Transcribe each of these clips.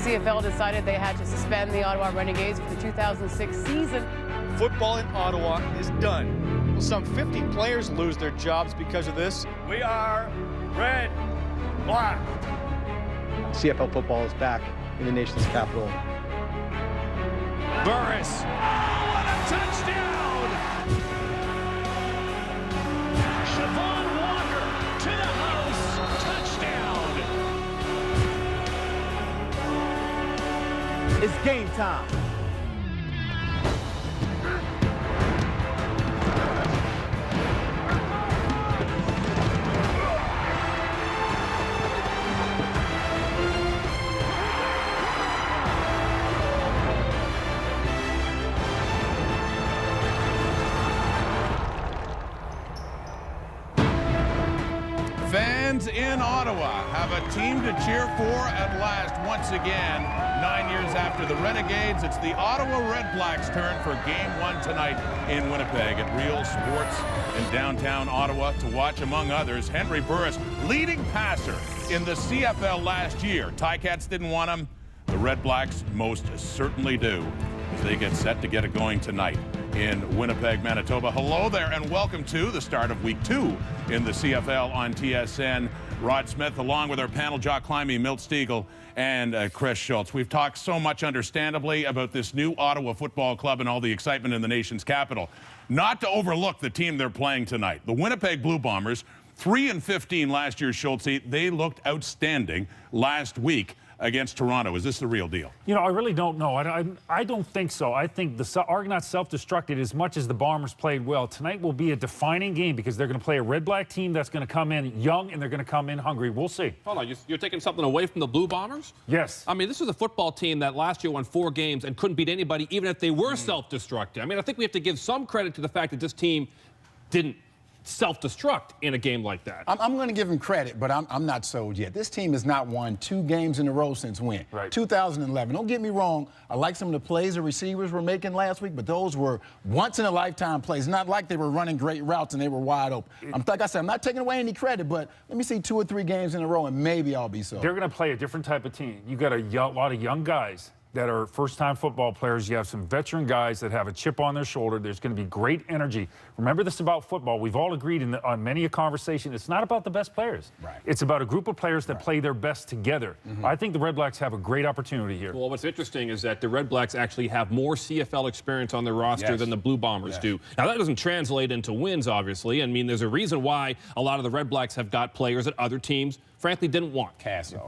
CFL decided they had to suspend the Ottawa Renegades for the 2006 season. Football in Ottawa is done. Will some 50 players lose their jobs because of this? We are red, black. CFL football is back in the nation's capital. Burris. Oh, what a touchdown! Siobhan Walker to the house. Touchdown! It's game time. Fans in Ottawa have a team to cheer for at last once again. 9 years after the Renegades, it's the Ottawa REDBLACKS' turn for Game 1 tonight in Winnipeg at Real Sports in downtown Ottawa to watch, among others, Henry Burris, leading passer in the CFL last year. Ticats didn't want him. The REDBLACKS most certainly do, as they get set to get it going tonight in Winnipeg, Manitoba. Hello there, and welcome to the start of Week 2 in the CFL on TSN. Rod Smith, along with our panel, Jock Climby, Milt Stiegel, and Chris Schultz. We've talked so much, understandably, about this new Ottawa Football Club and all the excitement in the nation's capital. Not to overlook the team they're playing tonight. The Winnipeg Blue Bombers, 3-15 last year, Schultz. They looked outstanding last week against Toronto. Is this the real deal? You know, I really don't know. I don't think so. I think the Argonauts self-destructed as much as the Bombers played well. Tonight will be a defining game because they're going to play a red-black team that's going to come in young and they're going to come in hungry. We'll see. Hold on, you're taking something away from the Blue Bombers? Yes. I mean, this is a football team that last year won 4 games and couldn't beat anybody, even if they were self-destructed. I mean, I think we have to give some credit to the fact that this team didn't self-destruct in a game like that. I'm going to give him credit, but I'm not sold yet. This team has not won 2 games in a row since when? Right. 2011. Don't get me wrong. I like some of the plays the receivers were making last week, but those were once-in-a-lifetime plays. Not like they were running great routes and they were wide open. Like I said, I'm not taking away any credit, but let me see 2 or 3 games in a row, and maybe I'll be sold. They're going to play a different type of team. You got a lot of young guys that are first-time football players. You have some veteran guys that have a chip on their shoulder. There's going to be great energy. Remember this about football. We've all agreed on many a conversation. It's not about the best players. Right. It's about a group of players that play their best together. I think the REDBLACKS have a great opportunity here. Well, what's interesting is that the REDBLACKS actually have more CFL experience on their roster than the Blue Bombers do. Now, that doesn't translate into wins, obviously. I mean, there's a reason why a lot of the REDBLACKS have got players that other teams, frankly, didn't want.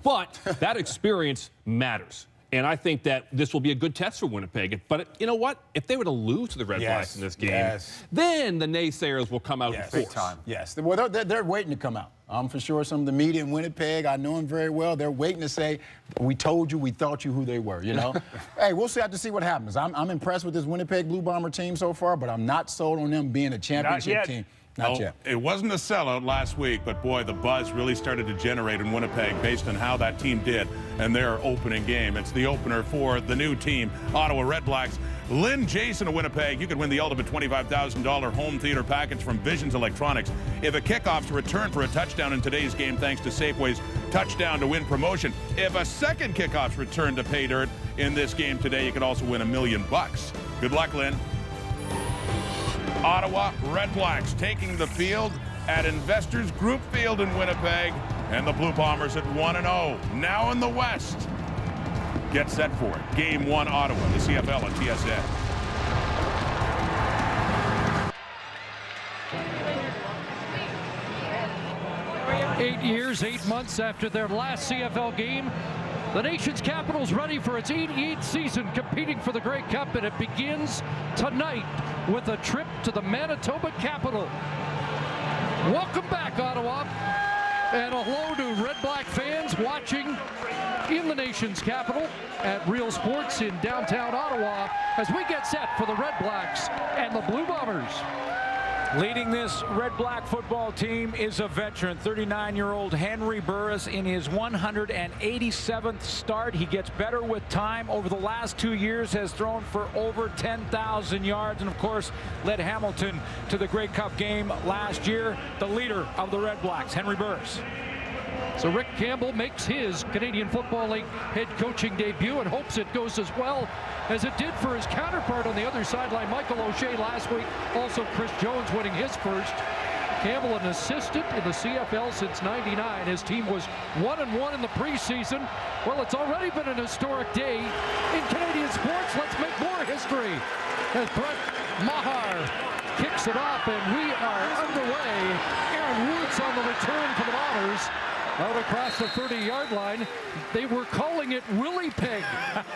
But that experience matters. And I think that this will be a good test for Winnipeg. But you know what? If they were to lose to the REDBLACKS in this game, then the naysayers will come out in force. Big time. Yes. Well, they're waiting to come out. For sure, some of the media in Winnipeg, I know them very well. They're waiting to say, we told you, we thought you who they were, you know? Hey, we'll have to see what happens. I'm impressed with this Winnipeg Blue Bomber team so far, but I'm not sold on them being a championship team. Not yet. It wasn't a sellout last week, but boy, the buzz really started to generate in Winnipeg based on how that team did in their opening game. It's the opener for the new team, Ottawa REDBLACKS. Lynn Jason of Winnipeg, you could win the ultimate $25,000 home theater package from Visions Electronics if a kickoff's returned for a touchdown in today's game thanks to Safeway's Touchdown to Win promotion. If a second kickoff's returned to pay dirt in this game today, you could also win $1 million. Good luck, Lynn. Ottawa REDBLACKS taking the field at Investors Group Field in Winnipeg, and the Blue Bombers at 1-0. Now in the West. Get set for it. Game 1 Ottawa, the CFL on TSN. Eight years, 8 months after their last CFL game, the nation's capital is ready for its 88th season competing for the Grey Cup, and it begins tonight with a trip to the Manitoba capital. Welcome back, Ottawa, and a hello to REDBLACK fans watching in the nation's capital at Real Sports in downtown Ottawa as we get set for the REDBLACKS and the Blue Bombers. Leading this red-black football team is a veteran, 39-year-old Henry Burris in his 187th start. He gets better with time. Over the last 2 years has thrown for over 10,000 yards and, of course, led Hamilton to the Grey Cup game last year. The leader of the REDBLACKS, Henry Burris. So Rick Campbell makes his Canadian Football League head coaching debut and hopes it goes as well as it did for his counterpart on the other sideline, Michael O'Shea, last week. Also Chris Jones winning his first. Campbell, an assistant in the CFL since '99. His team was 1-1 in the preseason. Well, it's already been an historic day in Canadian sports. Let's make more history as Brett Maher kicks it off, and we are underway. Aaron Woods on the return for the Bombers. Out across the 30-yard line. They were calling it Willie Peg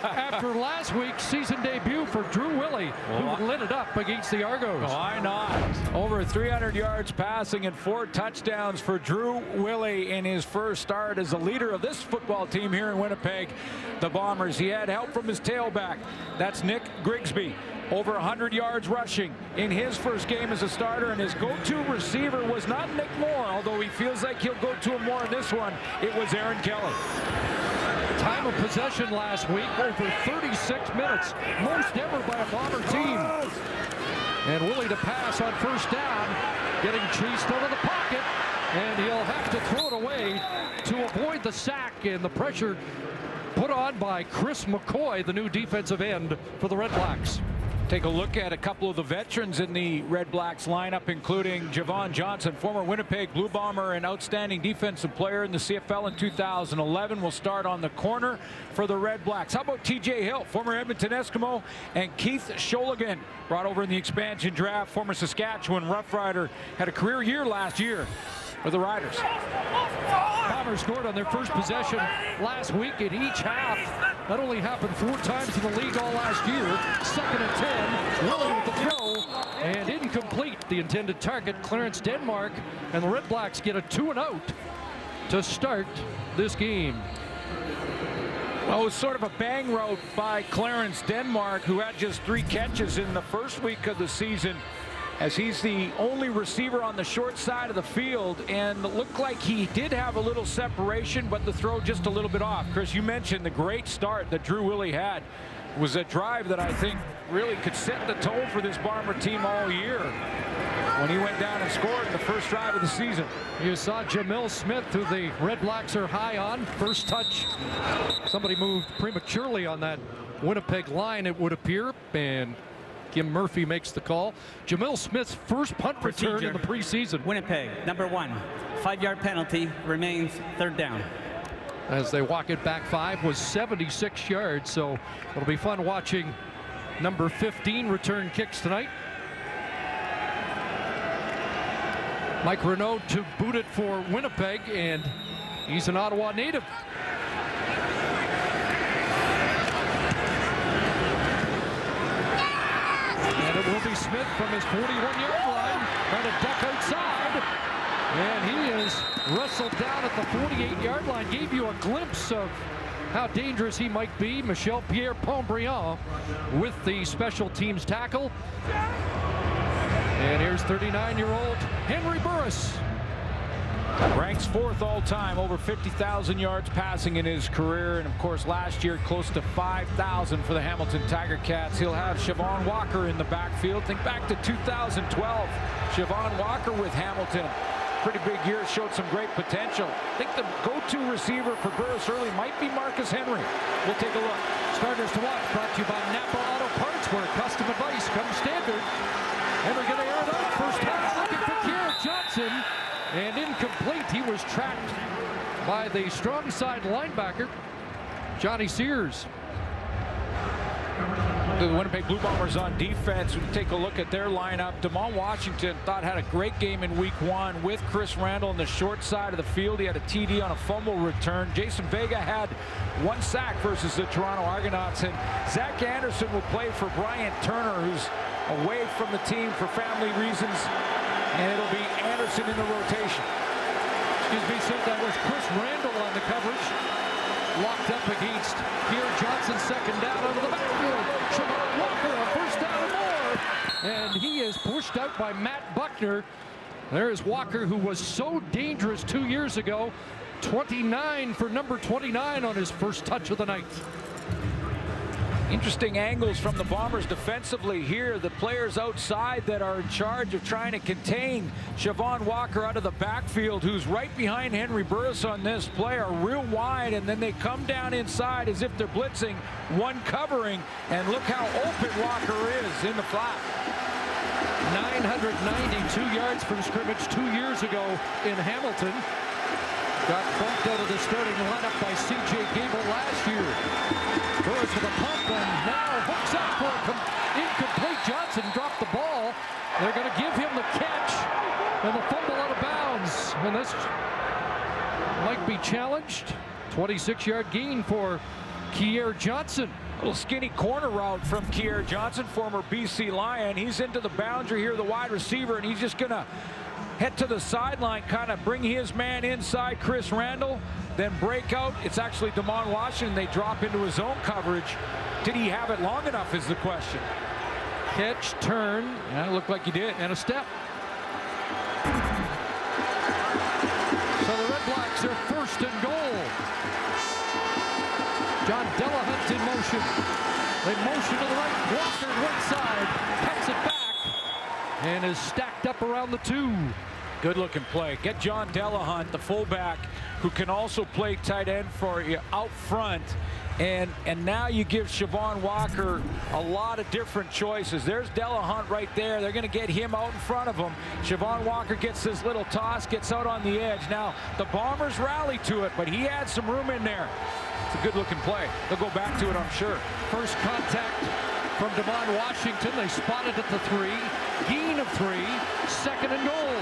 after last week's season debut for Drew Willie, who lit it up against the Argos. Why not? Over 300 yards passing and 4 touchdowns for Drew Willie in his first start as the leader of this football team here in Winnipeg, the Bombers. He had help from his tailback. That's Nick Grigsby. Over 100 yards rushing in his first game as a starter, and his go-to receiver was not Nick Moore, although he feels like he'll go to him more in this one. It was Aaron Kelly. Time of possession last week, over 36 minutes, most ever by a Bomber team. And Willie to pass on first down, getting chased out of the pocket, and he'll have to throw it away to avoid the sack and the pressure put on by Chris McCoy, the new defensive end for the Red Blacks. Take a look at a couple of the veterans in the Red Blacks lineup, including Javon Johnson, former Winnipeg Blue Bomber and outstanding defensive player in the CFL in 2011. Will start on the corner for the Red Blacks. How about TJ Hill, former Edmonton Eskimo, and Keith Sholigan, brought over in the expansion draft, former Saskatchewan Rough Rider, had a career year last year for the Riders. Bombers scored on their first possession last week in each half. That only happened 4 times in the league all last year. 2nd and 10. Willie with the throw and incomplete. The intended target, Clarence Denmark, and the Red Blacks get a 2-and-out to start this game. Well, it was sort of a bang route by Clarence Denmark, who had just 3 catches in the first week of the season, as he's the only receiver on the short side of the field, and it looked like he did have a little separation, but the throw just a little bit off. Chris, you mentioned the great start that Drew Willie had. It was a drive that I think really could set the tone for this Bomber team all year when he went down and scored in the first drive of the season. You saw Jamil Smith, who the Red Blacks are high on. First touch. Somebody moved prematurely on that Winnipeg line, it would appear, and Kim Murphy makes the call. Jamil Smith's first punt return in the preseason. Winnipeg, number 1. 5-yard penalty, remains 3rd down. As they walk it back 5 was 76 yards, so it'll be fun watching number 15 return kicks tonight. Mike Renaud to boot it for Winnipeg, and he's an Ottawa native. And it will be Smith from his 41-yard line, trying to duck outside. And he is wrestled down at the 48-yard line. Gave you a glimpse of how dangerous he might be. Michel Pierre-Pontbriand with the special teams tackle. And here's 39-year-old Henry Burris. Ranks 4th all-time, over 50,000 yards passing in his career, and of course last year close to 5,000 for the Hamilton Tiger Cats. He'll have Siobhan Walker in the backfield. Think back to 2012. Siobhan Walker with Hamilton. Pretty big year, showed some great potential. I think the go-to receiver for Burris early might be Marcus Henry. We'll take a look. Starters to watch, brought to you by Napa Auto Parts, where custom advice comes standard. Henry gonna air it out. First time looking for Keir Johnson. And incomplete. He was trapped by the strong side linebacker, Johnny Sears. The Winnipeg Blue Bombers on defense. We take a look at their lineup. Damon Washington had a great game in week 1 with Chris Randall on the short side of the field. He had a TD on a fumble return. Jason Vega had 1 sack versus the Toronto Argonauts. And Zach Anderson will play for Brian Turner, who's away from the team for family reasons. And it'll be Anderson in the rotation. Excuse me, sir, that was Chris Randall on the coverage. Locked up against Keir Johnson, 2nd down out of the backfield. Siobhan Walker on 1st down and more. And he is pushed out by Matt Buckner. There's Walker, who was so dangerous 2 years ago. 29 for number 29 on his first touch of the night. Interesting angles from the Bombers defensively here. The players outside that are in charge of trying to contain Siobhan Walker out of the backfield, who's right behind Henry Burris on this play, are real wide, and then they come down inside as if they're blitzing, one covering, and look how open Walker is in the flat. 992 yards from scrimmage 2 years ago in Hamilton. Got bumped out of the starting lineup by C.J. Gable last year. Burris with a pump and now hooks up for incomplete. Johnson dropped the ball. They're going to give him the catch and the fumble out of bounds. And this might be challenged. 26-yard gain for Kier Johnson. Little skinny corner route from Kier Johnson, former BC Lion. He's into the boundary here, the wide receiver, and he's just going to head to the sideline, kind of bring his man inside, Chris Randall, then break out. It's actually Damon Washington. They drop into his own coverage. Did he have it long enough is the question. Catch, turn, and it looked like he did, and a step. So the Red Blacks are first and goal. John Delahunt in motion. They motion to the right, Walker one side, cuts it back, and is stacked up around the 2. Good looking play. Get John Delahunt, the fullback, who can also play tight end for you out front. And now you give Siobhan Walker a lot of different choices. There's Delahunt right there. They're going to get him out in front of him. Siobhan Walker gets this little toss, gets out on the edge. Now, the Bombers rally to it, but he had some room in there. It's a good looking play. They'll go back to it, I'm sure. First contact from Damon Washington. They spotted at the 3. Gain of 3. Second and goal.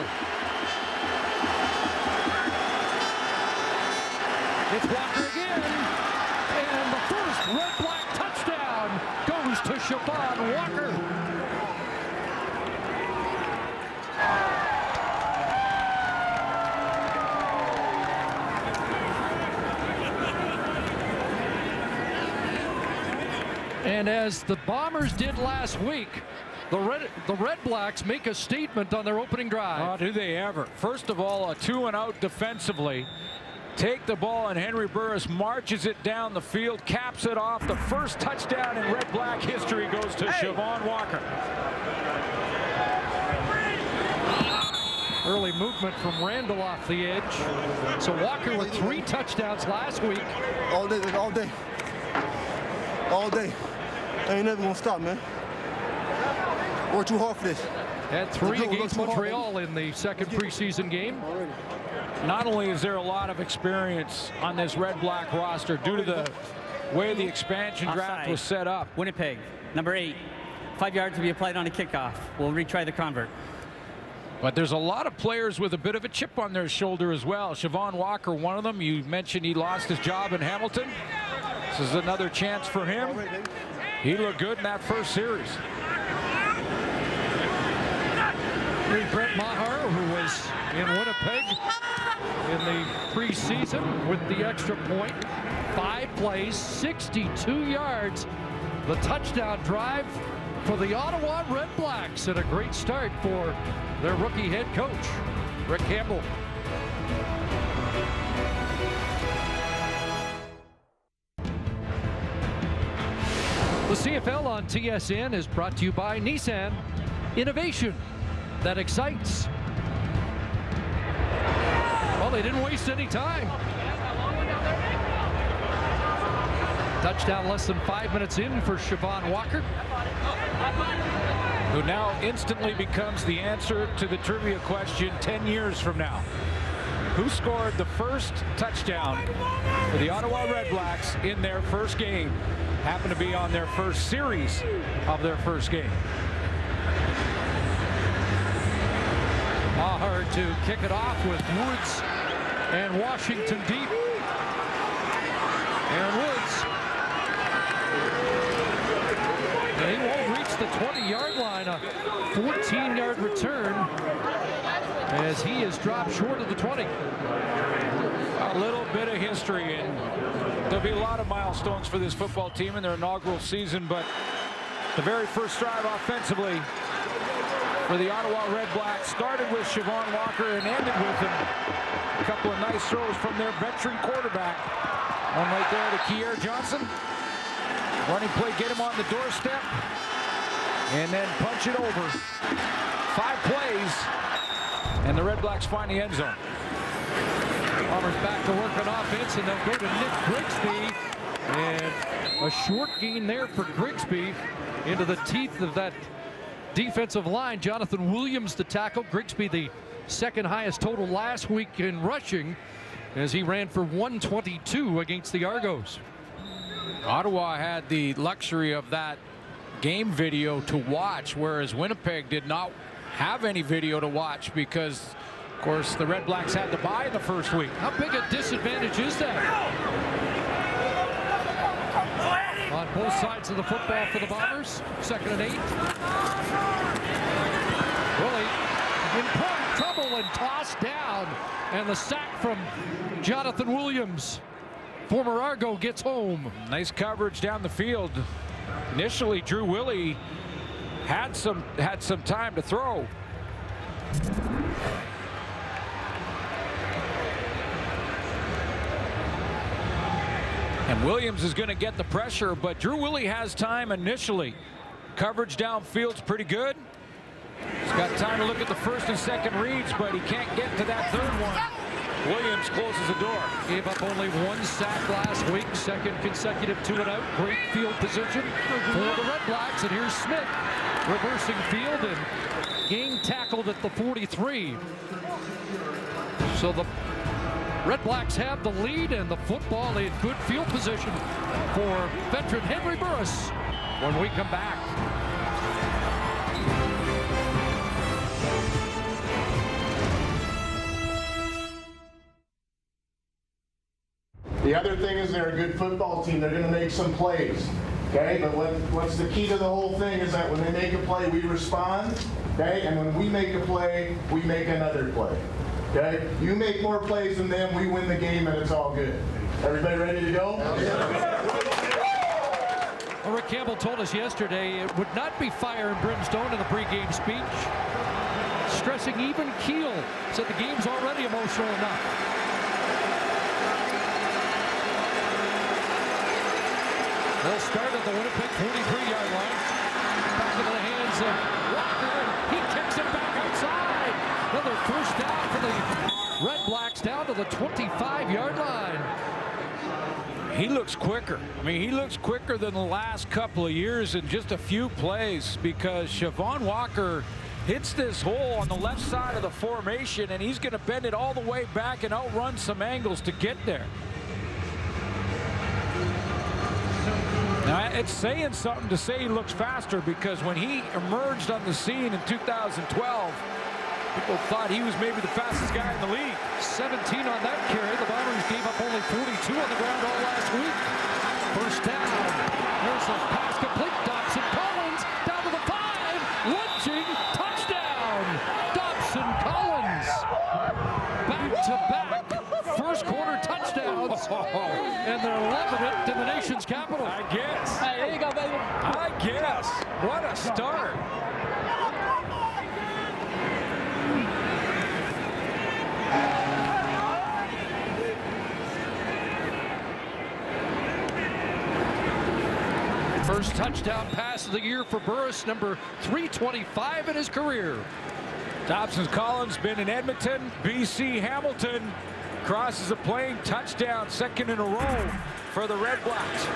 It's Walker again. And the first Red Black touchdown goes to Siobhan Walker. And as the Bombers did last week, the Red Blacks make a statement on their opening drive. Oh, do they ever. First of all, a 2-and-out defensively. Take the ball, and Henry Burris marches it down the field, caps it off. The first touchdown in Red Black history goes to Siobhan Walker. Early movement from Randall off the edge. So Walker with 3 touchdowns last week. All day, all day. All day. Ain't never gonna stop, man. Work too hard for this. Had 3 against Montreal in the second preseason game. Not only is there a lot of experience on this Red Black roster due to the way the expansion draft was set up. Winnipeg, number 8. 5 yards to be applied on a kickoff. We'll retry the convert. But there's a lot of players with a bit of a chip on their shoulder as well. Siobhan Walker, one of them. You mentioned he lost his job in Hamilton. This is another chance for him. He looked good in that first series. Brett Maher, who was in Winnipeg in the preseason with the extra point. 5 plays, 62 yards. The touchdown drive for the Ottawa Red Blacks, and a great start for their rookie head coach, Rick Campbell. The CFL on TSN is brought to you by Nissan. Innovation that excites. Well, they didn't waste any time. Touchdown less than 5 minutes in for Siobhan Walker, who now instantly becomes the answer to the trivia question 10 years from now. Who scored the first touchdown for the Ottawa Red Blacks in their first game? Happened to be on their first series of their first game. Maher to kick it off with Woods and Washington deep. And Woods. And he won't reach the 20-yard line. A 14-yard return as he is dropped short of the 20. A little bit of history, and there'll be a lot of milestones for this football team in their inaugural season, but the very first drive offensively for the Ottawa Red Blacks started with Siobhan Walker and ended with him. A couple of nice throws from their veteran quarterback. One right there to Kier Johnson. Running play, get him on the doorstep, and then punch it over. 5 plays, and the Red Blacks find the end zone. Bombers back to work on offense, and they'll go to Nick Grigsby. And a short gain there for Grigsby into the teeth of that defensive line. Jonathan Williams to tackle. Grigsby, the second highest total last week in rushing, as he ran for 122 against the Argos. Ottawa had the luxury of that game video to watch, whereas Winnipeg did not have any video to watch because, of course, the Red Blacks had to bye in the first week. How big a disadvantage is that? On both sides of the football for the Bombers. 2nd and 8. Willie in trouble and tossed down. And the sack from Jonathan Williams. Former Argo gets home. Nice coverage down the field. Initially, Drew Willie had some time to throw. And Williams is going to get the pressure, but Drew Willie has time initially. Coverage downfield's pretty good. He's got time to look at the first and second reads, but he can't get to that third one. Williams closes the door. Gave up only 1 sack last week. 2nd consecutive 2 and out. Great field position for the Red Blacks. And here's Smith reversing field and game tackled at the 43. So the Red Blacks have the lead and the football in good field position for veteran Henry Burris when we come back. The other thing is they're a good football team. They're going to make some plays. Okay, but what's the key to the whole thing is that when they make a play, we respond. Okay, and when we make a play, we make another play. Okay, you make more plays than them, we win the game, and it's all good. Everybody ready to go? Well, Rick Campbell told us yesterday it would not be fire and brimstone in the pregame speech. Stressing even keel. Said the game's already emotional enough. They'll start at the Winnipeg 43-yard line. Back into the hands of Walker, and he kicks it back outside. Another first down for the Red Blacks down to the 25-yard line. He looks quicker. I mean, he looks quicker than the last couple of years in just a few plays because Siobhan Walker hits this hole on the left side of the formation, and he's going to bend it all the way back and outrun some angles to get there. Now, it's saying something to say he looks faster because when he emerged on the scene in 2012, people thought he was maybe the fastest guy in the league. 17 on that carry. The Bombers gave up only 42 on the ground all last week. First down. Here's the pass complete. Dobson Collins down to the 5. Lunging. Touchdown. Dobson Collins. Back to back. First quarter touchdowns. And they're loving it in the nation's capital. I guess. Hey, there you go, baby. I guess. What a start. First touchdown pass of the year for Burris, number 325 in his career. Dobson Collins been in Edmonton, BC, Hamilton. Crosses a plane, touchdown, 2nd in a row for the Red Blacks.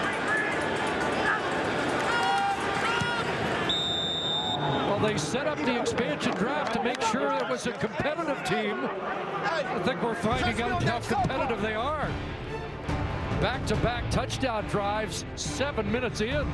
Well, they set up the expansion draft to make sure it was a competitive team. I think we're finding out how competitive they are. Back-to-back touchdown drives, 7 minutes in.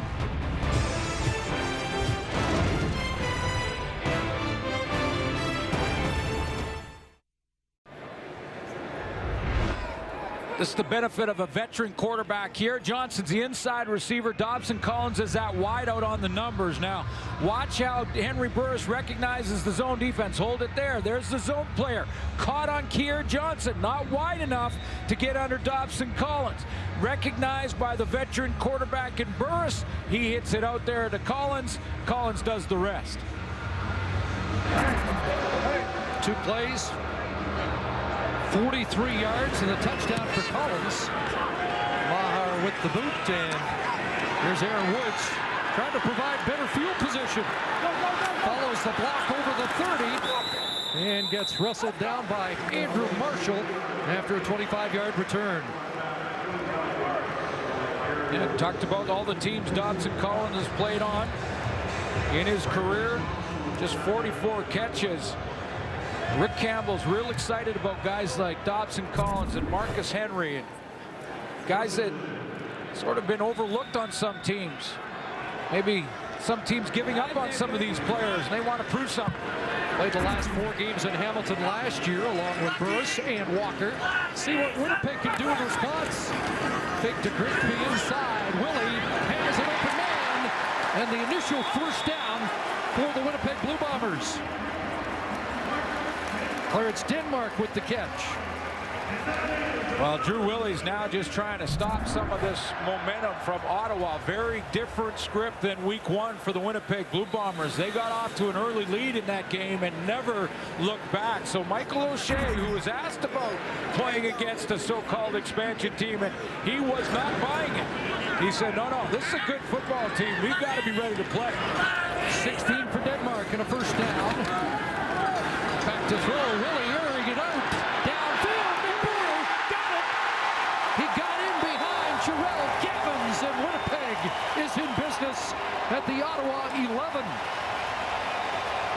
This is the benefit of a veteran quarterback here. Johnson's the inside receiver. Dobson Collins is that wide out on the numbers. Now, watch how Henry Burris recognizes the zone defense. Hold it there. There's the zone player. Caught on Keir Johnson. Not wide enough to get under Dobson Collins. Recognized by the veteran quarterback in Burris. He hits it out there to Collins. Collins does the rest. 2 plays. 43 yards and a touchdown for Collins. Maher with the boot, and Here's Aaron Woods trying to provide better field position. Follows the block over the 30 and gets wrestled down by Andrew Marshall after a 25-yard return. Yeah, talked about all the teams Dobson Collins has played on in his career. Just 44 catches. Rick Campbell's real excited about guys like Dobson Collins and Marcus Henry, and guys that sort of been overlooked on some teams. Maybe some teams giving up on some of these players, and they want to prove something. Played the last 4 games in Hamilton last year along with Burris and Walker. See what Winnipeg can do in response. Fake to Grigsby inside. Willie has an open man, and the initial first down for the Winnipeg Blue Bombers. Clarence Denmark with the catch. Well, Drew Willie's now just trying to stop some of this momentum from Ottawa. Very different script than week 1 for the Winnipeg Blue Bombers. They got off to an early lead in that game and never looked back. So Michael O'Shea, who was asked about playing against a so-called expansion team, and he was not buying it. He said, no, this is a good football team. We've got to be ready to play. 16 for Denmark and a first down. Back to throw. Willie airing it out. Downfield. McBurrow got it. He got in behind Jarrell Gavins, and Winnipeg is in business at the Ottawa 11.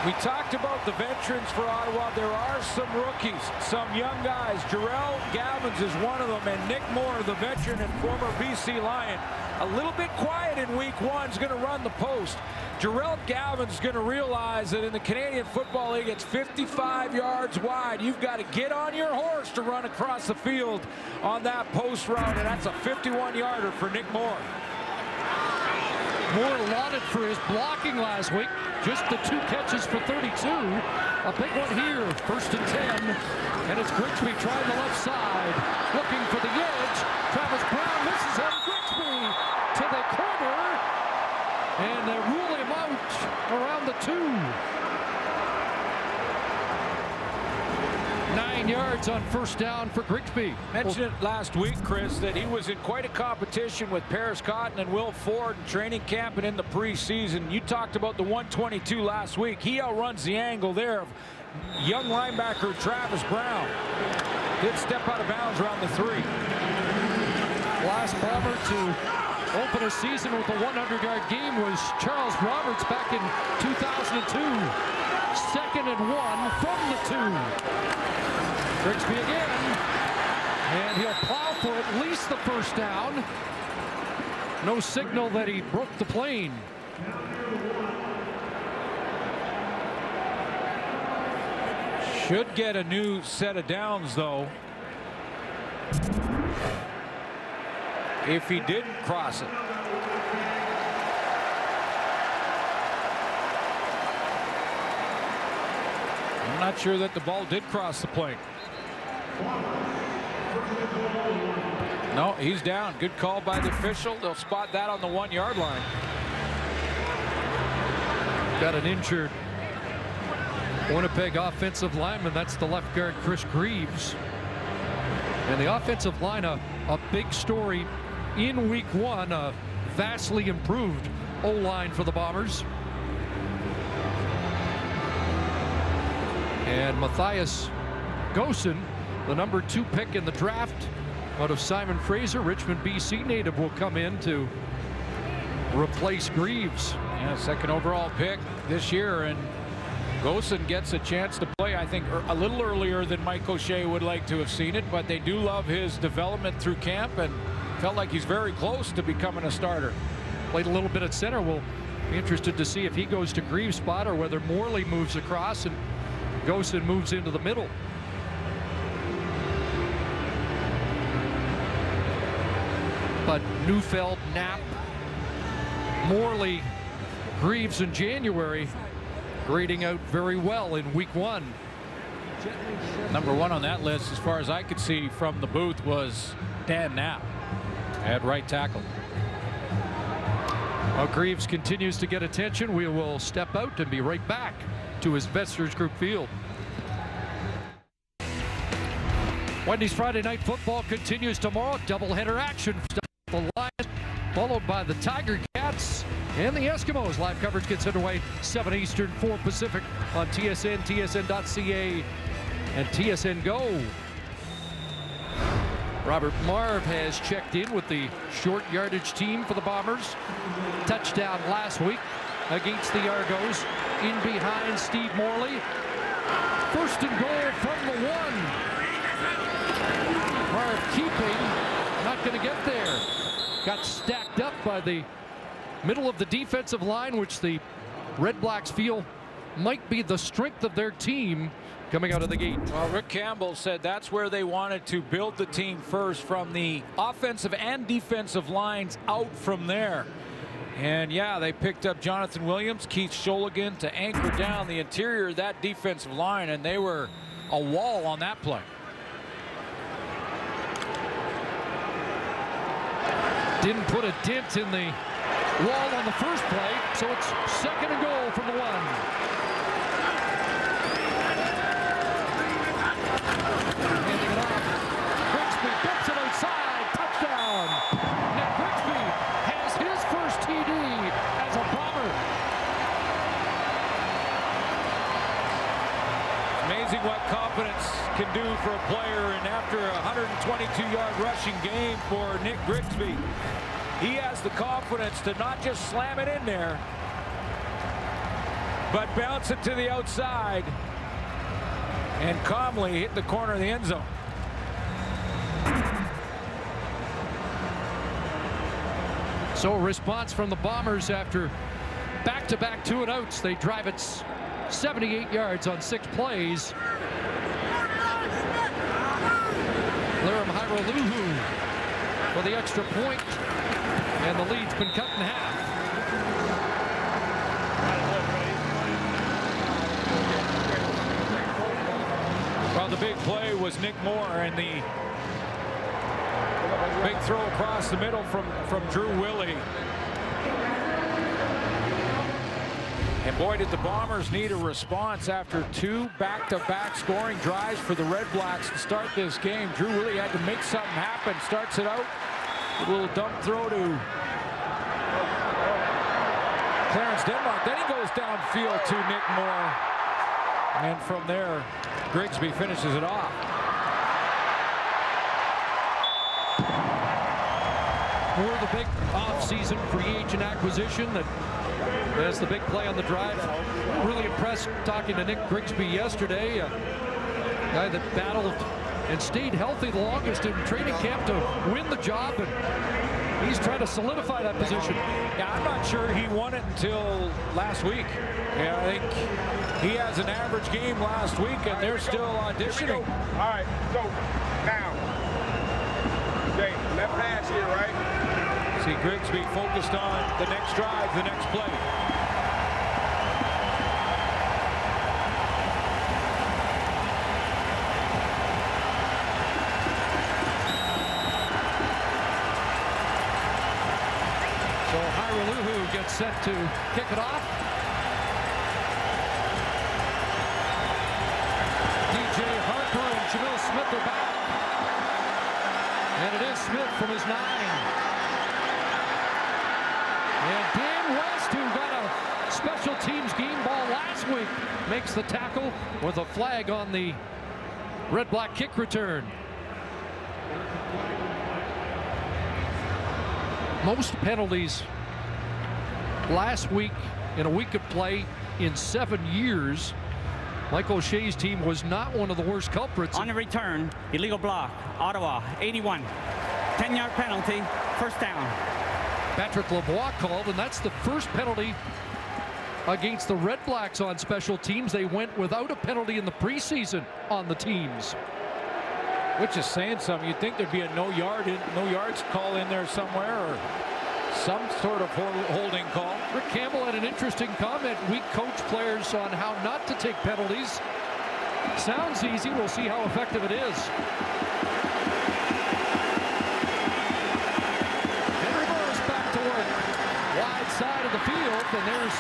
We talked about the veterans for Ottawa. There are some rookies, some young guys. Jarrell Gavins is one of them, and Nick Moore, the veteran and former BC Lion, a little bit quiet in week 1, is going to run the post. Jarrell Gavin's going to realize that in the Canadian Football League, it's 55 yards wide. You've got to get on your horse to run across the field on that post route, and that's a 51-yarder for Nick Moore. Moore lauded for his blocking last week. Just the 2 catches for 32. A big one here, 1st and 10. And it's Grigsby trying the left side. Looking for the edge. Travis Brown misses him. Grigsby to the corner. And they rule him out around the 2. 9 yards on first down for Grigsby. Mentioned it last week, Chris, that he was in quite a competition with Paris Cotton and Will Ford in training camp and in the preseason. You talked about the 122 last week. He outruns the angle there of young linebacker Travis Brown. Did step out of bounds around the 3. Last Bomber to open a season with a 100-yard game was Charles Roberts back in 2002. 2nd and 1 from the 2. Grigsby again, and he'll plow for at least the first down. No signal that he broke the plane. Should get a new set of downs, though, if he didn't cross it. I'm not sure that the ball did cross the plane. No, he's down. Good call by the official. They'll spot that on the 1-yard line. Got an injured Winnipeg offensive lineman. That's the left guard, Chris Greaves. And the offensive line, a big story in week 1, a vastly improved O-line for the Bombers. And Matthias Gosen, the number 2 pick in the draft out of Simon Fraser, Richmond, BC native, will come in to replace Greaves. Yeah, 2nd overall pick this year, and Gosen gets a chance to play, I think, a little earlier than Mike O'Shea would like to have seen it, but they do love his development through camp and felt like he's very close to becoming a starter. Played a little bit at center. We'll be interested to see if he goes to Greaves' spot or whether Morley moves across and Gosen moves into the middle. But Neufeld, Knapp, Morley, Greaves in January grading out very well in week 1. Number 1 on that list, as far as I could see from the booth, was Dan Knapp at right tackle. Well, Greaves continues to get attention. We will step out and be right back to his Investors Group field. Wendy's Friday Night Football continues tomorrow. Doubleheader action. the Lions, followed by the Tiger Cats and the Eskimos. Live coverage gets underway 7 Eastern, 4 Pacific on TSN, tsn.ca, and TSN Go. Robert Marv has checked in with the short yardage team for the Bombers. Touchdown last week against the Argos. In behind Steve Morley. First and goal from the 1. Marv keeping, not going to get there. Got stacked up by the middle of the defensive line, which the Red Blacks feel might be the strength of their team coming out of the gate. Well, Rick Campbell said that's where they wanted to build the team first, from the offensive and defensive lines out from there. And yeah, they picked up Jonathan Williams, Keith Sholigan to anchor down the interior of that defensive line, and they were a wall on that play. Didn't put a dent in the wall on the first play, so it's second and goal from the 1. Handing it off. Grigsby dumps it outside. Touchdown. Nick Grigsby has his first TD as a Bomber. Amazing what confidence can do for a player, and after a 122-yard rushing game for Nick Grigsby, he has the confidence to not just slam it in there, but bounce it to the outside and calmly hit the corner of the end zone. So a response from the Bombers after back-to-back 2-and-outs. They drive it 78 yards on 6 plays. Lirim Hajrullahu for the extra point, and the lead's been cut in half. Well, the big play was Nick Moore, and the big throw across the middle from Drew Willie. And boy, did the Bombers need a response after 2 back-to-back scoring drives for the Red Blacks to start this game. Drew Willie had to make something happen. Starts it out. A little dump throw to Clarence Denmark. Then he goes downfield to Nick Moore. And from there, Grigsby finishes it off. Moore, the big off-season free agent acquisition that has the big play on the drive. Really impressed talking to Nick Grigsby yesterday, a guy that battled and stayed healthy the longest in training camp to win the job, and he's trying to solidify that position. Yeah, I'm not sure he won it until last week. Yeah, I think he has an average game last week, and they're still auditioning. All right, so now, okay, left pass here, right? See Grigsby focused on the next drive, the next play. So Hajrullahu gets set to kick it off. DJ Harper and Jamil Smith are back. And it is Smith from his 9. And Dan West, who got a special teams game ball last week, makes the tackle with a flag on the red-black kick return. Most penalties last week in a week of play in 7 years. Mike O'Shea's team was not one of the worst culprits. On the return, illegal block, Ottawa, 81. 10-yard penalty, first down. Patrick Lavoie called, and that's the first penalty against the Red Blacks on special teams. They went without a penalty in the preseason on the teams. Which is saying something. You'd think there'd be a no yards call in there somewhere, or some sort of holding call. Rick Campbell had an interesting comment. We coach players on how not to take penalties. Sounds easy. We'll see how effective it is. Henry Burris back to work. Wide side of the field, and there's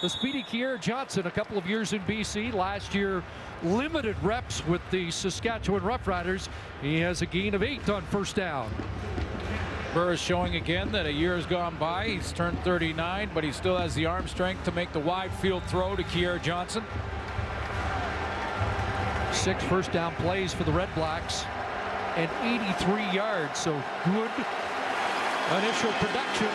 the speedy Kier Johnson, a couple of years in BC. Last year, limited reps with the Saskatchewan Roughriders. He has a gain of 8 on first down. Burris showing again that a year has gone by. He's turned 39, but he still has the arm strength to make the wide field throw to Kier Johnson. 6 first down plays for the Red Blacks and 83 yards. So good initial production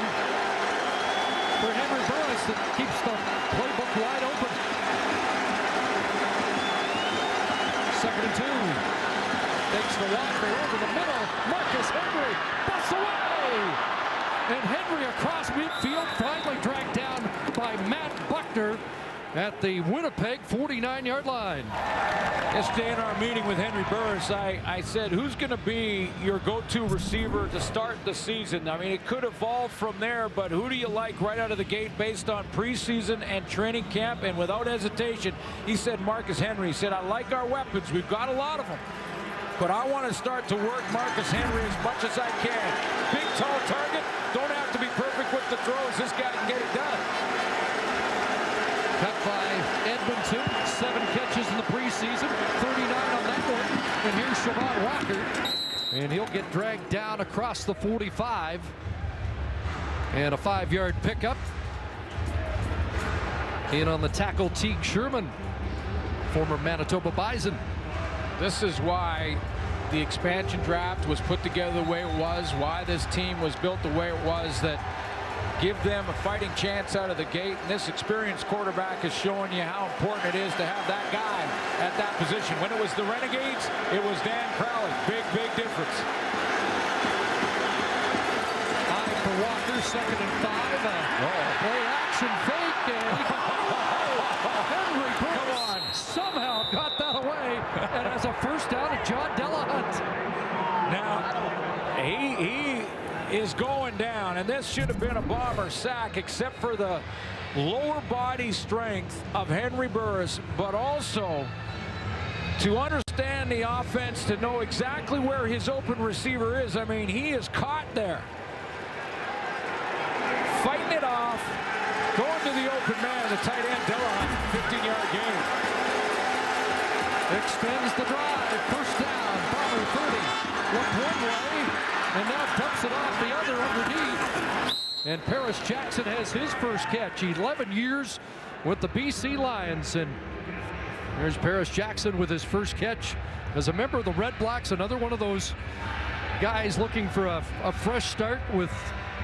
for Henry Burris that keeps the playbook wide open. 2nd and 2. Takes the Walker over the middle. Marcus Henry busts away. And Henry across midfield, finally dragged down by Matt Buckner at the Winnipeg 49-yard line. Yesterday in our meeting with Henry Burris, I said, who's going to be your go-to receiver to start the season? I mean, it could evolve from there, but who do you like right out of the gate based on preseason and training camp? And without hesitation, he said Marcus Henry. He said, I like our weapons. We've got a lot of them. But I want to start to work Marcus Henry as much as I can. Big, tall target. Don't have to be perfect with the throws. This guy can get it done. Cut by Edmonton. 7 catches in the preseason. 39 on that one. And here's Siobhan Walker. And he'll get dragged down across the 45. And a 5-yard pickup. In on the tackle, Teague Sherman, former Manitoba Bison. This is why the expansion draft was put together the way it was, why this team was built the way it was, that give them a fighting chance out of the gate. And this experienced quarterback is showing you how important it is to have that guy at that position. When it was the Renegades, it was Dan Crowley. Big, big difference. High for Walker, 2nd and 5. Play action fake. And Henry Burris somehow got that away and has a first down to John Delahunt. Now, he is going down, and this should have been a bomber sack except for the lower body strength of Henry Burris, but also to understand the offense, to know exactly where his open receiver is. I mean, he is caught there. Fighting it off, going to the open man, the tight end Delahunt, 15-yard gain. Extends the drive, first down, Bomber 30, looked one way, and now dumps it off the other underneath. And Paris Jackson has his first catch, 11 years with the BC Lions, and there's Paris Jackson with his first catch as a member of the Red Blacks, another one of those guys looking for a fresh start with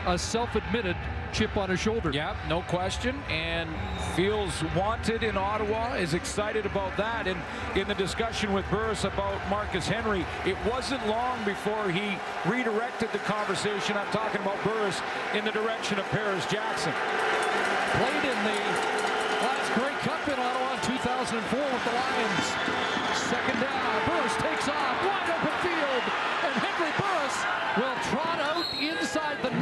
a self-admitted chip on his shoulder. Yeah, no question, and feels wanted in Ottawa, is excited about that. And in the discussion with Burris about Marcus Henry, it wasn't long before he redirected the conversation, I'm talking about Burris, in the direction of Paris Jackson. Played in the last Grey Cup in Ottawa in 2004 with the Lions. 2nd down, Burris takes off, wide open field, and Henry Burris will trot out inside the 9,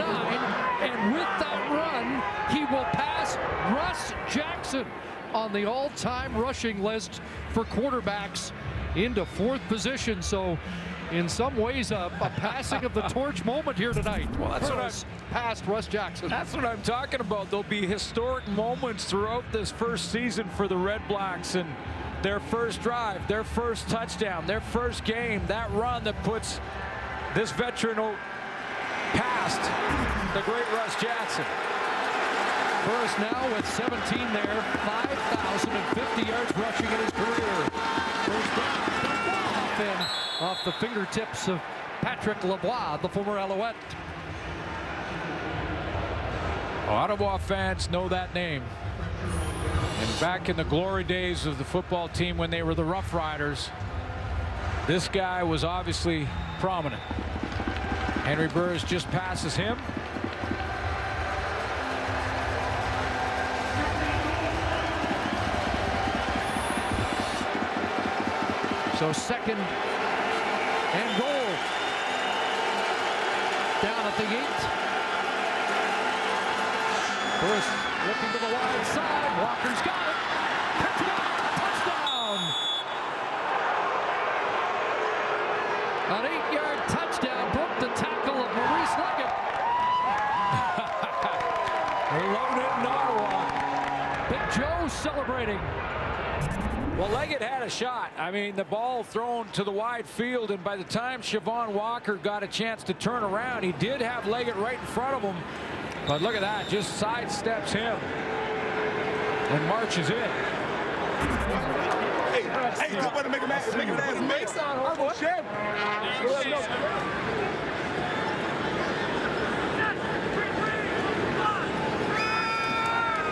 and with that run, he will pass Russ Jackson on the all-time rushing list for quarterbacks into 4th position. So in some ways a passing of the torch moment here tonight. Well, that's Burris passed Russ Jackson. That's what I'm talking about. There'll be historic moments throughout this first season for the Red Blacks, and their first drive, their first touchdown, their first game, that run that puts this veteran past the great Russ Jackson. Burris now with 17 there, 5,050 yards rushing in his career. First down, off the fingertips of Patrick Lavoie, the former Alouette. Ottawa fans know that name. And back in the glory days of the football team when they were the Rough Riders, this guy was obviously prominent. Henry Burris just passes him. So 2nd and goal. Down at the 8. Burris looking to the wide side. Walker's got it. Touchdown! An 8-yard touchdown. Broke the tackle of Maurice Leggett. They're loving it in Ottawa. Big Joe celebrating. Well, Leggett had a shot. I mean, the ball thrown to the wide field, and by the time Siobhan Walker got a chance to turn around, he did have Leggett right in front of him. But look at that, just sidesteps him and marches in. Hey, good way to make him ass make.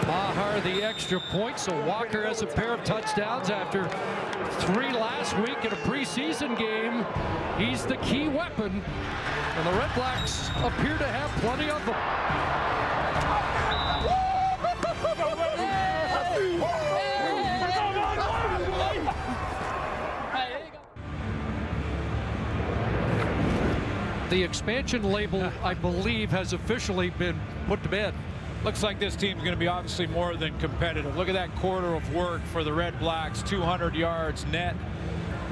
Maher the extra point, so Walker has a pair of touchdowns after 3 last week in a preseason game. He's the key weapon, and the Red Blacks appear to have plenty of them. The expansion label, I believe, has officially been put to bed. Looks like this team's going to be obviously more than competitive. Look at that quarter of work for the Red Blacks, 200 yards net.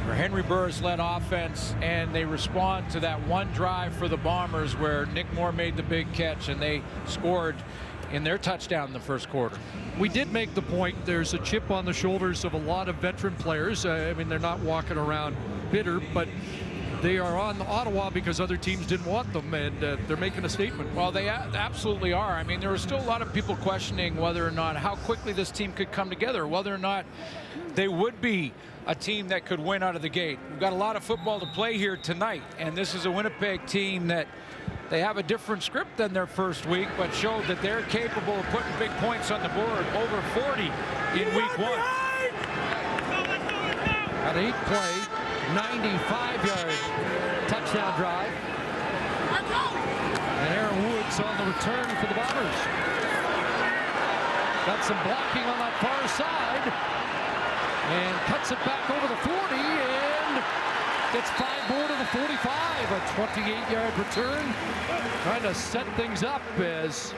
For Henry Burris-led offense, and they respond to that one drive for the Bombers where Nick Moore made the big catch and they scored in their touchdown in the first quarter. We did make the point there's a chip on the shoulders of a lot of veteran players. I mean, they're not walking around bitter, but they are on Ottawa because other teams didn't want them, and they're making a statement. Well, they absolutely are. I mean, there are still a lot of people questioning whether or not how quickly this team could come together, whether or not they would be a team that could win out of the gate. We've got a lot of football to play here tonight, and this is a Winnipeg team that they have a different script than their first week, but showed that they're capable of putting big points on the board, over 40 in week 1. An 8-play, 95-yard touchdown drive. And Aaron Woods on the return for the Bombers. Got some blocking on that far side. And cuts it back over the 40 and gets 5 more to the 45. A 28-yard return. Trying to set things up as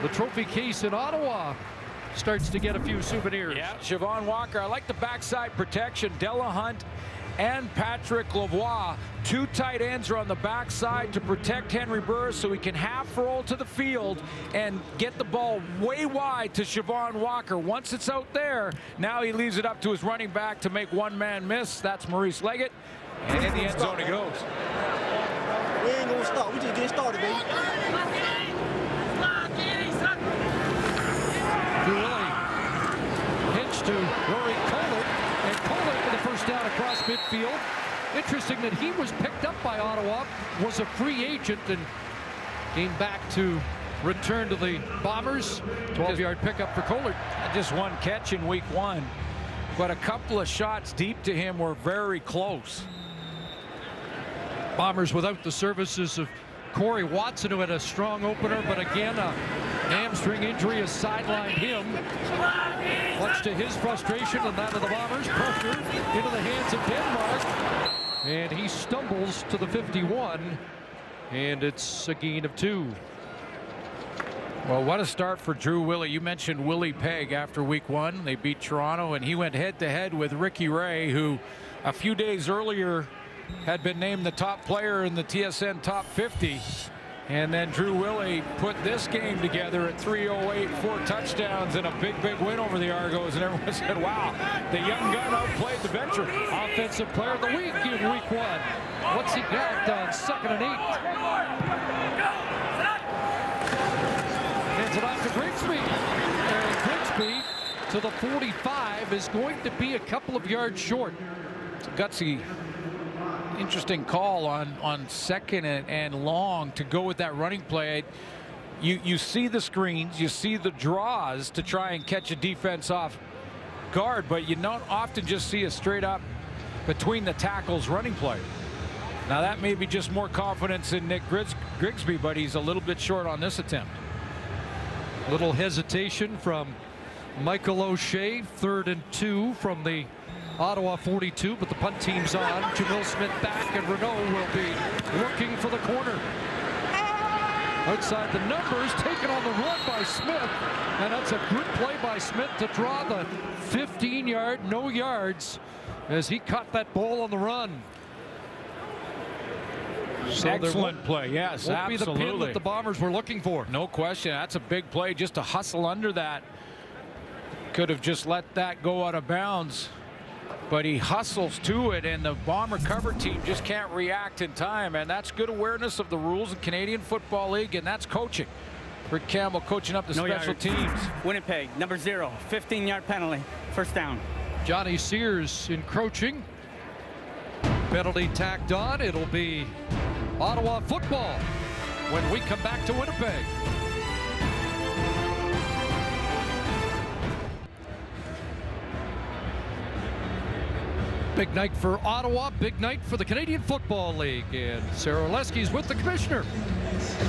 the trophy case in Ottawa starts to get a few souvenirs. Yeah, Siobhan Walker. I like the backside protection. Della Hunt and Patrick Lavoie, 2 tight ends are on the backside to protect Henry Burris so he can half roll to the field and get the ball way wide to Siobhan Walker. Once it's out there, now he leaves it up to his running back to make one-man miss. That's Maurice Leggett, and in the end zone he goes. We ain't gonna stop. We just getting started, baby. Pitch to Rory Kohler, and Kohler for the first down across midfield. Interesting that he was picked up by Ottawa, was a free agent, and came back to return to the Bombers. 12-yard pickup for Kohler. Just one catch in week 1, but a couple of shots deep to him were very close. Bombers without the services of Corey Watson, who had a strong opener, but again a hamstring injury has sidelined him, much to his frustration and that of the Bombers. Pressure into the hands of Denmark, and he stumbles to the 51, and it's a gain of 2. Well, what a start for Drew Willie. You mentioned Willie Pegg after week 1. They beat Toronto, and he went head-to-head with Ricky Ray, who a few days earlier had been named the top player in the TSN top 50. And then Drew Willie put this game together at 3:08, 4 touchdowns, and a big win over the Argos. And everyone said, wow, the young gun outplayed the veteran. Offensive player of the week in week 1. What's he got on 2nd and 8? Hands it off to Grigsby. And Grigsby to the 45 is going to be a couple of yards short. It's a gutsy, interesting call on 2nd and long to go with that running play. You see the screens, you see the draws to try and catch a defense off guard, but you don't often just see a straight up between the tackles running play. Now that may be just more confidence in Nick Grigsby, but he's a little bit short on this attempt. Little hesitation from Michael O'Shea. 3rd and 2 from the Ottawa 42, but the punt team's on. Jamil Smith back, and Renault will be looking for the corner. Outside the numbers, taken on the run by Smith, and that's a good play by Smith to draw the 15-yard, no yards, as he caught that ball on the run. So excellent play, yes, won't absolutely. Be the pin that the Bombers were looking for. No question, that's a big play just to hustle under that. Could have just let that go out of bounds. but he hustles to it, and the Bomber cover team just can't react in time, and that's good awareness of the rules of Canadian Football League, and that's coaching. Rick Campbell coaching up the special teams. Winnipeg, number 0, 15-yard penalty, first down. Johnny Sears encroaching. Penalty tacked on. It'll be Ottawa football when we come back to Winnipeg. Big night for Ottawa, big night for the Canadian Football League, and Sarah Orlesky's with the commissioner.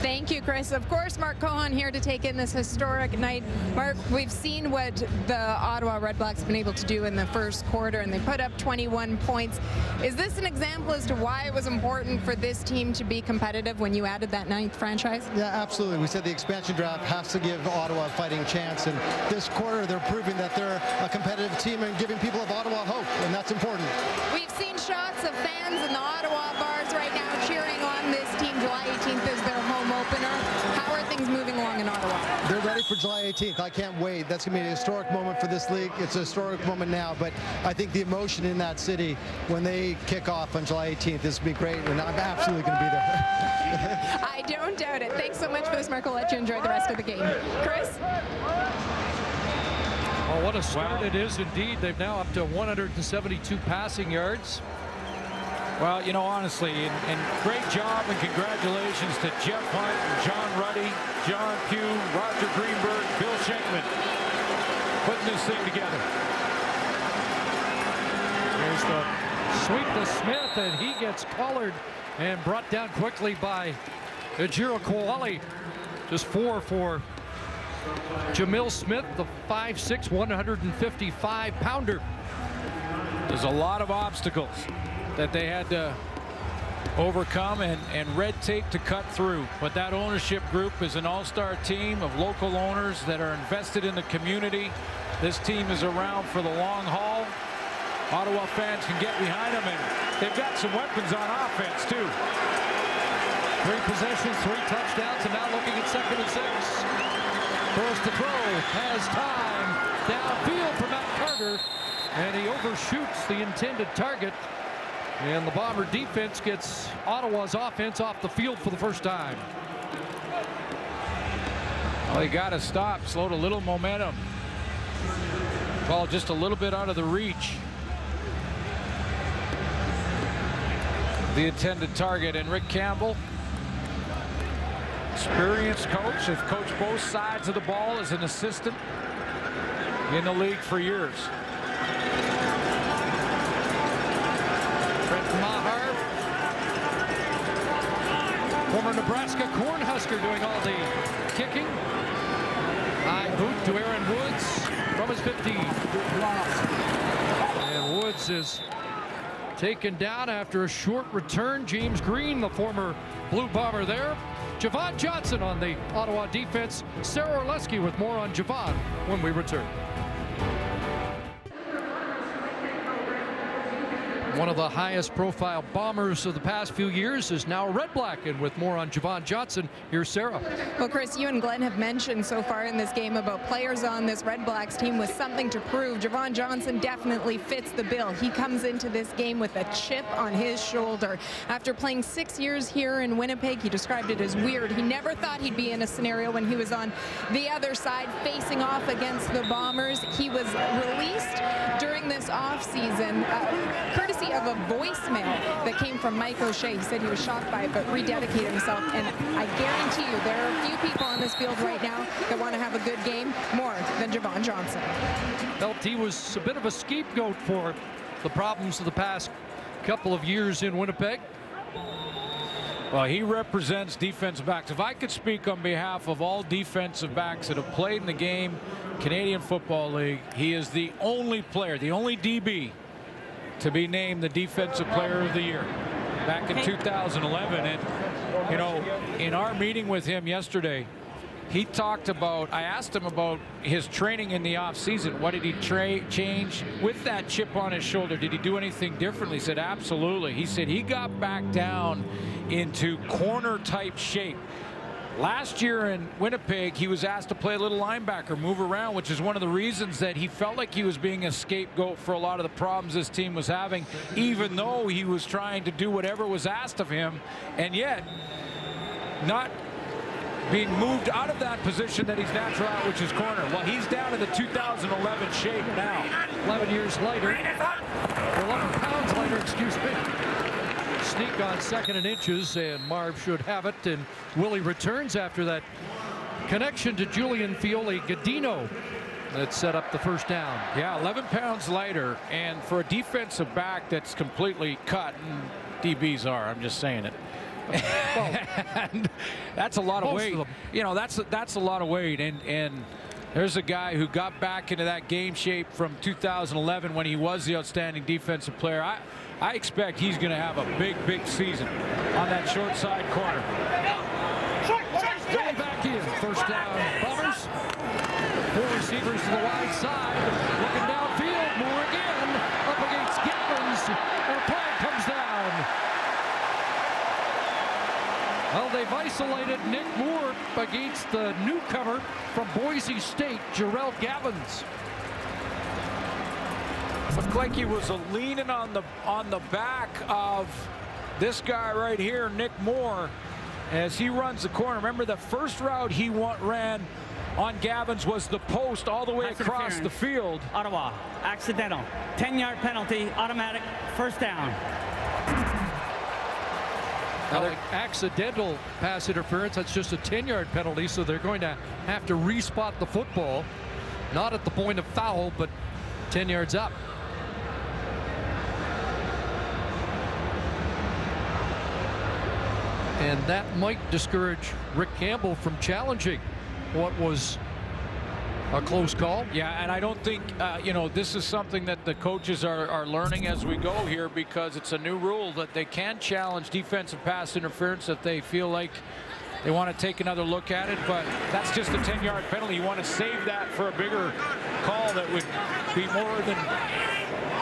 Thank you, Chris. Of course, Mark Cohen here to take in this historic night. Mark, we've seen what the Ottawa REDBLACKS have been able to do in the first quarter, and they put up 21 points. Is this an example as to why it was important for this team to be competitive when you added that 9th franchise? Yeah, absolutely. We said the expansion draft has to give Ottawa a fighting chance, and this quarter they're proving that they're a competitive team and giving people of Ottawa hope, and that's important. We've seen shots of fans in the Ottawa bars right now cheering on this team. July 18th is their home opener. How are things moving along in Ottawa? They're ready for July 18th. I can't wait. That's going to be an historic moment for this league. It's a historic moment now, but I think the emotion in that city when they kick off on July 18th is going to be great, and I'm absolutely going to be there. I don't doubt it. Thanks so much for this, Mark. I'll let you enjoy the rest of the game. Chris? Well, what a start it is indeed. They've now up to 172 passing yards. Well, you know, honestly, and great job and congratulations to Jeff Hunt, John Ruddy, John Pugh, Roger Greenberg, Bill Shankman, putting this thing together. Here's the sweep to Smith, and he gets collared and brought down quickly by Ejiro Kowali. Just 4 for Jamil Smith, the 5'6", 155-pounder. There's a lot of obstacles that they had to overcome and red tape to cut through. But that ownership group is an all-star team of local owners that are invested in the community. This team is around for the long haul. Ottawa fans can get behind them, and they've got some weapons on offense, too. 3 possessions, 3 touchdowns, and now looking at 2nd and 6. Throws to throw, has time, downfield for Matt Carter, and he overshoots the intended target. And the Bomber defense gets Ottawa's offense off the field for the first time. Well, they got to stop, slowed a little momentum. Ball just a little bit out of the reach. The intended target, and Rick Campbell, experienced coach, has coached both sides of the ball as an assistant in the league for years. Maher, former Nebraska Cornhusker, doing all the kicking. High boot to Aaron Woods from his 15. And Woods is taken down after a short return. James Green, the former Blue Bomber there. Javon Johnson on the Ottawa defense. Sarah Orlesky with more on Javon when we return. One of the highest profile Bombers of the past few years is now REDBLACK, and with more on Javon Johnson, here's Sarah. Well, Chris, you and Glenn have mentioned so far in this game about players on this REDBLACKS team with something to prove. Javon Johnson definitely fits the bill. He comes into this game with a chip on his shoulder. After playing 6 years here in Winnipeg, he described it as weird. He never thought he'd be in a scenario when he was on the other side facing off against the Bombers. He was released during this offseason, courtesy of a voicemail that came from Mike O'Shea. He said he was shocked by it, but rededicated himself. And I guarantee you, there are a few people on this field right now that want to have a good game more than Javon Johnson. Felt he was a bit of a scapegoat for the problems of the past couple of years in Winnipeg. Well, he represents defensive backs. If I could speak on behalf of all defensive backs that have played in the game, Canadian Football League, he is the only player, the only DB to be named the Defensive Player of the Year back in 2011. And, you know, in our meeting with him yesterday, he talked about, I asked him about his training in the offseason. What did he change with that chip on his shoulder? Did he do anything differently? He said, absolutely. He said he got back down into corner type shape Last year in Winnipeg, he was asked to play a little linebacker, move around, which is one of the reasons that he felt like he was being a scapegoat for a lot of the problems this team was having, even though he was trying to do whatever was asked of him, and yet not being moved out of that position that he's natural at, which is corner. Well, he's down to the 2011 shape now. 11 years later, 11 pounds later, excuse me. Sneak on 2nd and inches, and Marv should have it, and Willie returns after that connection to Julian Fioli-Gadino that set up the first down. Yeah, 11 pounds lighter, and for a defensive back that's completely cut, and DBs are, I'm just saying it. And that's a lot of weight. You know, that's a lot of weight, and there's a guy who got back into that game shape from 2011 when he was the outstanding defensive player. I expect he's going to have a big season on that short side corner. Going back in, first down, Bombers. 4 receivers to the wide side, looking downfield. Moore again, up against Gavins, and a flag comes down. Well, they've isolated Nick Moore against the newcomer from Boise State, Jarrell Gavins. Looked like he was leaning on the back of this guy right here, Nick Moore, as he runs the corner. Remember, the first route he ran on Gavins was the post all the way across the field. Ottawa, accidental. 10-yard penalty, automatic, first down. Now, accidental pass interference, that's just a 10-yard penalty, so they're going to have to respot the football. Not at the point of foul, but 10 yards up. And that might discourage Rick Campbell from challenging what was a close call. Yeah, and I don't think, you know, this is something that the coaches are learning as we go here, because it's a new rule that they can challenge defensive pass interference if they feel like they want to take another look at it, but that's just a 10-yard penalty. You want to save that for a bigger call that would be more than,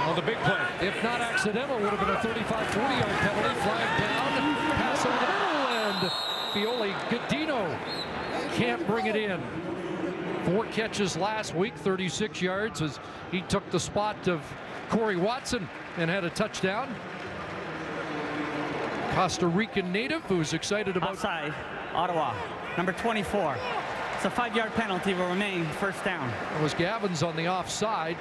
well, the big play. If not accidental, it would have been a 35-40-yard penalty. Flag down, pass over the middle, and Fioli-Gadino can't bring it in. 4 catches last week, 36 yards, as he took the spot of Corey Watson and had a touchdown. Costa Rican native who's excited about... Outside, Ottawa, number 24. It's a 5-yard penalty, will remain first down. It was Gavins on the offside.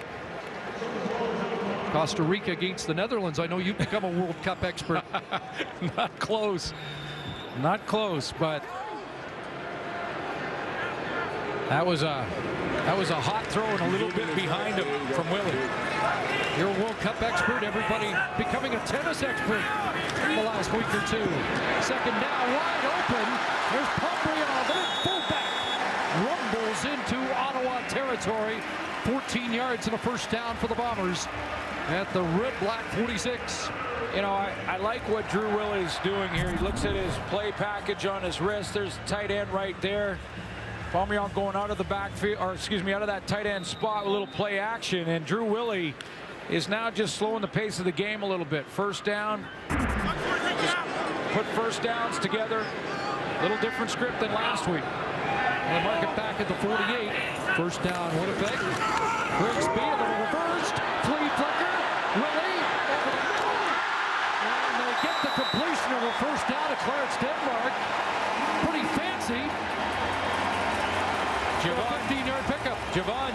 Costa Rica against the Netherlands. I know you've become a World Cup expert. Not close. Not close, but that was a hot throw and a little bit behind him from Willie. You're a World Cup expert. Everybody becoming a tennis expert in the last week or two. Second down, wide open. There's Pombriand, the fullback, rumbles into Ottawa territory. 14 yards and a first down for the Bombers at the Red Black 46. You know, I like what Drew Willie's doing here. He looks at his play package on his wrist. There's the tight end right there. Pombriand going out of the backfield, or excuse me, out of that tight end spot with a little play action, and Drew Willie is now just slowing the pace of the game a little bit. First down, just put first downs together. A little different script than last week. And mark it back at the 48. First down, Winnipeg. Grigsby, a little reversed. Flea Flicker, Willie over the middle. And they get the completion of a first down to Clarence Denmark. Pretty fancy. 15-yard pickup. Javon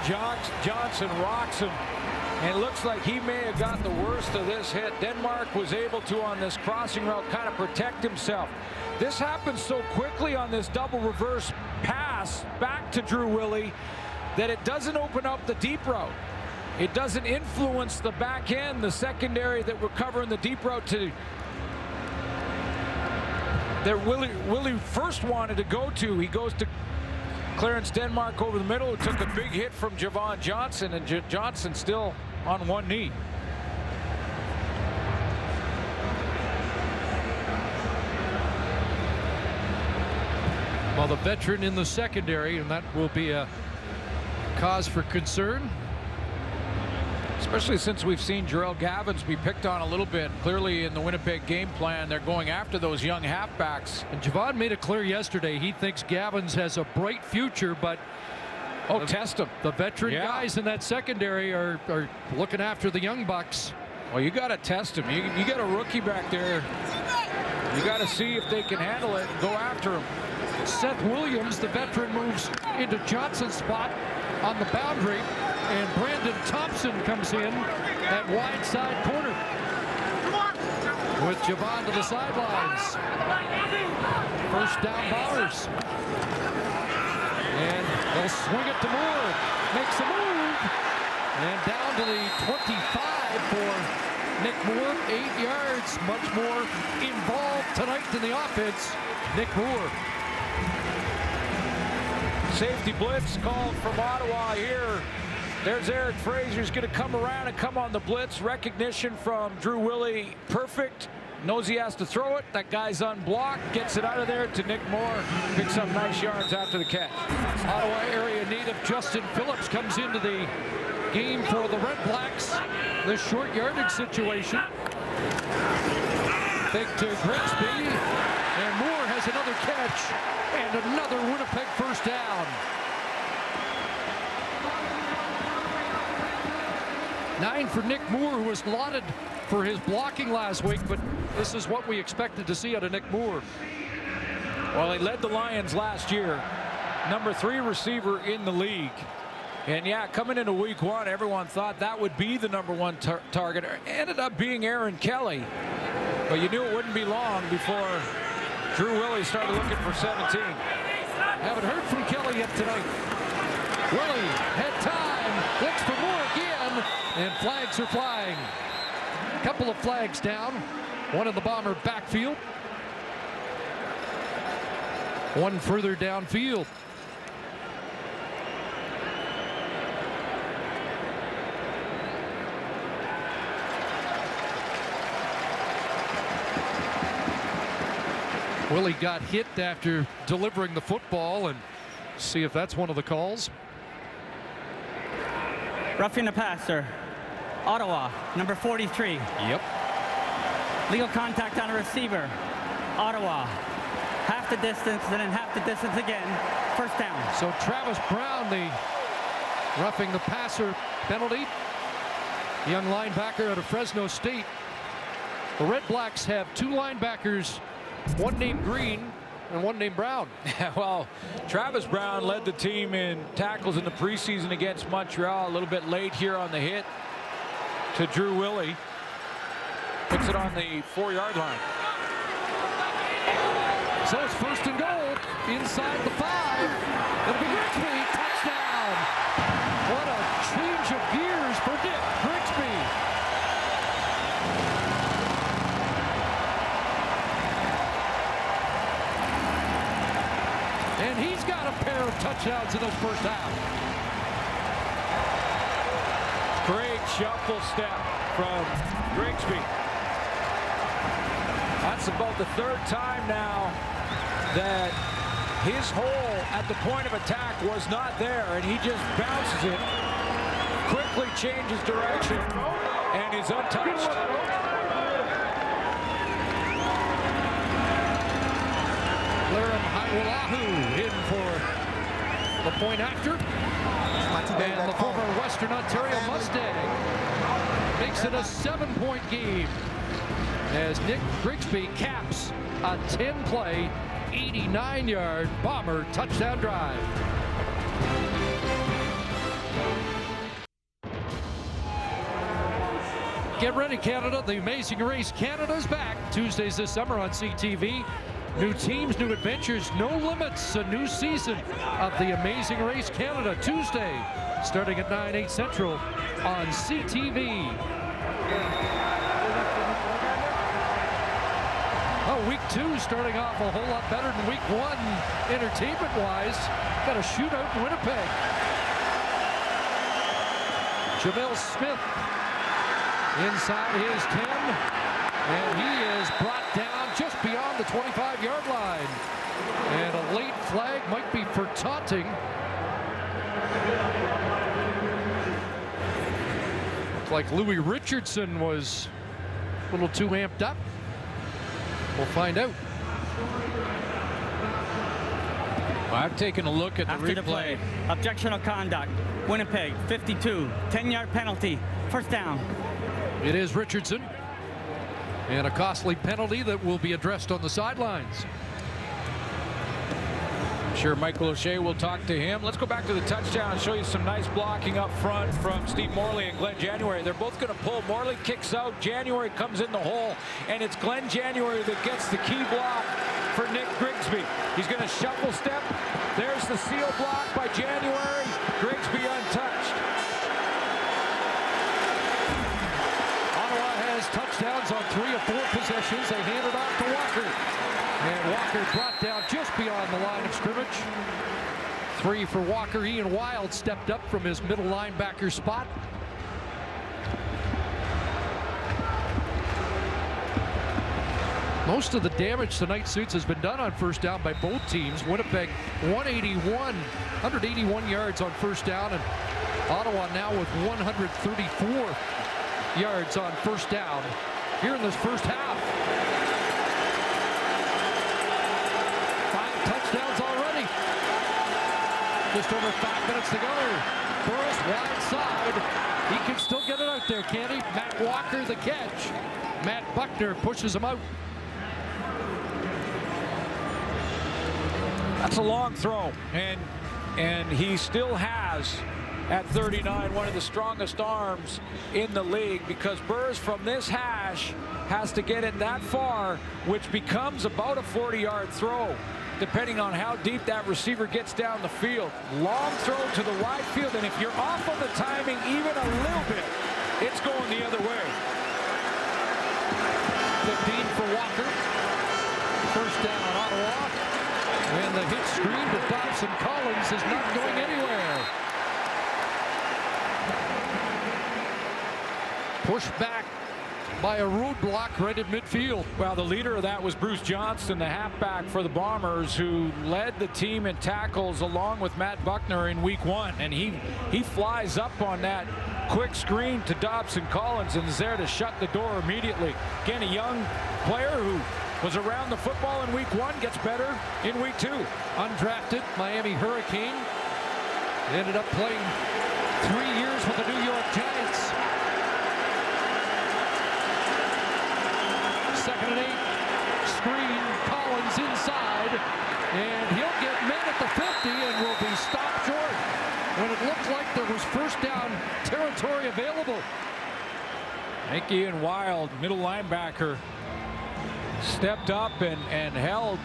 Johnson rocks him, and it looks like he may have gotten the worst of this hit. Denmark was able to, on this crossing route, kind of protect himself. This happens so quickly on this double reverse pass back to Drew Willie that it doesn't open up the deep route. It doesn't influence the back end, the secondary that we're covering the deep route to, that Willie first wanted to go to. He goes to Clarence Denmark over the middle, who took a big hit from Javon Johnson, and Johnson still on one knee. Well, the veteran in the secondary, and that will be a cause for concern. Especially since we've seen Jarrell Gavins be picked on a little bit. Clearly in the Winnipeg game plan, they're going after those young halfbacks. And Javon made it clear yesterday he thinks Gavins has a bright future, but test him. The veteran guys in that secondary are looking after the young bucks. Well, you got to test him. You got a rookie back there. You got to see if they can handle it and go after him. Seth Williams, the veteran, moves into Johnson's spot on the boundary, and Brandon Thompson comes in at wide side corner with Javon to the sidelines. First down, Bombers. And they'll swing it to Moore. Makes a move. And down to the 25 for Nick Moore. 8 yards. Much more involved tonight than the offense. Nick Moore. Safety blitz called from Ottawa here. There's Eric Fraser's going to come around and come on the blitz. Recognition from Drew Willie. Perfect. Knows he has to throw it. That guy's unblocked. Gets it out of there to Nick Moore. Picks up nice yards after the catch. Ottawa area native Justin Phillips comes into the game for the Red Blacks. The short yardage situation. Fake to Grigsby. And Moore has another catch. And another Winnipeg first down. 9 for Nick Moore, who was lauded for his blocking last week, but this is what we expected to see out of Nick Moore. Well, he led the Lions last year. Number 3 receiver in the league. And yeah, coming into week 1, everyone thought that would be the number 1 target. It ended up being Aaron Kelly. But you knew it wouldn't be long before Drew Willie started looking for 17. Haven't heard from Kelly yet tonight. Willie had time, looks for Moore again, and flags are flying. Couple of flags down, one in the Bomber backfield, one further downfield. Willie got hit after delivering the football, and see if that's one of the calls. Roughing the passer. Ottawa, number 43. Yep. Legal contact on a receiver. Ottawa. Half the distance, and then half the distance again. First down. So Travis Brown, the roughing the passer penalty. Young linebacker out of Fresno State. The Red Blacks have 2 linebackers, one named Green and one named Brown. Well, Travis Brown led the team in tackles in the preseason against Montreal. A little bit late here on the hit to Drew Willie. Puts it on the 4-yard line. So it's first and goal inside the 5. It'll be Grigsby. Touchdown. What a change of gears for Dick Grigsby. And he's got a pair of touchdowns in this first half. Great shuffle step from Grigsby. That's about the 3rd time now that his hole at the point of attack was not there, and he just bounces it, quickly changes direction, and is untouched. Laram Haiwalahu in for the point after. And the former Western Ontario Mustang makes it a 7-point game as Nick Grigsby caps a 10-play, 89-yard Bomber touchdown drive. Get ready, Canada. The Amazing Race Canada's back Tuesdays this summer on CTV. New teams, new adventures, no limits. A new season of The Amazing Race Canada Tuesday, starting at 9/8 Central on CTV. Oh, week 2 starting off a whole lot better than week 1 entertainment-wise. Got a shootout in Winnipeg. Jamil Smith inside his 10, and he is brought down just beyond the 25-yard line. And a late flag might be for taunting. Looks like Louis Richardson was a little too amped up. We'll find out. I've taken a look at the After replay. the play, objectional conduct. Winnipeg, 52, 10-yard penalty, first down. It is Richardson. And a costly penalty that will be addressed on the sidelines. I'm sure Michael O'Shea will talk to him. Let's go back to the touchdown and show you some nice blocking up front from Steve Morley and Glenn January. They're both going to pull. Morley kicks out. January comes in the hole. And it's Glenn January that gets the key block for Nick Grigsby. He's going to shuffle step. There's the seal block by January. Grigsby untouched. Ottawa has touchdowns on 3 of 4 possessions. They hand it off to Walker. And Walker brought down just beyond the line of scrimmage. 3 for Walker. Ian Wild stepped up from his middle linebacker spot. Most of the damage tonight, Suits, has been done on first down by both teams. Winnipeg 181 yards on first down, and Ottawa now with 134 yards on first down here in this first half. 5 touchdowns already. Just over 5 minutes to go. Burris wide side. He can still get it out there, can't he? Matt Walker the catch. Matt Buckner pushes him out. That's a long throw, and he still has, at 39, one of the strongest arms in the league, because Burrs from this hash has to get it that far, which becomes about a 40-yard throw, depending on how deep that receiver gets down the field. Long throw to the wide field, and if you're off on the timing even a little bit, it's going the other way. 15 for Walker. First down, Ottawa. And the hit screen to Dobson Collins is not going anywhere. Pushed back by a roadblock right at midfield. Well, the leader of that was Bruce Johnston, the halfback for the Bombers, who led the team in tackles along with Matt Buckner in week 1. And he flies up on that quick screen to Dobson Collins and is there to shut the door immediately. Again, a young player who was around the football in week 1, gets better in week 2. Undrafted Miami Hurricane. Ended up playing 3 years with the New York Giants. 2nd and 8. Screen. Collins inside. And he'll get met at the 50 and will be stopped short when it looked like there was first down territory available. Ian Wild, middle linebacker, stepped up and held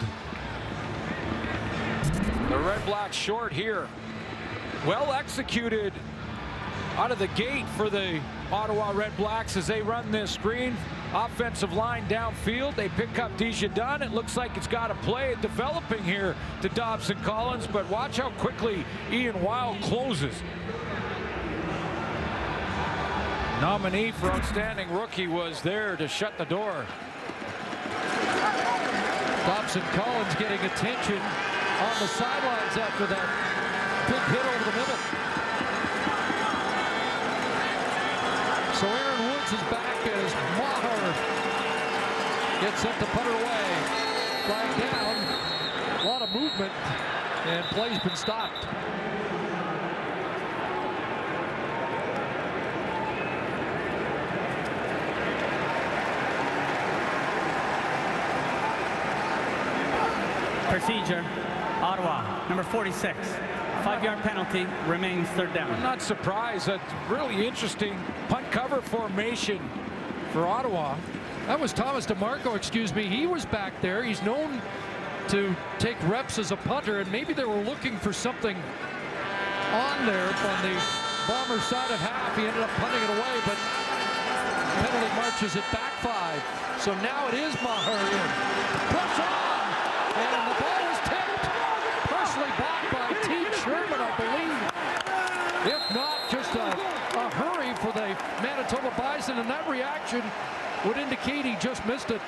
the Red Blacks short here. Well executed out of the gate for the Ottawa Red Blacks as they run this screen. Offensive line downfield. They pick up Desjardins. It looks like it's got a play developing here to Dobson Collins, but watch how quickly Ian Wild closes. Nominee for Outstanding Rookie was there to shut the door. Dobson Collins getting attention on the sidelines after that big hit over the middle. So Aaron Woods is back as Maher gets set to put her away. Flag down. A lot of movement, and play's been stopped. Procedure, Ottawa, number 46. 5-yard penalty, remains third down. I'm not surprised. That's really interesting punt cover formation for Ottawa. That was Thomas DeMarco, excuse me. He was back there. He's known to take reps as a punter, and maybe they were looking for something on there on the Bomber side of half. He ended up punting it away, but penalty marches it back 5. So now it is Maher in. Push on! And the ball is tipped. Partially blocked by T. Sherman, I believe. If not, just a hurry for the Manitoba Bison, and that reaction would indicate he just missed it.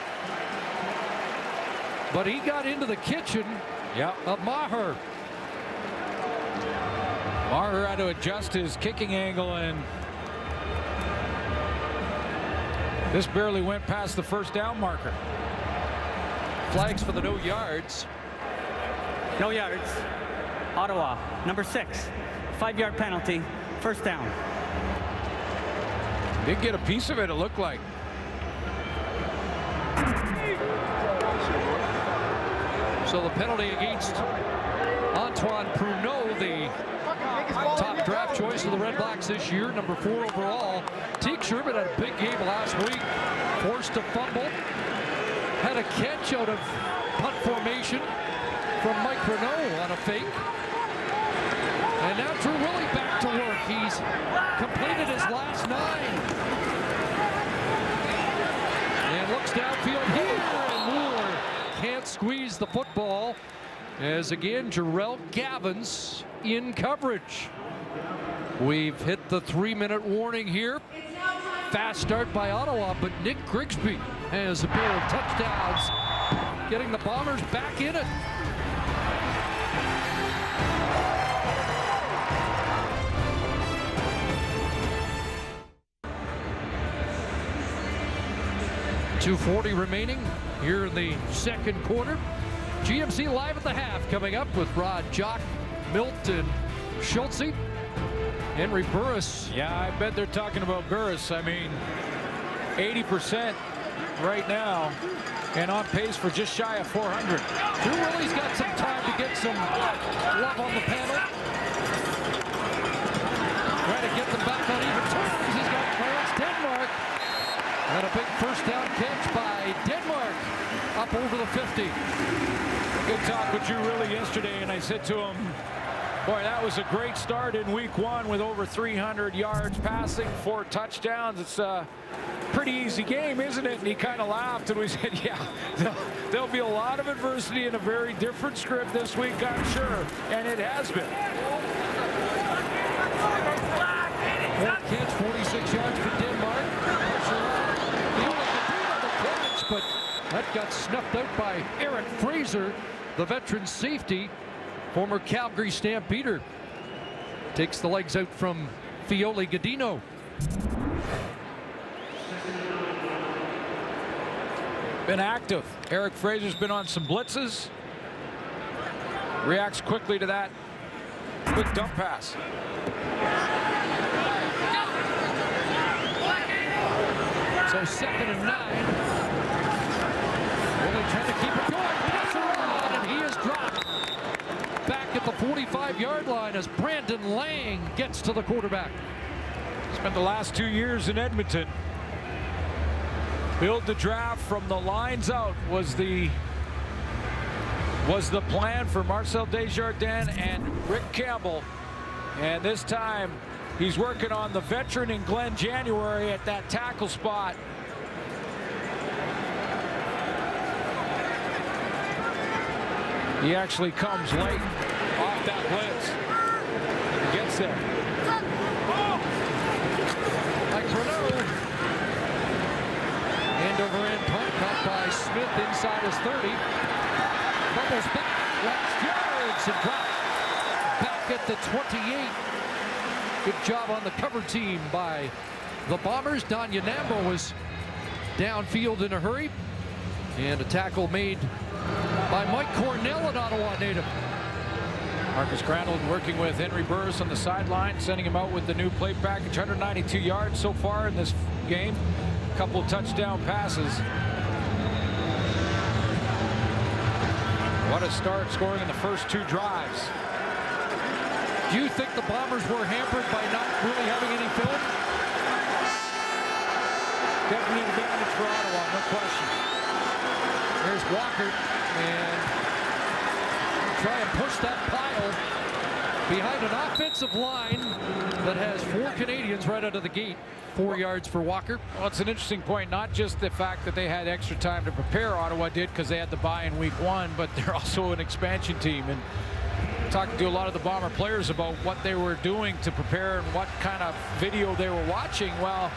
But he got into the kitchen of Maher. Maher had to adjust his kicking angle, and This barely went past the first down marker. Flags for the no yards. No yards. Ottawa, number 6. 5-yard penalty. First down. Did get a piece of it, it looked like. So the penalty against Antoine Pruneau, the top draft choice of the Red Blacks this year, number 4 overall. Teague Sherman had a big game last week. Forced a fumble. Had a catch out of punt formation from Mike Pruneau on a fake. And now Drew Willie back to work. He's completed his last 9. And looks downfield here, and Moore can't squeeze the football. As again, Jarrell Gavins in coverage. We've hit the 3-minute warning here. Fast start by Ottawa, but Nick Grigsby has a pair of touchdowns, getting the Bombers back in it. .240 remaining here in the second quarter. GMC Live at the half coming up with Rod Jock, Milt, and Schultze. Henry Burris. Yeah, I bet they're talking about Burris. I mean, 80% right now and on pace for just shy of 400. Drew Willie's got some time to get some love on the panel. Trying to get them back on even terms. He's got Clarence Denmark. And a big first down catch by Denmark up over the 50. Good talk with Drew Willie yesterday, and I said to him, boy, that was a great start in week 1 with over 300 yards passing, 4 touchdowns. It's a pretty easy game, isn't it? And he kind of laughed, and we said, yeah, there'll be a lot of adversity and a very different script this week, I'm sure. And it has been. One catch, 46 yards for Denmark. But that got snuffed out by Eric Fraser, the veteran safety, former Calgary Stampeder. Takes the legs out from Fiole Gadino. Been active. Eric Fraser's been on some blitzes. Reacts quickly to that quick dump pass. So 2nd and 9. Really trying to keep it going. Gets around, and he is dropped back at the 45-yard line as Brandon Lang gets to the quarterback. Spent the last 2 years in Edmonton. Build the draft from the lines out was the plan for Marcel Desjardins and Rick Campbell. And this time he's working on the veteran in Glenn January at that tackle spot. He actually comes late off that blitz. He gets there. Like Renault. End over end punt caught by Smith inside his 30. Bubbles back, last yards, and dropped back at the 28. Good job on the cover team by the Bombers. Don Yanambo was downfield in a hurry. And a tackle made by Mike Cornell, an Ottawa native. Marcus Crandall working with Henry Burris on the sideline, sending him out with the new play package. 192 yards so far in this game. A couple touchdown passes. What a start, scoring in the first 2 drives. Do you think the Bombers were hampered by not really having any film? Definitely an advantage for Ottawa, no question. There's Walker, and try and push that pile behind an offensive line that has 4 Canadians right out of the gate. 4 yards for Walker. Well, it's an interesting point, not just the fact that they had extra time to prepare, Ottawa did, because they had the bye in week 1, but they're also an expansion team. And talking to a lot of the Bomber players about what they were doing to prepare and what kind of video they were watching. Well,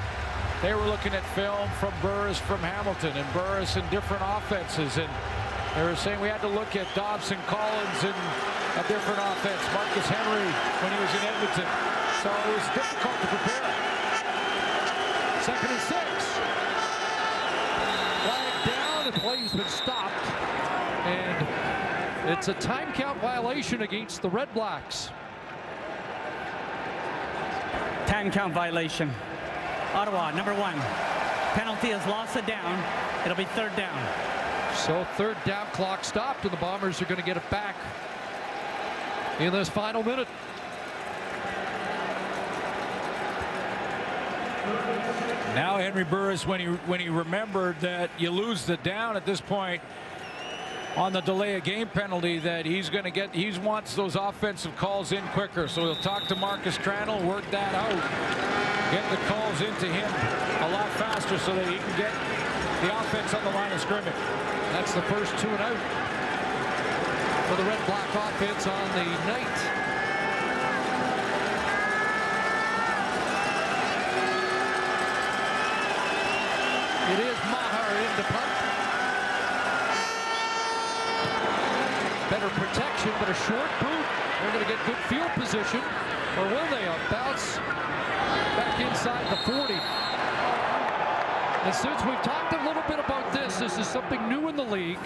they were looking at film from Burris from Hamilton and Burris in different offenses. And they were saying we had to look at Dobson Collins in a different offense. Marcus Henry when he was in Edmonton. So it was difficult to prepare. 2nd and 6. play's been stopped, and it's a time count violation against the Red Blacks. Time count violation. Ottawa, number 1. Penalty has lost it down. It'll be 3rd down. So 3rd down, clock stopped, and the Bombers are going to get it back in this final minute. Now Henry Burris, when he remembered that you lose the down at this point on the delay of game penalty, that he wants those offensive calls in quicker. So he'll talk to Marcus Crandall, work that out, get the calls into him a lot faster so that he can get the offense on the line of scrimmage. That's the first 2 and out for the Red Black offense on the night. It is Maher in to punt. Better protection, but a short boot. They're going to get good field position. Or will they? A bounce back inside the 40. And since we've talked a little bit about this is something new in the league,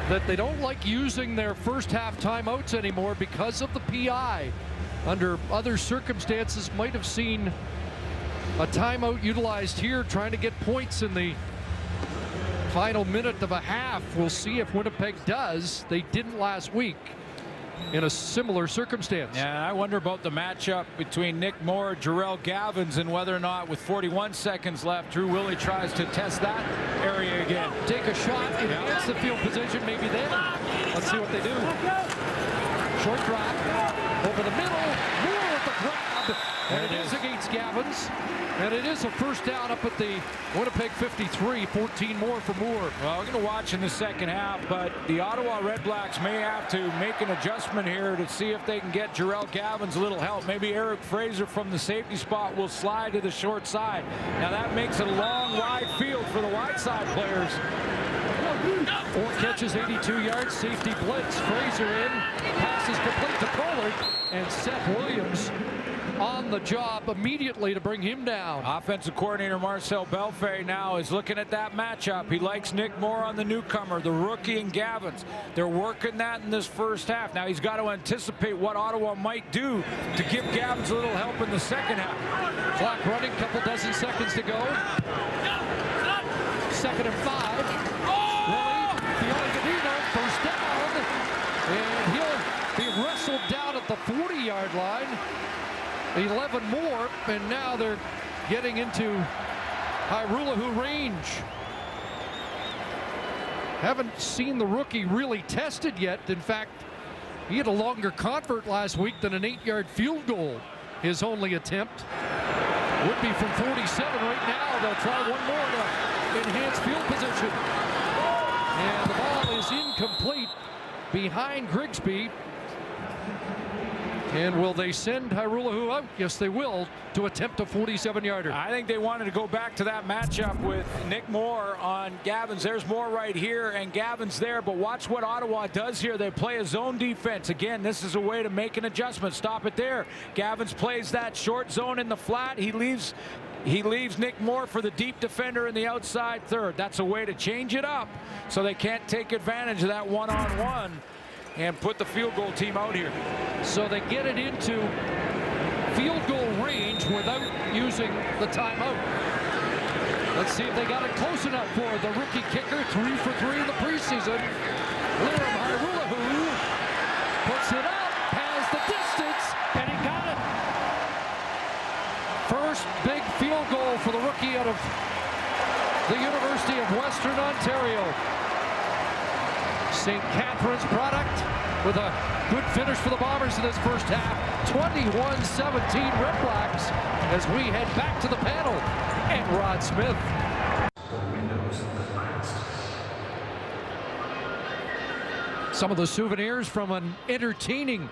that they don't like using their first half timeouts anymore because of the PI. Under other circumstances, might have seen a timeout utilized here, trying to get points in the final minute of a half. We'll see if Winnipeg does. They didn't last week in a similar circumstance. Yeah, I wonder about the matchup between Nick Moore, Jarrell Gavins, and whether or not with 41 seconds left, Drew Willie tries to test that area again. Take a shot, enhance the field position, maybe then. Let's see what they do. Short drop, over the middle, Moore with the grab, and it is against Gavins. And it is a first down up at the Winnipeg 53, 14 more for Moore. Well, we're going to watch in the second half, but the Ottawa Red Blacks may have to make an adjustment here to see if they can get Jarrell Gavins a little help. Maybe Eric Fraser from the safety spot will slide to the short side. Now that makes it a long, wide field for the wide side players. 4 catches, 82 yards, safety blitz. Fraser in, passes complete to Pollard, and Seth Williams on the job immediately to bring him down. Offensive coordinator Marcel Belfay now is looking at that matchup. He likes Nick Moore on the newcomer, the rookie, and Gavins. They're working that in this first half. Now he's got to anticipate what Ottawa might do to give Gavins a little help in the second half. Clock running, couple dozen seconds to go. 2nd and 5. First down, and he'll be wrestled down at the 40-yard line. 11 more, and now they're getting into Hairulahu range. Haven't seen the rookie really tested yet. In fact, he had a longer convert last week than an 8-yard field goal. His only attempt would be from 47 right now. They'll try one more to enhance field position. And the ball is incomplete behind Grigsby. And will they send Hairulahu out? Yes, they will, to attempt a 47-yarder. I think they wanted to go back to that matchup with Nick Moore on Gavins. There's Moore right here, and Gavins there. But watch what Ottawa does here. They play a zone defense. Again, this is a way to make an adjustment. Stop it there. Gavins plays that short zone in the flat. He leaves Nick Moore for the deep defender in the outside third. That's a way to change it up so they can't take advantage of that one-on-one and put the field goal team out here. So they get it into field goal range without using the timeout. Let's see if they got it close enough for the rookie kicker. 3 for 3 in the preseason. Liam Hairulahu puts it up, has the distance, and he got it. First big field goal for the rookie out of the University of Western Ontario. St. Catharines product with a good finish for the Bombers in this first half. 21-17 Red Blacks as we head back to the panel and Rod Smith. Some of the souvenirs from an entertaining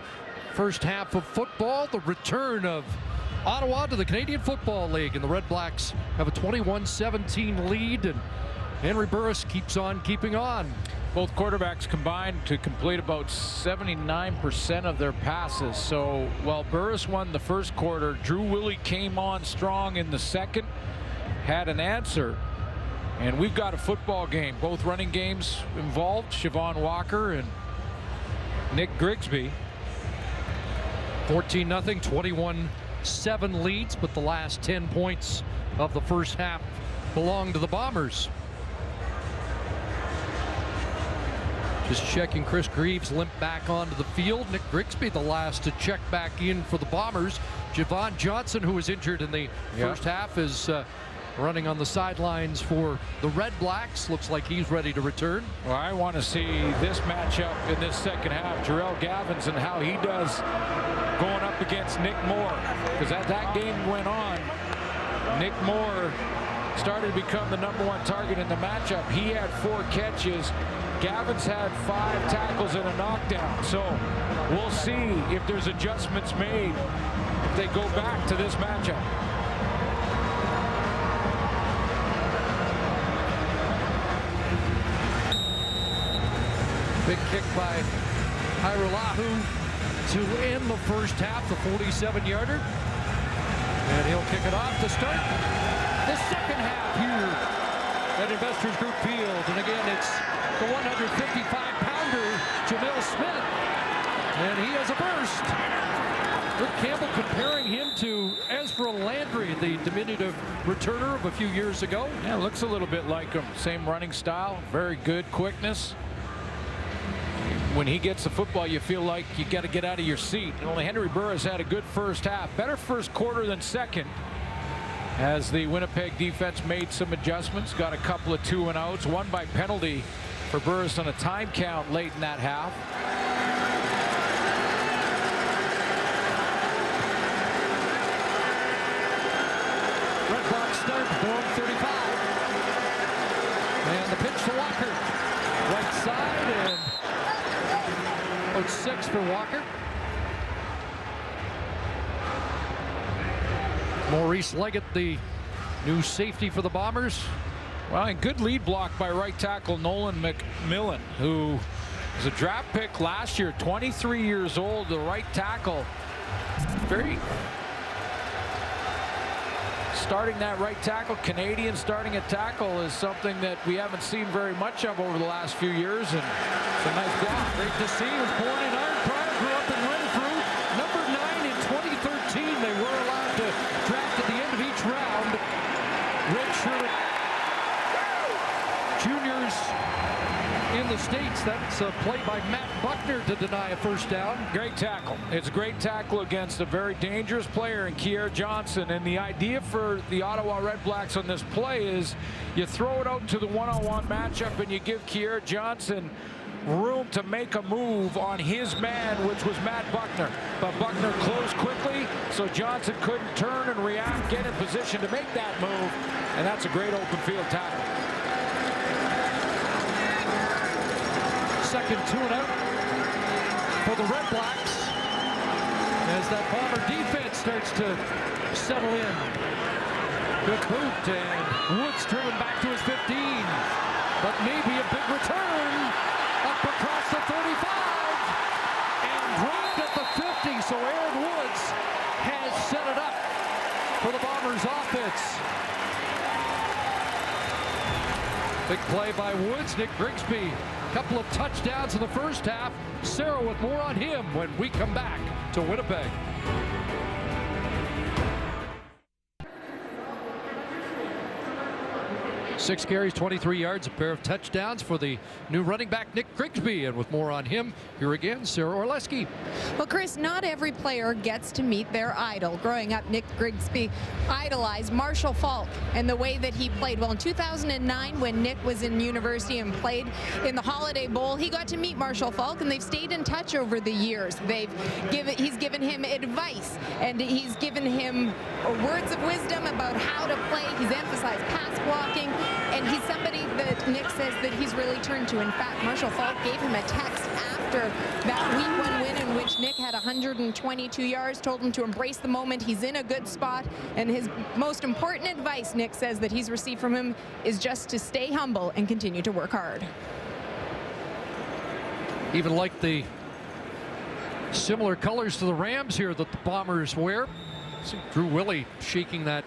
first half of football. The return of Ottawa to the Canadian Football League, and the Red Blacks have a 21-17 lead, and Henry Burris keeps on keeping on. Both quarterbacks combined to complete about 79% of their passes. So while Burris won the first quarter, Drew Willie came on strong in the second, had an answer, And we've got a football game. Both running games involved. Siobhan Walker and Nick Grigsby. 14-0, 21-7 leads, but the last 10 points of the first half belong to the Bombers. Just checking, Chris Greaves limped back onto the field. Nick Grigsby the last to check back in for the Bombers. Javon Johnson, who was injured in the first half, is running on the sidelines for the Red Blacks. Looks like he's ready to return. Well, I want to see this matchup in this second half. Jarrell Gavins and how he does going up against Nick Moore. Because as that game went on, Nick Moore started to become the #1 target in the matchup. He had 4 catches. Gavins had 5 tackles and a knockdown. So we'll see if there's adjustments made if they go back to this matchup. Big kick by Hairolahu to end the first half, the 47-yarder. And he'll kick it off to start the second half here at Investors Group Field. And again, it's the 155-pounder, Jamil Smith. And he has a burst. Rick Campbell comparing him to Ezra Landry, the diminutive returner of a few years ago. Yeah, looks a little bit like him. Same running style, very good quickness. When he gets the football, you feel like you got to get out of your seat. And only Henry Burris had a good first half. Better first quarter than second. As the Winnipeg defense made some adjustments. Got a couple of 2-and-outs. One by penalty for Burris on a time count late in that half. Red Blacks start throwing 35. And the pitch to Walker. Right side, and about 6 for Walker. Maurice Leggett, the new safety for the Bombers. Well, and good lead block by right tackle Nolan McMillan, who was a draft pick last year, 23 years old, the right tackle. Starting that right tackle, Canadian starting at tackle, is something that we haven't seen very much of over the last few years, and it's a nice block. Great to see. He was born in Iron Pride, grew up in Renfrew. Number 9 in 2013. They were allowed to draft at the end of each round. Redshirted juniors in the States. That's a play by Matt Buckner to deny a first down. Great tackle. It's a great tackle against a very dangerous player in Kier Johnson. And the idea for the Ottawa Red Blacks on this play is you throw it out to the one-on-one matchup and you give Kier Johnson room to make a move on his man, which was Matt Buckner. But Buckner closed quickly, so Johnson couldn't turn and react, get in position to make that move. And that's a great open field tackle. Second 2-and-out for the Red Blacks as that Bomber defense starts to settle in. Good boot, and Woods driven back to his 15, but maybe a big return up across the 35 and dropped at the 50. So Aaron Woods has set it up for the Bombers offense. Big play by Woods. Nick Grigsby, couple of touchdowns in the first half. Sarah with more on him when we come back to Winnipeg. 6 carries, 23 yards, a pair of touchdowns for the new running back, Nick Grigsby. And with more on him, here again, Sarah Orlesky. Well, Chris, not every player gets to meet their idol. Growing up, Nick Grigsby idolized Marshall Faulk and the way that he played. Well, in 2009, when Nick was in university and played in the Holiday Bowl, he got to meet Marshall Faulk, and they've stayed in touch over the years. He's given him advice, and he's given him words of wisdom about how to play. He's emphasized pass blocking, and he's somebody that Nick says that he's really turned to. In fact, Marshall Faulk gave him a text after that Week 1 win in which Nick had 122 yards, told him to embrace the moment. He's in a good spot, and his most important advice, Nick says, that he's received from him is just to stay humble and continue to work hard. Even like the similar colors to the Rams here that the Bombers wear. See Drew Willie shaking that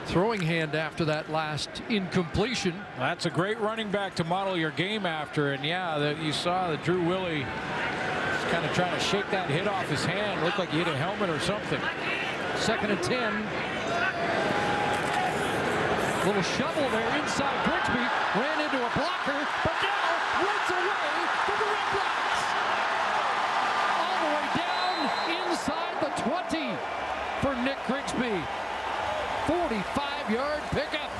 throwing hand after that last incompletion. That's a great running back to model your game after. And yeah, you saw that Drew Willie was kind of trying to shake that hit off his hand. Looked like he hit a helmet or something. 2nd and 10. Little shovel there inside Grigsby. Ran into a blocker, but now runs away for the Red Blacks. All the way down inside the 20 for Nick Grigsby. 45-yard pickup.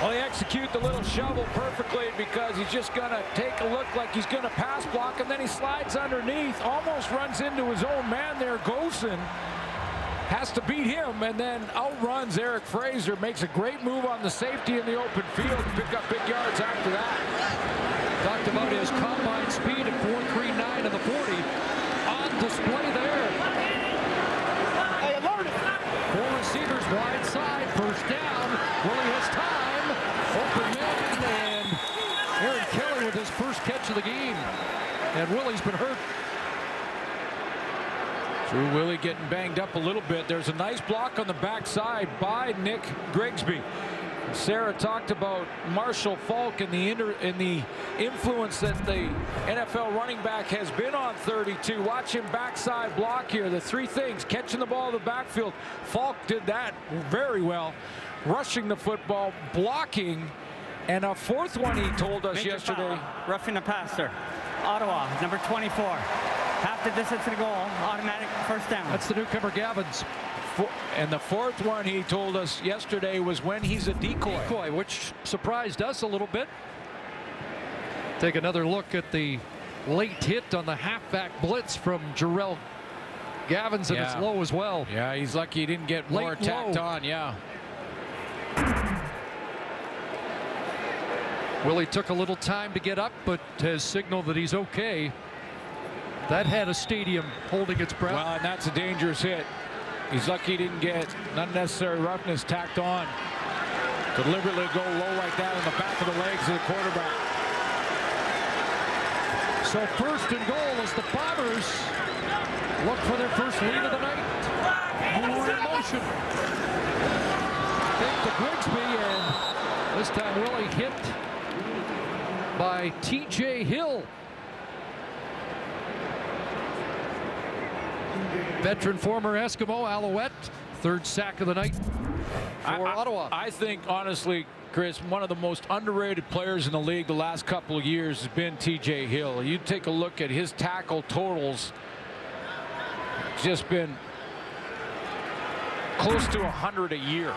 Well, they execute the little shovel perfectly because he's just going to take a look like he's going to pass block, and then he slides underneath, almost runs into his own man there. Gosen has to beat him and then outruns Eric Fraser, makes a great move on the safety in the open field, pick up big yards after that. Talked about his combine speed at 4.39 in the 40. On display there. Hey, alert it. 4 receivers wide side, 1st down. Willie has time. Open man, and Aaron Kelly with his first catch of the game. And Willie's been hurt. Drew Willie getting banged up a little bit. There's a nice block on the backside by Nick Grigsby. Sarah talked about Marshall Faulk and the influence that the NFL running back has been on 32. Watch him backside block here. The 3 things: catching the ball in the backfield. Faulk did that very well. Rushing the football, blocking, and a 4th one he told us yesterday. Roughing the passer. Ottawa, number 24. Half the distance to the goal, automatic 1st down. That's the newcomer Gavins. And the 4th one he told us yesterday was when he's a decoy. Which surprised us a little bit. Take another look at the late hit on the halfback blitz from Jarrell Gavins, and it's low as well. Yeah, he's lucky he didn't get more tacked on. Yeah. Willie took a little time to get up, but has signaled that he's okay. That had a stadium holding its breath. Well, and that's a dangerous hit. He's lucky he didn't get unnecessary roughness tacked on. Deliberately go low like that on the back of the legs of the quarterback. So 1st and goal as the Bombers look for their first lead of the night. More in motion. Take to Grigsby, and this time Willie hit by T.J. Hill. Veteran former Eskimo Alouette, 3rd sack of the night for Ottawa. I think, honestly, Chris, one of the most underrated players in the league the last couple of years has been T.J. Hill. You take a look at his tackle totals, just been close to 100 a year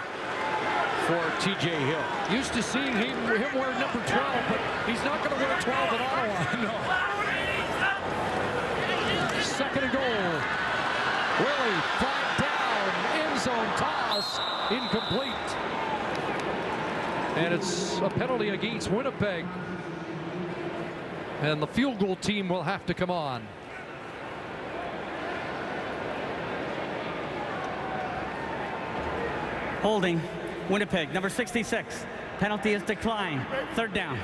for T.J. Hill. Used to seeing him wear number 12, but he's not going to wear 12 in Ottawa. No. 2nd and goal. Willie flat down, end zone toss, incomplete. And it's a penalty against Winnipeg. And the field goal team will have to come on. Holding, Winnipeg, number 66. Penalty is declined. 3rd down.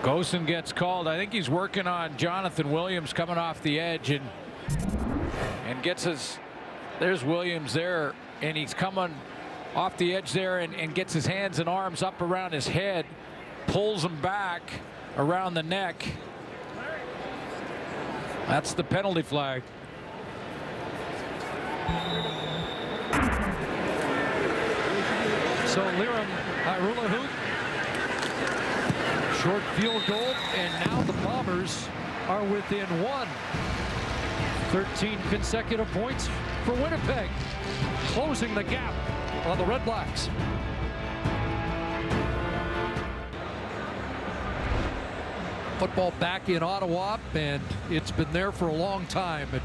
Gosen gets called. I think he's working on Jonathan Williams coming off the edge and gets his. There's Williams there, and he's coming off the edge there and gets his hands and arms up around his head, pulls him back around the neck. That's the penalty flag. So Liram Hairulahu, short field goal, and now the Bombers are within 1. 13 consecutive points for Winnipeg, closing the gap on the Red Blacks. Football back in Ottawa, and it's been there for a long time. It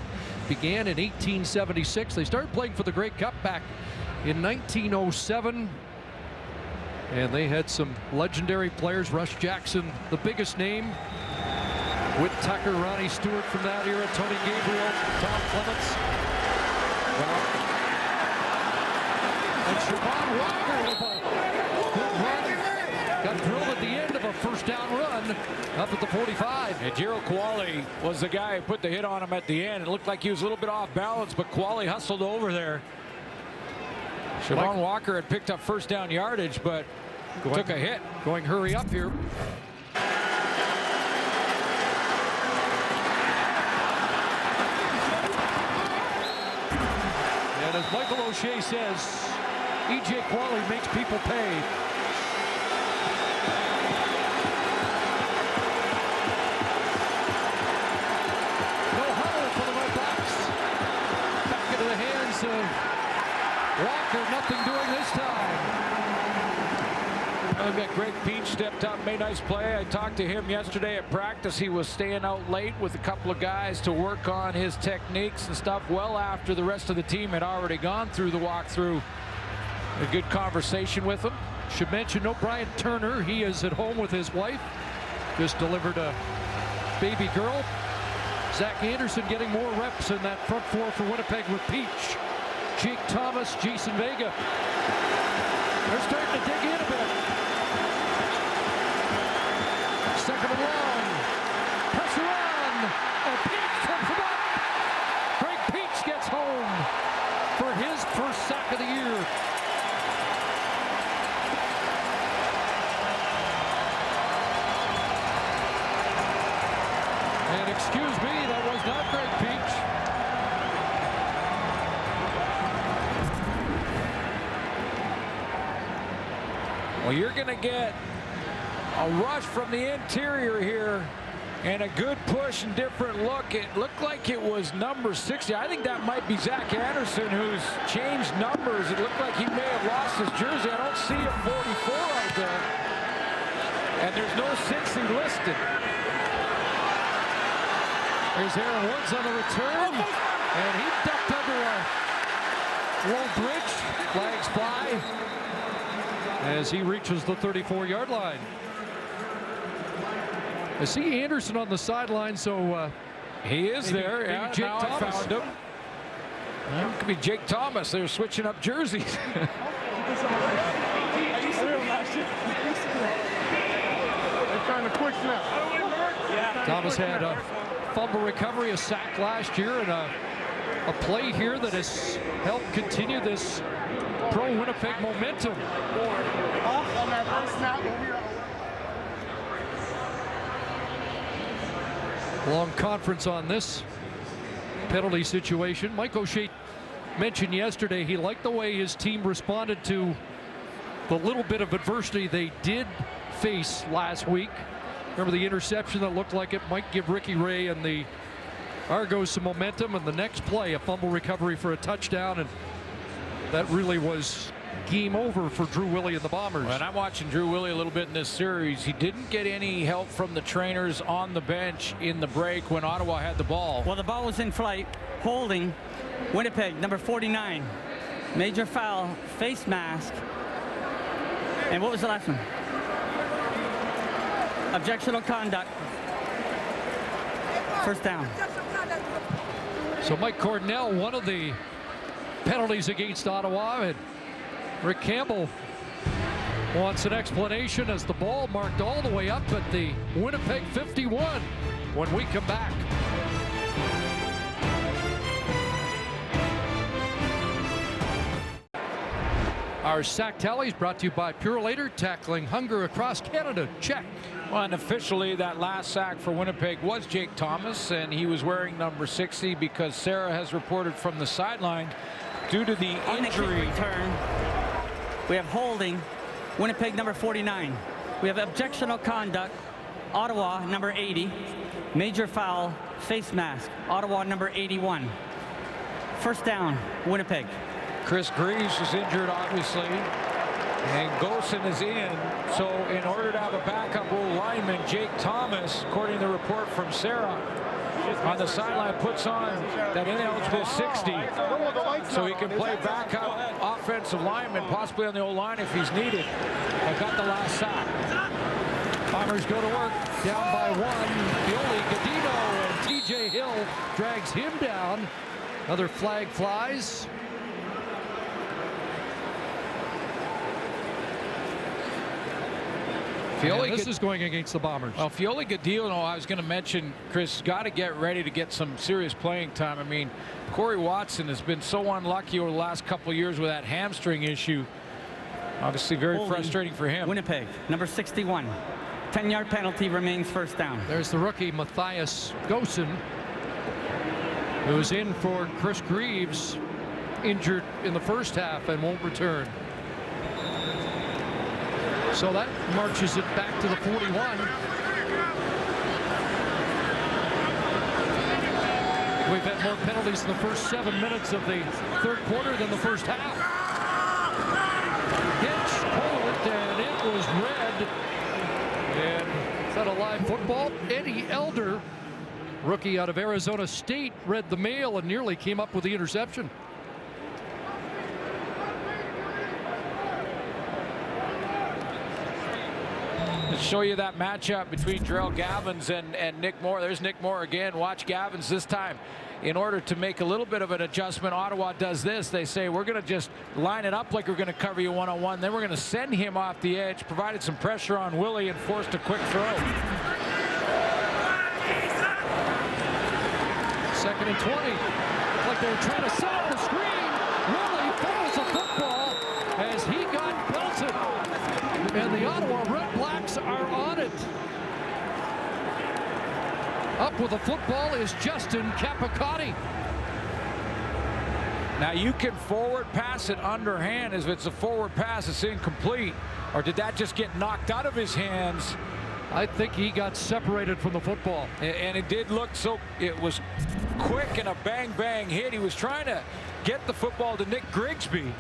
began in 1876. They started playing for the Grey Cup back in 1907. And they had some legendary players. Rush Jackson, the biggest name. Whit Tucker, Ronnie Stewart from that era, Tony Gabriel, Tom Clements. And Siobhan Walker with a good run. Got drilled at the end of a 1st down run up at the 45. And Gerald Qualley was the guy who put the hit on him at the end. It looked like he was a little bit off balance, but Qualley hustled over there Siobhan Walker had picked up first down yardage, but took a hit. Going hurry up here. And as Michael O'Shea says, E.J. Qualley makes people pay. No huddle for the REDBLACKS. Back into the hands of Walker. Nothing doing this time. I've got Greg Peach stepped up, made a nice play. I talked to him yesterday at practice. He was staying out late with a couple of guys to work on his techniques and stuff well after the rest of the team had already gone through the walkthrough. A good conversation with him. Should mention no Brian Turner. He is at home with his wife. Just delivered a baby girl. Zach Anderson getting more reps in that front four for Winnipeg with Peach. Jake Thomas, Jason Vega. They're starting to dig in a bit. Second and long. Pressure on. And Peach comes him up. Greg Peach gets home for his first sack of the year. And excuse me, that was not Greg Peach. Well, you're going to get a rush from the interior here and a good push and different look. It looked like it was number 60. I think that might be Zach Anderson, who's changed numbers. It looked like he may have lost his jersey. I don't see a 44 out there. And there's no 60 listed. There's Aaron Woods on the return. And he ducked under a low bridge. Flags fly as he reaches the 34-yard line. I see Anderson on the sideline, so he is there. Maybe Jake Thomas found him. That could be Jake Thomas. They're switching up jerseys. They're trying to quick snap. Thomas had a fumble recovery, a sack last year, and a play here that has helped continue this pro-Winnipeg momentum. On that first snap, Long conference on this penalty situation. Mike O'Shea mentioned yesterday he liked the way his team responded to the little bit of adversity they did face last week. Remember the interception that looked like it might give Ricky Ray and the Argos some momentum, and the next play, a fumble recovery for a touchdown, and that really was game over for Drew Willie and the Bombers. And I'm watching Drew Willie a little bit in this series. He didn't get any help from the trainers on the bench in the break when Ottawa had the ball. Well, the ball was in flight, holding Winnipeg, number 49. Major foul, face mask. And what was the last one? Objectionable conduct. First down. So Mike Cordnell, one of the penalties against Ottawa, and Rick Campbell wants an explanation as the ball marked all the way up at the Winnipeg 51 when we come back. Our sack tally is brought to you by Purolator, tackling hunger across Canada. Check. Well, and officially that last sack for Winnipeg was Jake Thomas, and he was wearing number 60 because Sarah has reported from the sideline due to the injury. Return. We have holding, Winnipeg number 49. We have objectionable conduct, Ottawa number 80. Major foul, face mask, Ottawa number 81. First down, Winnipeg. Chris Greaves is injured, obviously, and Gosen is in. So in order to have a backup rule lineman, Jake Thomas, according to the report from Sarah, on the sideline puts on that ineligible 60 so he can play backup offensive lineman, possibly on the O-line if he's needed. I got the last sack. Bombers go to work, down by one. Pioli, Godino, and TJ Hill drags him down. Another flag flies. This is going against the Bombers. Well, Fioli Gadillo, I was going to mention, Chris, got to get ready to get some serious playing time. I mean, Corey Watson has been so unlucky over the last couple of years with that hamstring issue. Obviously very frustrating for him. Winnipeg, number 61. 10-yard penalty, remains first down. There's the rookie, Matthias Gosen, who's in for Chris Greaves, injured in the first half and won't return. So that marches it back to the 41. We've had more penalties in the first 7 minutes of the third quarter than the first half. Hitch pulled, and it was red. And is that a live football? Eddie Elder, rookie out of Arizona State, read the mail and nearly came up with the interception. To show you that matchup between Jarrell Gavins and Nick Moore. There's Nick Moore again. Watch Gavins this time. In order to make a little bit of an adjustment, Ottawa does this. They say, we're going to just line it up like we're going to cover you one-on-one. Then we're going to send him off the edge, provided some pressure on Willie, and forced a quick throw. 2nd and 20. Looked like they were trying to set up the screen. Willie fumbles the football as he got belted. And the Ottawa REDBLACKS are on it. Up with the football is Justin Capicotti. Now you can forward pass it underhand. If it's a forward pass, it's incomplete. Or did that just get knocked out of his hands? I think he got separated from the football. And it did look so, it was quick and a bang hit. He was trying to get the football to Nick Grigsby.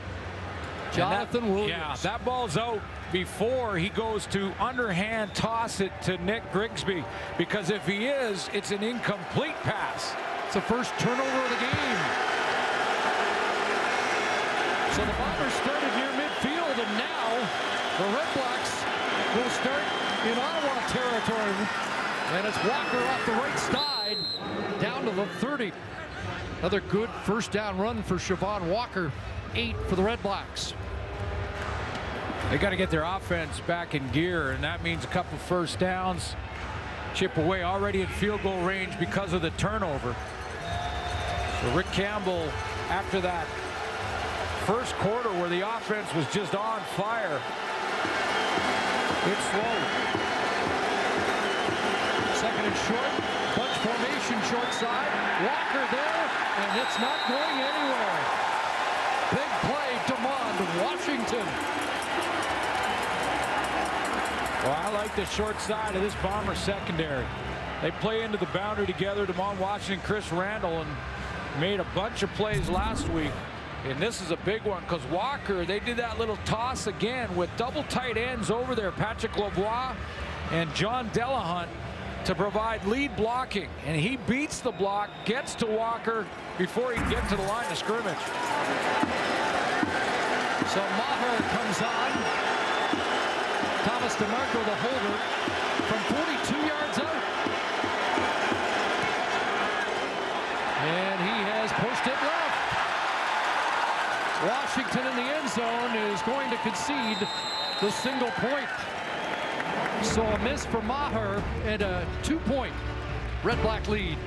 Jonathan Williams. Yeah, that ball's out before he goes to underhand toss it to Nick Grigsby, because if he is, it's an incomplete pass. It's the first turnover of the game. So the Bombers started near midfield, and now the REDBLACKS will start in Ottawa territory. And it's Walker off the right side down to the 30. Another good first down run for Siobhan Walker. 8 for the REDBLACKS. They got to get their offense back in gear, and that means a couple first downs. Chip away, already in field goal range because of the turnover. So Rick Campbell, after that first quarter where the offense was just on fire, it's slow. 2nd and short, bunch formation short side. Walker there, and it's not going anywhere. Big play, DeMond Washington. Well, I like the short side of this Bomber secondary. They play into the boundary together. DeMond Washington, Chris Randall, and made a bunch of plays last week. And this is a big one because Walker, they did that little toss again with double tight ends over there, Patrick Lavoie and John Delahunt, to provide lead blocking. And he beats the block, gets to Walker before he can get to the line of scrimmage. So Maher comes on. Thomas DeMarco, the holder, from 42 yards out. And he has pushed it left. Washington in the end zone is going to concede the single point. So a miss for Maher and a 2-point REDBLACK lead.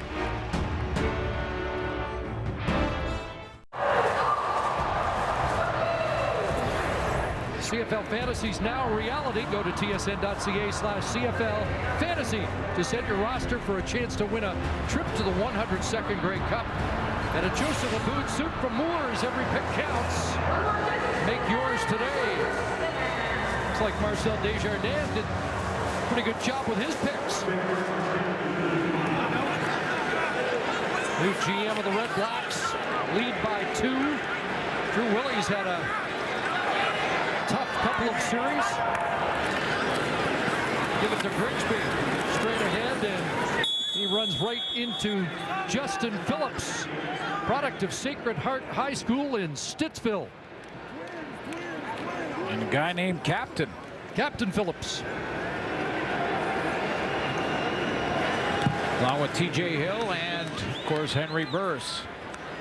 CFL Fantasy's now a reality. Go to tsn.ca/CFL Fantasy to set your roster for a chance to win a trip to the 102nd Grey Cup and a Joseph Aboud suit from Moores. Every pick counts. Make yours today. Looks like Marcel Desjardins did a pretty good job with his picks. New GM of the REDBLACKS, lead by 2. Drew Willie's had a tough couple of series. Give it to Grigsby, straight ahead, and he runs right into Justin Phillips, product of Sacred Heart High School in Stittsville. And a guy named Captain Phillips. Along with TJ Hill and, of course, Henry Burris.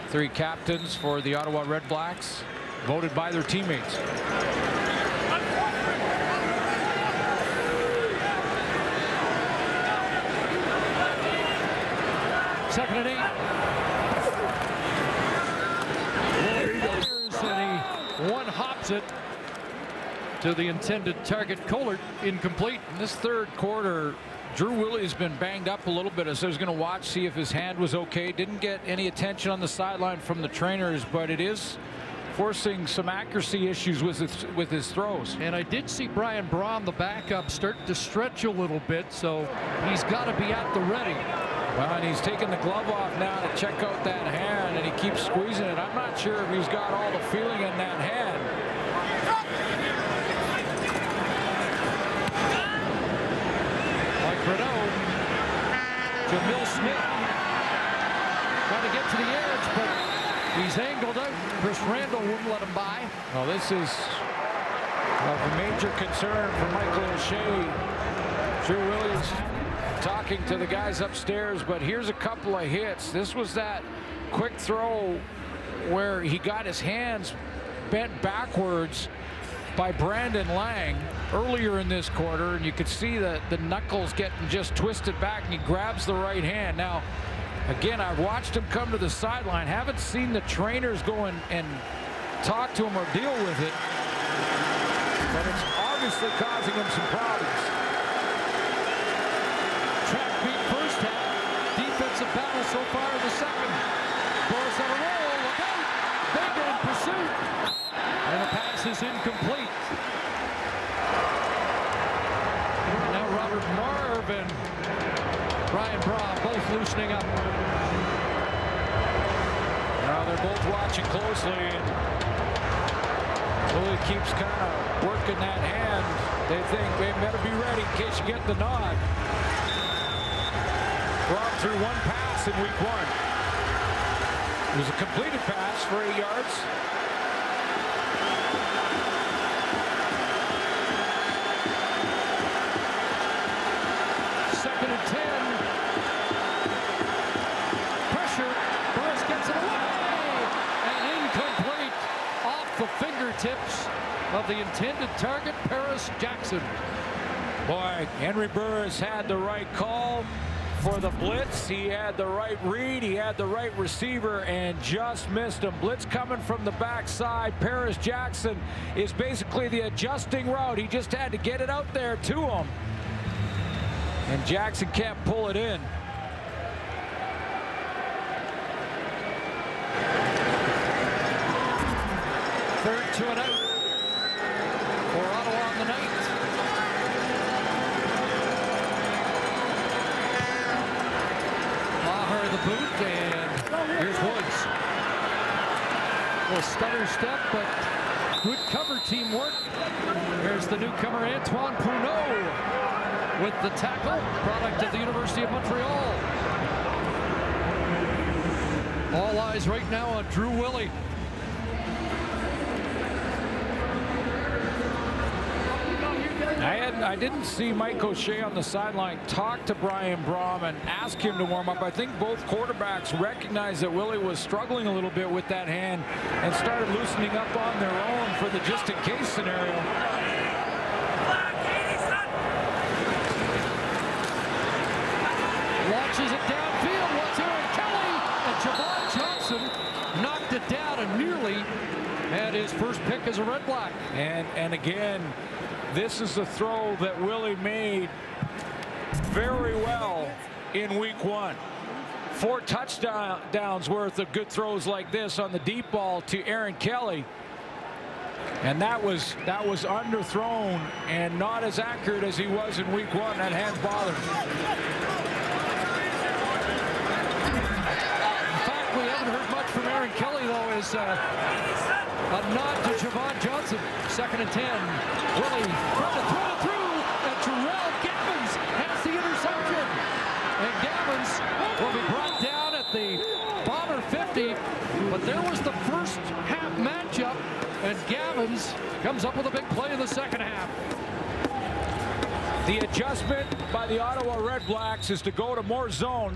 3 captains for the Ottawa REDBLACKS, voted by their teammates. Second and 8. Willie fires and he one-hops it to the intended target. Kohler incomplete. In this third quarter, Drew Willie has been banged up a little bit, as I was going to watch, see if his hand was okay. Didn't get any attention on the sideline from the trainers, but it is forcing some accuracy issues with his throws. And I did see Brian Braum, the backup, start to stretch a little bit, so he's got to be at the ready. Well, and he's taking the glove off now to check out that hand, and he keeps squeezing it. I'm not sure if he's got all the feeling in that hand. Mike Renaud, Jamil Smith, trying to get to the edge, but he's angled out. Chris Randall wouldn't let him by. Well, this is a major concern for Michael O'Shea. Drew Williams talking to the guys upstairs, but here's a couple of hits. This was that quick throw where he got his hands bent backwards by Brandon Lang earlier in this quarter, and you could see that the knuckles getting just twisted back, and he grabs the right hand. Now, again, I've watched him come to the sideline. Haven't seen the trainers go and talk to him or deal with it, but it's obviously causing him some problems. Track beat first half. Defensive battle so far in the second. Boris on a roll. Look out. Baker in pursuit. And the pass is incomplete. Now Robert Marv and Brian Braum both loosening up. Now they're both watching closely, and Willie keeps kind of working that hand. They think they better be ready in case you get the nod. Braum threw one pass in week 1. It was a completed pass for 8 yards. Second and 10. Pressure. Burris gets it away. And incomplete off the fingertips of the intended target, Paris Jackson. Boy, Henry Burris had the right call for the blitz. He had the right read. He had the right receiver and just missed him. Blitz coming from the backside. Paris Jackson is basically the adjusting route. He just had to get it out there to him. And Jackson can't pull it in. Third to and out for Ottawa on the night. Maher the boot, and here's Woods. A little stutter step, but good cover teamwork. Here's the newcomer, Antoine Pruneau, with the tackle, product of the University of Montreal. All eyes right now on Drew Willie. I didn't see Mike O'Shea on the sideline talk to Brian Braum and ask him to warm up. I think both quarterbacks recognized that Willie was struggling a little bit with that hand and started loosening up on their own for the just-in-case scenario. Launches it downfield. What's Aaron Kelly? And Javon Johnson knocked it down and nearly had his first pick as a Red Black. And again, this is the throw that Willie made very well in week 1. 4 touchdowns worth of good throws like this on the deep ball to Aaron Kelly. And that was underthrown and not as accurate as he was in week 1. That hand's bothered. In fact, we haven't heard much from Aaron Kelly, though, as a nod to Javon Johnson. Second and 10. Willie trying to throw it through, and Terrell Gavins has the interception. And Gavins will be brought down at the Bomber 50, but there was the first half matchup, and Gavins comes up with a big play in the second half. The adjustment by the Ottawa Red Blacks is to go to more zone.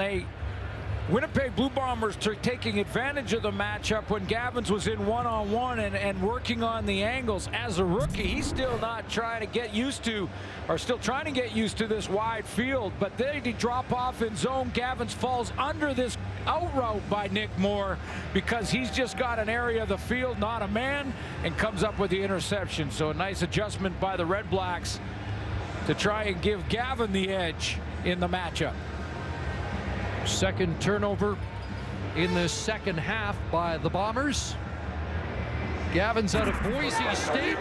Winnipeg Blue Bombers taking advantage of the matchup when Gavins was in one-on-one and working on the angles. As a rookie, he's still not trying to get used to, or still trying to get used to this wide field. But they drop off in zone. Gavins falls under this out route by Nick Moore because he's just got an area of the field, not a man, and comes up with the interception. So a nice adjustment by the Red Blacks to try and give Gavin the edge in the matchup. Second turnover in the second half by the Bombers. Gavin's out of Boise State.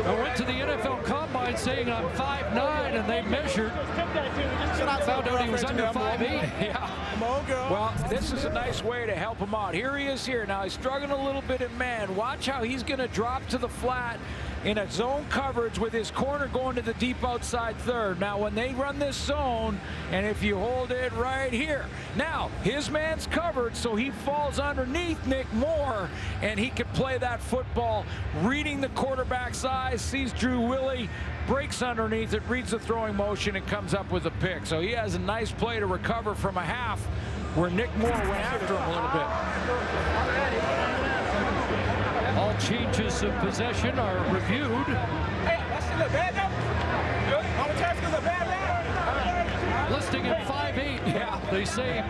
I went to the NFL Combine saying I'm 5'9", and they measured. Found out he was under 5'8". Yeah. Well, this is a nice way to help him out. Here he is here. Now he's struggling a little bit in man. Watch how he's going to drop to the flat in a zone coverage with his corner going to the deep outside third. Now when they run this zone, and if you hold it right here, now his man's covered, so he falls underneath Nick Moore, and he can play that football, reading the quarterback's eyes, sees Drew Willie, breaks underneath it, reads the throwing motion, and comes up with a pick. So he has a nice play to recover from a half where Nick Moore went after him a little bit. All changes of possession are reviewed. Listing at 5'8". Yeah. They say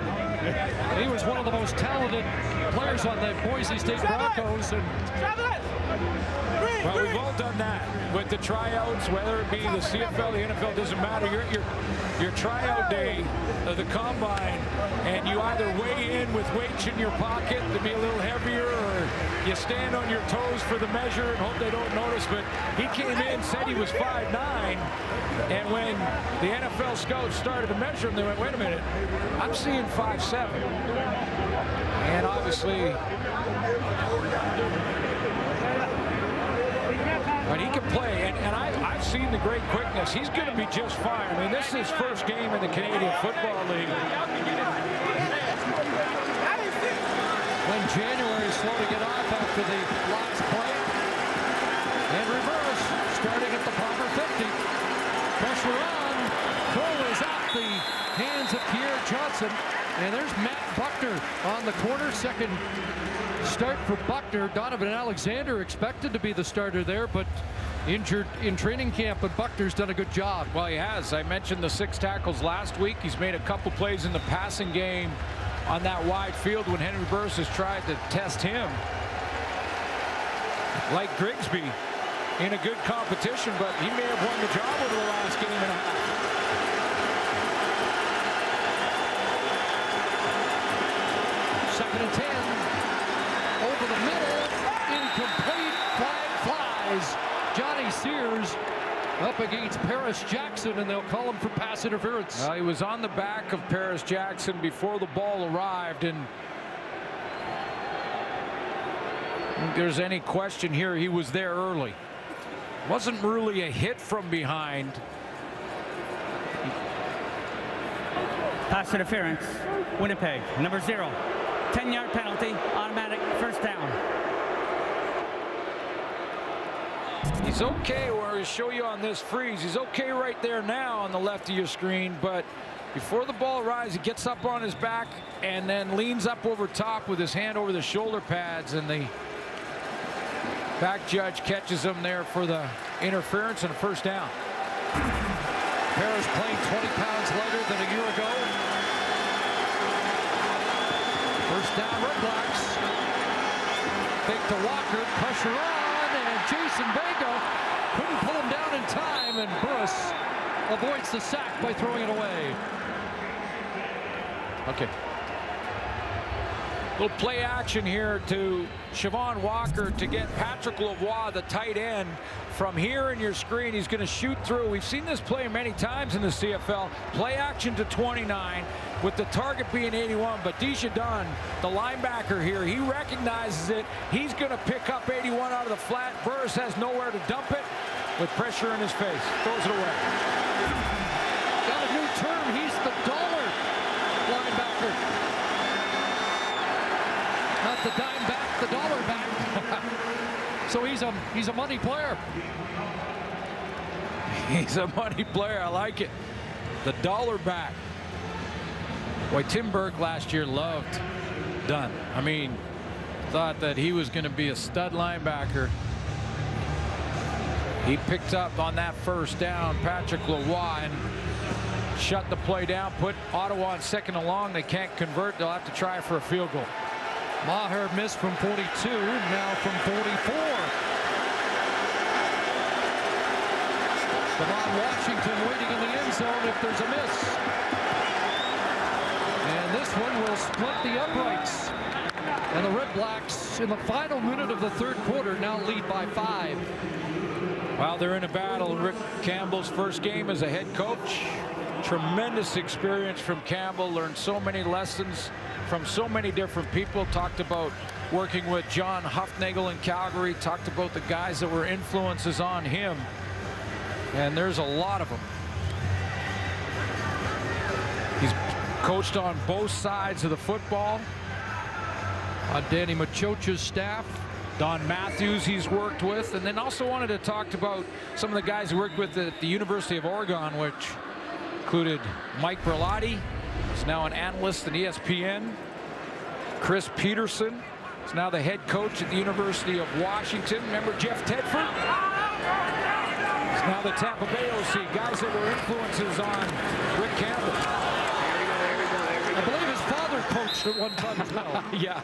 he was one of the most talented players on the Boise State Broncos. And well, we've all done that with the tryouts, whether it be the CFL, the NFL, doesn't matter. Your tryout day of the combine, and you either weigh in with weights in your pocket to be a little heavier, or you stand on your toes for the measure and hope they don't notice. But he came in, said he was 5'9", and when the NFL scouts started to measure him, they went, wait a minute, I'm seeing 5'7". And obviously, but he can play, and I've seen the great quickness. He's going to be just fine. I mean, this is his first game in the Canadian Football League. when January is slow to get off after the last play. And reverse, starting at the Bomber 50. Pressure on. Throw is out the hands of Pierre Johnson. And there's Matt Buckner on the corner. Second start for Buckner. Donovan Alexander expected to be the starter there, but injured in training camp, but Buckner's done a good job. Well, he has. I mentioned the 6 tackles last week. He's made a couple plays in the passing game on that wide field when Henry Burris has tried to test him. Like Grigsby in a good competition, but he may have won the job over the last game and a half. Second and 10. Over the middle. Incomplete. Flag flies. Johnny Sears up against Paris Jackson, and they'll call him for pass interference. He was on the back of Paris Jackson before the ball arrived, and if there's any question here, he was there early. Wasn't really a hit from behind. Pass interference. Winnipeg, number 0. 10-yard penalty, automatic first down. He's okay, where I show you on this freeze. He's okay right there now on the left of your screen, but before the ball arrives, he gets up on his back and then leans up over top with his hand over the shoulder pads, and the back judge catches him there for the interference and a first down. Paris playing 20 pounds lighter than a year ago. First down, Red Blacks. Fake to Walker, pressure on, and Jason Vega couldn't pull him down in time, and Burris avoids the sack by throwing it away. Okay. Little play action here to Siobhan Walker to get Patrick Lavoie, the tight end, from here in your screen. He's going to shoot through. We've seen this play many times in the CFL. Play action to 29 with the target being 81, but Desjardins, the linebacker here, he recognizes it. He's going to pick up 81 out of the flat. Burris has nowhere to dump it with pressure in his face. Throws it away. Got a new term. He's the dollar linebacker. Not the dime back, the dollar back. So he's a money player. He's a money player. I like it. The dollar back. Boy, Tim Burke last year loved Dunn. I mean, thought that he was going to be a stud linebacker. He picked up on that first down, Patrick Leroy, and shut the play down, put Ottawa on second and long. They can't convert. They'll have to try for a field goal. Maher missed from 42, now from 44. Devon Washington waiting in the end zone if there's a miss. And this one will split the uprights. And the Red Blacks, in the final minute of the third quarter, now lead by 5. While they're in a battle, Rick Campbell's first game as a head coach. Tremendous experience from Campbell, learned so many lessons from so many different people. Talked about working with John Huffnagel in Calgary, talked about the guys that were influences on him, and there's a lot of them. He's coached on both sides of the football. On Danny Machocha's staff. Don Matthews he's worked with, and then also wanted to talk about some of the guys he worked with at the University of Oregon, which included Mike Berlotti, who's now an analyst at ESPN. Chris Peterson is now the head coach at the University of Washington. Remember Jeff Tedford? He's now the Tampa Bay OC. Guys that were influences on Rick Campbell. I believe his father coached at one time as well. Yeah.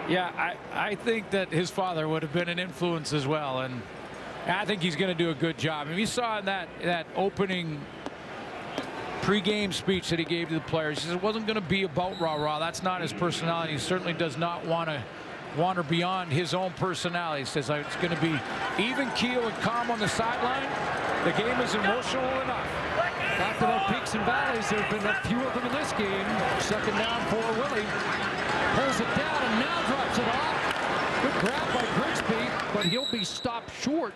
Yeah, I think that his father would have been an influence as well, and I think he's going to do a good job. And you saw in that opening pre-game speech that he gave to the players, he said it wasn't going to be about rah-rah. That's not his personality. He certainly does not want to wander beyond his own personality. He says it's going to be even keel and calm on the sideline. The game is emotional enough. Talked about peaks and valleys. There have been a few of them in this game. Second down for Willie. Pulls it down and now drops it off. Good grab by Grigsby, but he'll be stopped short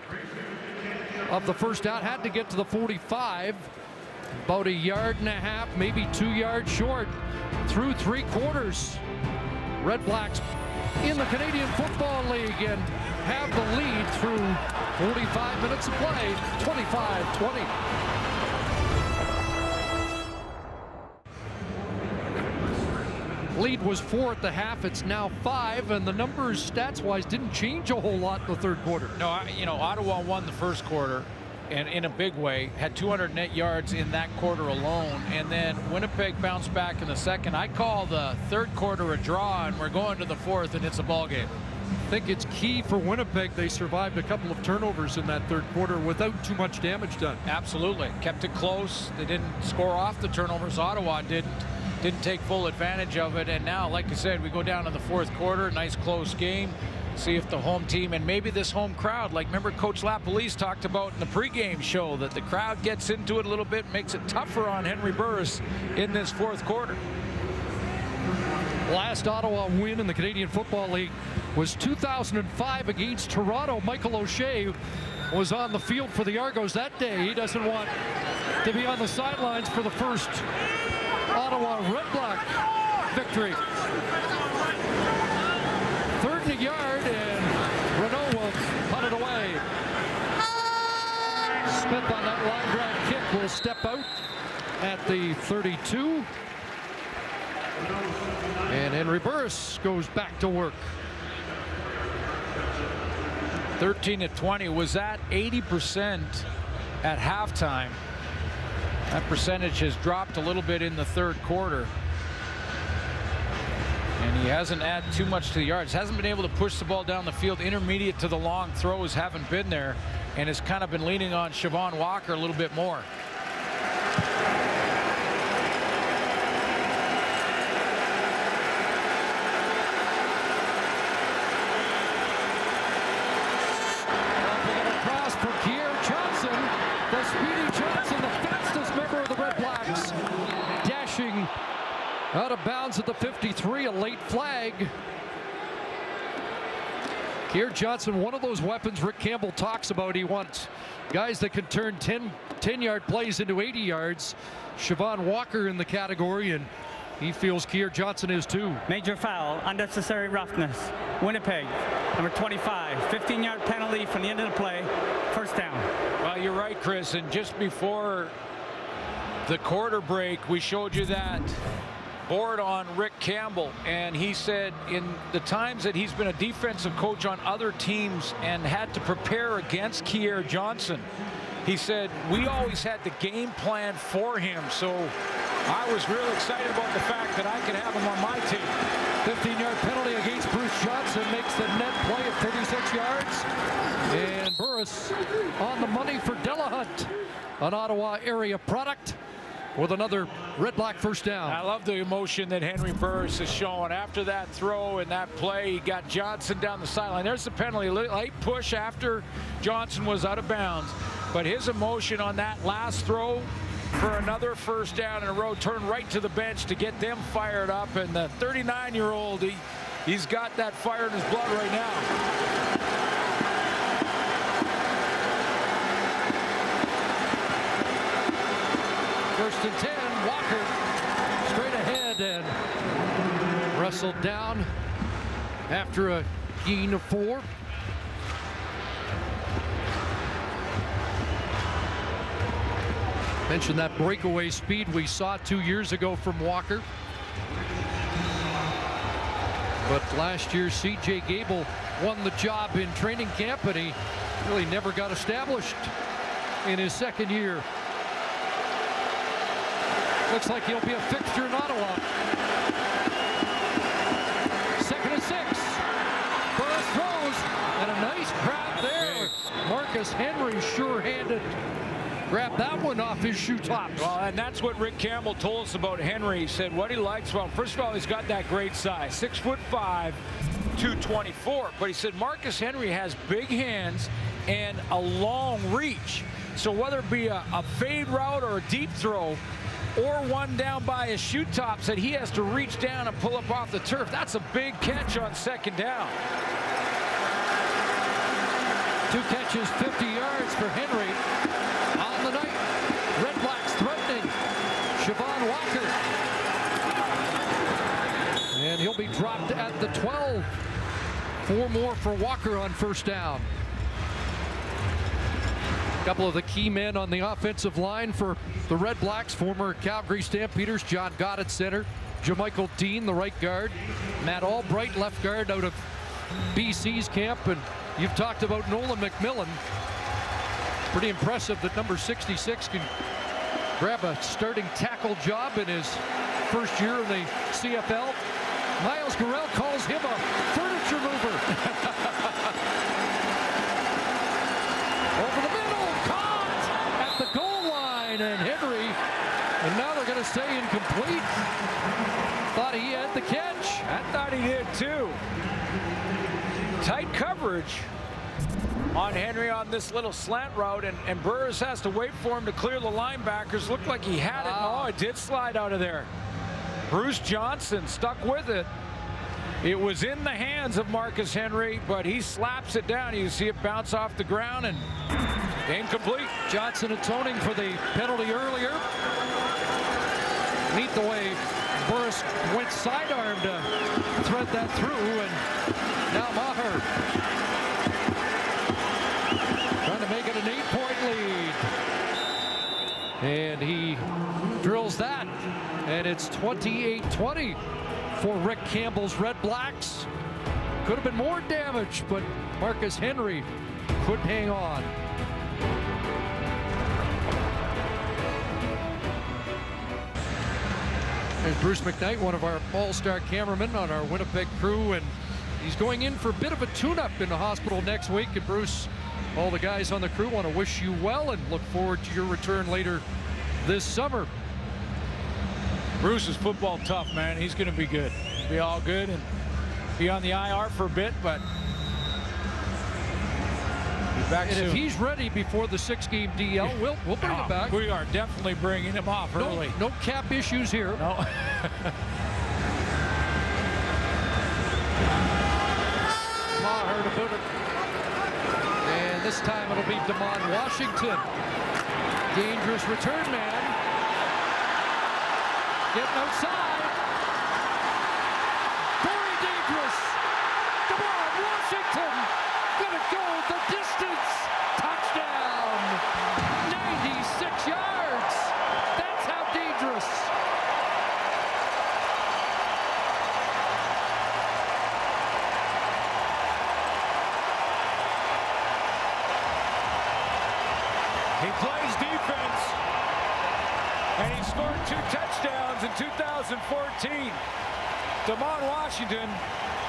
of the first down. Had to get to the 45. About 1.5 yards, maybe 2 yards short through 3 quarters. Red Blacks in the Canadian Football League and have the lead through 45 minutes of play, 25-20. Lead was 4 at the half. It's now 5, and the numbers stats-wise didn't change a whole lot in the third quarter. No, Ottawa won the first quarter, and in a big way, had 200 net yards in that quarter alone, and then Winnipeg bounced back in the second. I call the third quarter a draw, and we're going to the fourth, and it's a ball game. I think it's key for Winnipeg. They survived a couple of turnovers in that third quarter without too much damage done. Absolutely. Kept it close. They didn't score off the turnovers. Ottawa didn't take full advantage of it, and now, like I said, we go down to the fourth quarter. Nice close game. See if the home team and maybe this home crowd, like remember Coach Lapalisse talked about in the pregame show, that the crowd gets into it a little bit, makes it tougher on Henry Burris in this fourth quarter. Last Ottawa win in the Canadian Football League was 2005 against Toronto. Michael O'Shea was on the field for the Argos that day. He doesn't want to be on the sidelines for the first Ottawa Red Black victory. 3rd and 1 yard, and Renault will punt it away. Smith on that line drive kick will step out at the 32. And Henry Burris goes back to work. 13-20 was at 80% at halftime. That percentage has dropped a little bit in the third quarter. And he hasn't added too much to the yards. Hasn't been able to push the ball down the field. Intermediate to the long throws haven't been there, and has kind of been leaning on Siobhan Walker a little bit more. Across for Kier Johnson, the speedy Johnson, the fastest member of the Red Blacks, dashing out of bounds at the 53, a late flag. Kier Johnson, one of those weapons Rick Campbell talks about. He wants guys that can turn 10-yard plays into 80 yards. Siobhan Walker in the category, and he feels Kier Johnson is too. Major foul, unnecessary roughness. Winnipeg, number 25, 15-yard penalty from the end of the play, first down. Well, you're right, Chris, and just before The quarter break, we showed you that board on Rick Campbell, and he said in the times that he's been a defensive coach on other teams and had to prepare against Kier Johnson, he said we always had the game plan for him. So I was real excited about the fact that I could have him on my team. 15-yard penalty against Bruce Johnson makes the net play at 36 yards. And Burris on the money for Delahunt, an Ottawa area product, with another Red Black first down. I love the emotion that Henry Burris is showing after that throw and that play. He got Johnson down the sideline. There's the penalty, late push after Johnson was out of bounds. But his emotion on that last throw for another first down in a row, turned right to the bench to get them fired up. And the 39-year-old, he's got that fire in his blood right now. First and 10, Walker straight ahead and wrestled down after a gain of 4. Mentioned that breakaway speed we saw 2 years ago from Walker. But last year, C.J. Gable won the job in training camp, and he really never got established in his second year. Looks like he'll be a fixture in Ottawa. 2nd and 6. Burris throws, and a nice grab there. Marcus Henry sure-handed. Grab that one off his shoe tops. Well, and that's what Rick Campbell told us about Henry. He said what he likes, well, first of all, he's got that great size, 6'5", 224. But he said Marcus Henry has big hands and a long reach. So whether it be a fade route or a deep throw, or one down by his shoe tops that he has to reach down and pull up off the turf, that's a big catch on 2nd down. 2 catches, 50 yards for Henry. On the night, Red Blacks threatening Siobhan Walker. And he'll be dropped at the 12. 4 more for Walker on first down. A couple of the key men on the offensive line for the Red Blacks, former Calgary Stampeders, John Gott at center, Jamichael Dean, the right guard, Matt Albright, left guard out of BC's camp, and you've talked about Nolan McMillan. Pretty impressive that number 66 can grab a starting tackle job in his first year in the CFL. Miles Gurrell calls him a furniture mover. Over the middle, caught at the goal line, and Henry, and now they're going to say incomplete. Thought he had the catch. I thought he did too. Tight coverage on Henry on this little slant route, and Burris has to wait for him to clear the linebackers. Looked like he had it. No, it did slide out of there. Bruce Johnson stuck with it. It was in the hands of Marcus Henry, but he slaps it down. You see it bounce off the ground and incomplete. Johnson atoning for the penalty earlier. Neat the way Burris went sidearm to thread that through, and now Maher trying to make it an 8-point lead. And he drills that, and it's 28-20 for Rick Campbell's Red Blacks. Could have been more damage, but Marcus Henry couldn't hang on. There's Bruce McKnight, one of our all-star cameramen on our Winnipeg crew, and he's going in for a bit of a tune-up in the hospital next week. And Bruce, all the guys on the crew want to wish you well and look forward to your return later this summer. Bruce is football tough, man. He's going to be good. Be all good and be on the IR for a bit, but be back soon. If he's ready before the 6-game DL, we'll bring him back. We are definitely bringing him off early. No cap issues here. No. Maher to boot it. And this time it'll be Damon Washington. Dangerous return man. Getting outside. Very dangerous. Damon Washington gonna go the distance. Touchdown. 96 yards. That's how and he scored 2 touchdowns in 2014. Damon Washington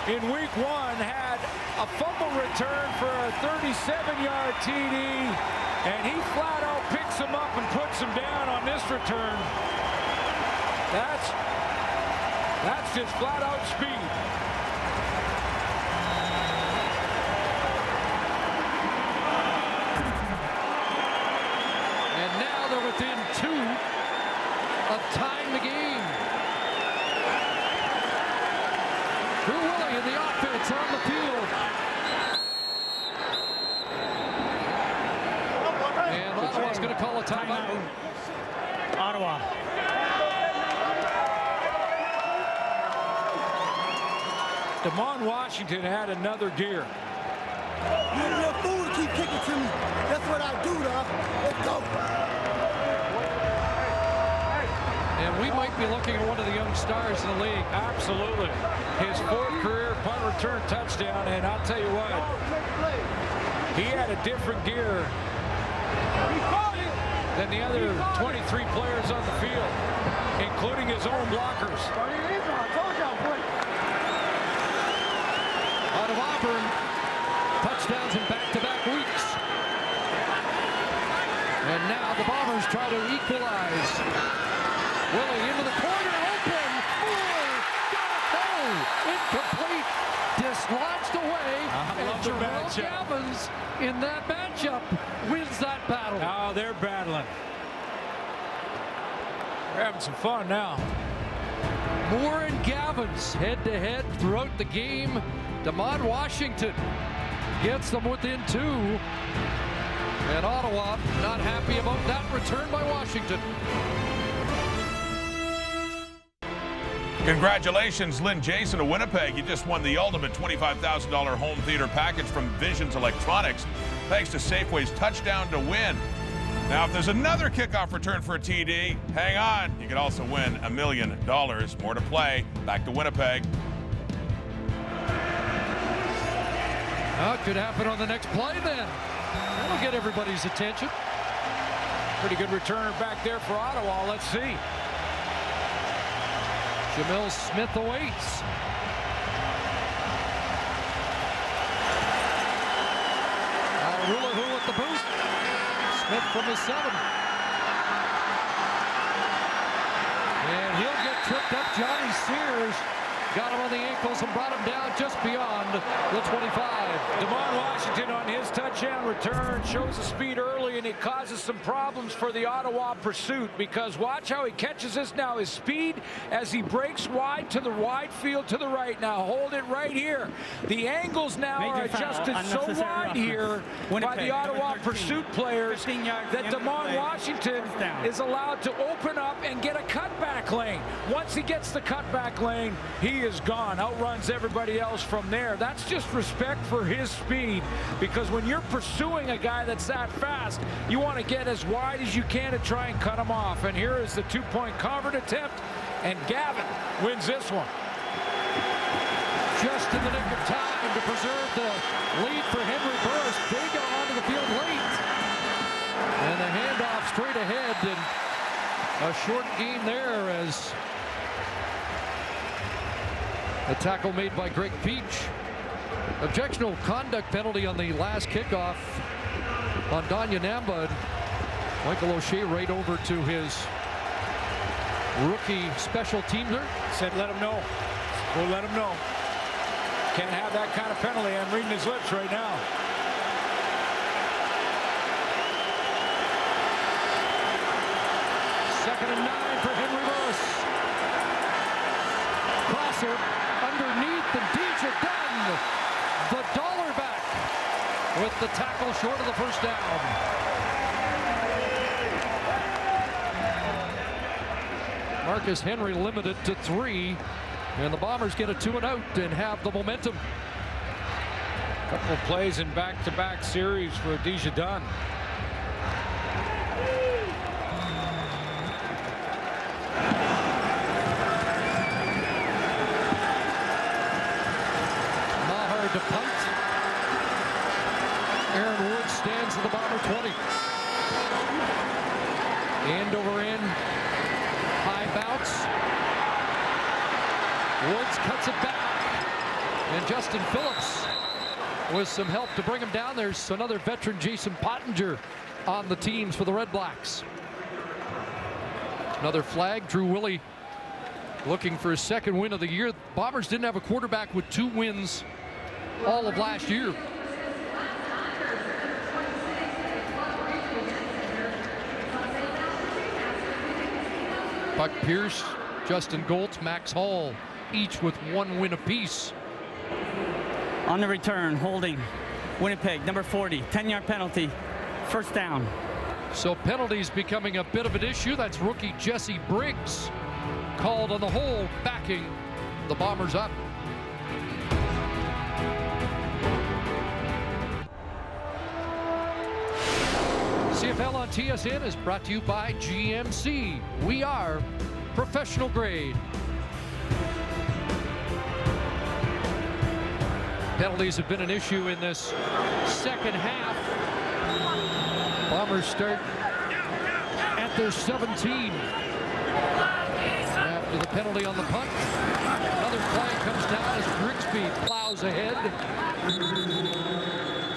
in week 1 had a fumble return for a 37-yard TD, and he flat out picks him up and puts him down on this return. That's just flat out speed. And now they're within 2 of tying the game. Drew Willie in the offense on the field. And Ottawa's going to call a timeout. Ottawa. Damon Washington had another gear. You're a real fool to keep kicking to me. That's what I do, dog. Let's go. And we might be looking at one of the young stars in the league. Absolutely. His 4th career punt return touchdown, and I'll tell you what, he had a different gear than the other 23 players on the field, including his own blockers. Out of Auburn, touchdowns in back-to-back weeks. And now the Bombers try to equalize. Willie into the corner, open. Incomplete. Dislodged away. And Jerome Gavins in that matchup wins that battle. Oh, they're battling. They're having some fun now. Moore and Gavins head-to-head throughout the game. Damon Washington gets them within 2. And Ottawa not happy about that return by Washington. Congratulations, Lynn Jason of Winnipeg. You just won the ultimate $25,000 home theater package from Visions Electronics, thanks to Safeway's Touchdown to Win. Now, if there's another kickoff return for a TD, hang on. You could also win $1 million. More to play. Back to Winnipeg. Well, it could happen on the next play then. That'll get everybody's attention. Pretty good returner back there for Ottawa. Let's see. Jamil Smith awaits. Rulahu with the boot. Smith from his 7. And he'll get tripped up. Johnny Sears got him on the ankles and brought him down just beyond the 25. Damon Washington on his touchdown return shows the speed early, and it causes some problems for the Ottawa pursuit, because watch how he catches this now. His speed as he breaks wide to the wide field to the right. Now hold it right here. The angles now are adjusted so wide here by the Ottawa pursuit players that Damon Washington is allowed to open up and get a cutback lane. Once he gets the cutback lane, he is gone, outruns everybody else from there. That's just respect for his speed, because when you're pursuing a guy that's that fast, you want to get as wide as you can to try and cut him off. And here is the 2-point convert attempt, and Gavin wins this one. Just in the nick of time to preserve the lead for Henry Burris. They go onto the field late. And the handoff straight ahead, and a short gain there as a tackle made by Greg Peach. Objectionable conduct penalty on the last kickoff on Danya Namba. Michael O'Shea right over to his rookie special teamer. Said let him know. We'll let him know. Can't have that kind of penalty. I'm reading his lips right now. Second and 9 for Henry Burris. Crosser underneath, and DJ Dunn, the dollar back, with the tackle short of the first down. Marcus Henry limited to 3, and the Bombers get a 2-and-out and have the momentum. Couple of plays in back-to-back series for DJ Dunn. To punt. Aaron Wood stands at the Bomber 20. End over end. bounce. Woods cuts it back. And Justin Phillips with some help to bring him down. There's another veteran, Jason Pottinger, on the teams for the Red Blacks. Another flag. Drew Willie looking for his second win of the year. Bombers didn't have a quarterback with 2 wins all of last year. Buck Pierce, Justin Goltz, Max Hall, each with 1 win apiece. On the return, holding Winnipeg, number 40, 10-yard penalty, first down. So penalties becoming a bit of an issue. That's rookie Jesse Briggs called on the hold, backing the Bombers up. CFL on TSN is brought to you by GMC. We are professional grade. Penalties have been an issue in this second half. Bombers start at their 17. After the penalty on the punt, another flag comes down as Grigsby plows ahead.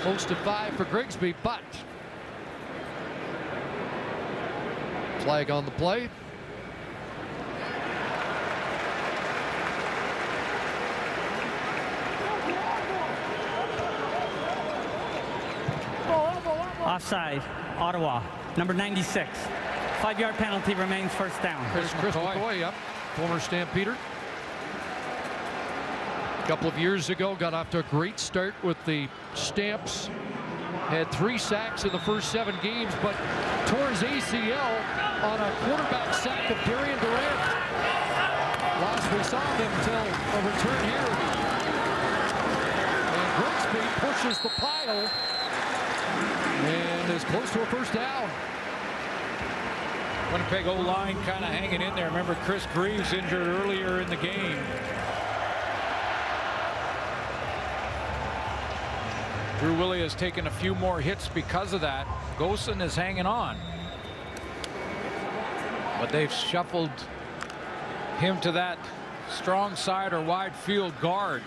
Close to 5 for Grigsby, but flag on the play. Offside, Ottawa, number 96. 5-yard penalty remains first down. Chris McCoy, yep, former Stampeder. A couple of years ago, got off to a great start with the Stamps. Had 3 sacks in the first 7 games, but tore his ACL on a quarterback sack of Darian Durant. Last we saw him until a return here. And Grigsby pushes the pile and is close to a first down. Winnipeg O-line kind of hanging in there. Remember, Chris Greaves injured earlier in the game. Drew Willie has taken a few more hits because of that. Gosen is hanging on. But they've shuffled him to that strong side or wide field guard.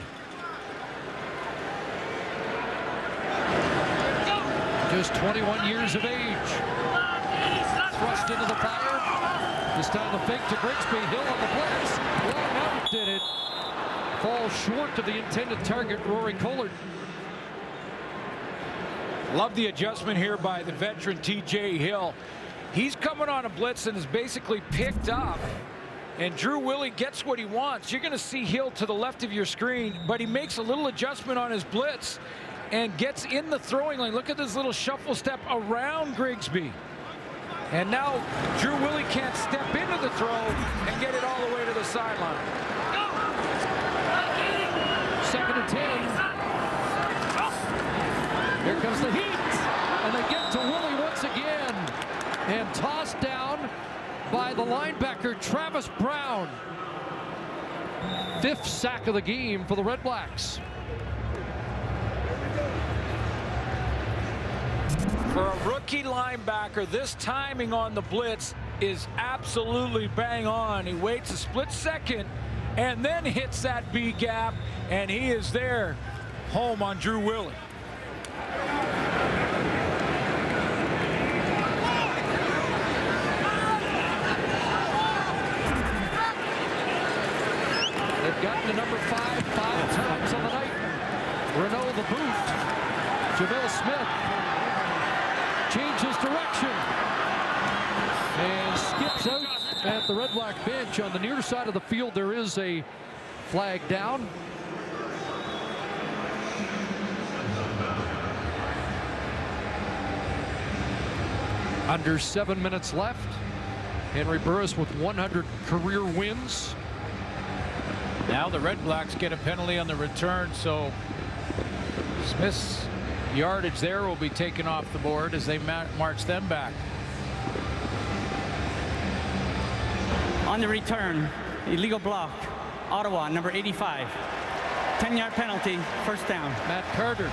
Just 21 years of age. Thrust into the fire. This time the fake to Grigsby. Hill on the blitz. Long out did it. Falls short of the intended target, Rory Collard. Love the adjustment here by the veteran TJ Hill. He's coming on a blitz and is basically picked up. And Drew Willie gets what he wants. You're going to see Hill to the left of your screen, but he makes a little adjustment on his blitz and gets in the throwing lane. Look at this little shuffle step around Grigsby. And now Drew Willie can't step into the throw and get it all the way to the sideline. 2nd and 10. Here comes the heat. And they get to Willie once again. And tossed down by the linebacker, Travis Brown. 5th sack of the game for the Red Blacks. For a rookie linebacker, this timing on the blitz is absolutely bang on. He waits a split second and then hits that B gap, and he is there, home on Drew Willie. They've gotten to number 5 times on the night. Renault the boot. Jamil Smith changes direction and skips out at the Red Black bench. On the near side of the field, there is a flag down. Under 7 minutes left. Henry Burris with 100 career wins. Now the Red Blacks get a penalty on the return, so Smith's yardage there will be taken off the board as they march them back. On the return, illegal block, Ottawa, number 85. 10-yard penalty, first down. Matt Carter.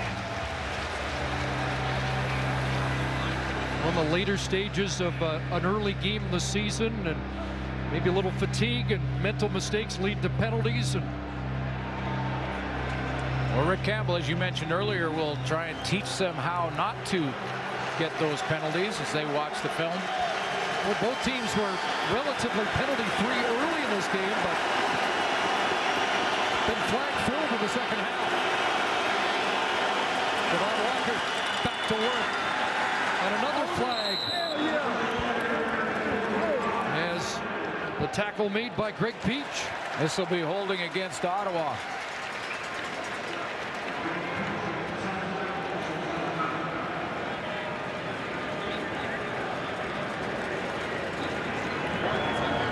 On the later stages of an early game of the season, and Maybe a little fatigue and mental mistakes lead to penalties. And well, Rick Campbell, as you mentioned earlier, will try and teach them how not to get those penalties as they watch the film. Well, both teams were relatively penalty-free early in this game, but been flag-filled in the second half. Devon Walker back to work. And another flag. As the tackle made by Greg Peach. This will be holding against Ottawa.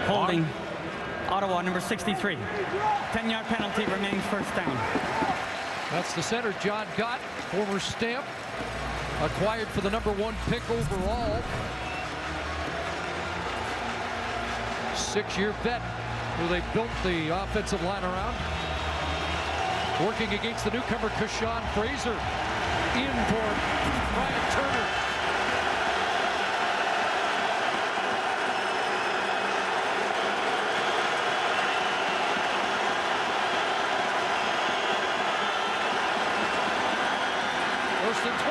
Holding. Ottawa, number 63. 10-yard penalty, remains first down. That's the center, John Gott, former Stamp, acquired for the #1 pick overall. 6-year vet who they built the offensive line around. Working against the newcomer, Kashawn Fraser. In for Brian Turner. First and 20,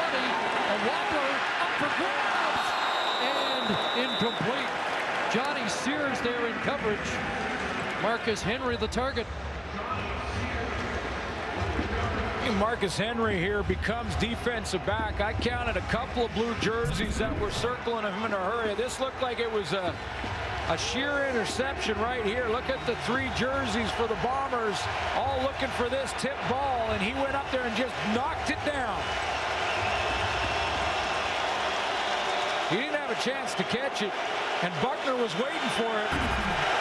a wobbler up for grabs, and incomplete. Johnny Sears there in coverage. Marcus Henry the target. Marcus Henry here becomes defensive back. I counted a couple of blue jerseys that were circling him in a hurry. This looked like it was a sheer interception right here. Look at the 3 jerseys for the Bombers, all looking for this tip ball, and he went up there and just knocked it down. He didn't have a chance to catch it, and Buckner was waiting for it.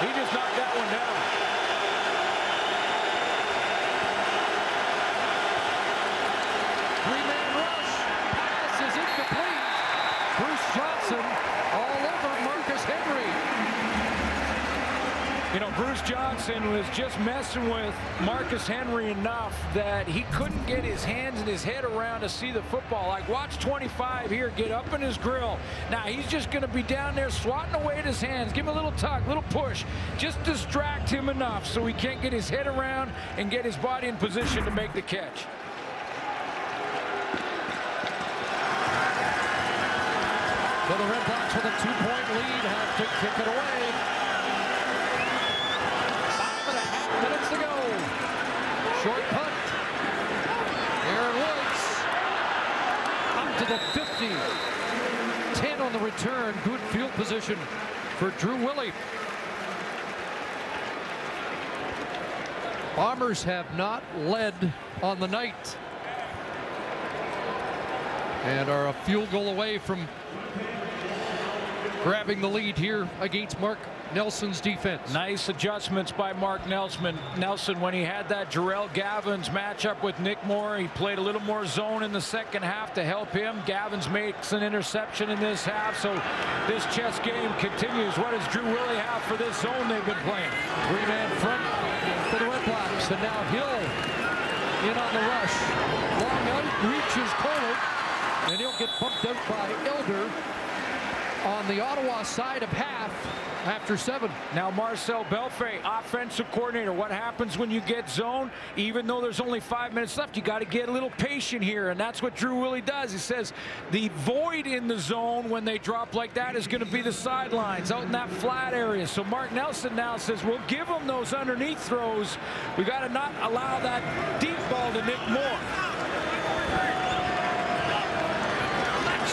He just knocked that one down. Three-man rush. Pass is incomplete. Bruce Johnson all over Marcus Henry. You know, Bruce Johnson was just messing with Marcus Henry enough that he couldn't get his hands and his head around to see the football. Like, watch 25 here get up in his grill. Now he's just going to be down there swatting away at his hands. Give him a little tug, little push. Just distract him enough so he can't get his head around and get his body in position to make the catch. So the Red Blacks with a 2-point lead have to kick it away. 5.5 minutes to go. Short punt. Aaron Woods up to the 50. 10 on the return. Good field position for Drew Willie. Bombers have not led on the night and are a field goal away from grabbing the lead here against Mark Nelson's defense. Nice adjustments by Mark Nelson when he had that Jarrell Gavins matchup with Nick Moore. He played a little more zone in the second half to help him. Gavins makes an interception in this half, so this chess game continues. What does Drew Willie have for this zone they've been playing? 3-man front for the Red Blacks, and now Hill in on the rush. Long out, reaches corner, and he'll get bumped out by Elder on the Ottawa side of half after 7. Now Marcel Belfay, offensive coordinator. What happens when you get zone? Even though there's only 5 minutes left, you got to get a little patient here, and that's what Drew Willie does. He says the void in the zone when they drop like that is going to be the sidelines out in that flat area. So Mark Nelson now says we'll give them those underneath throws. We got to not allow that deep ball to Nick Moore.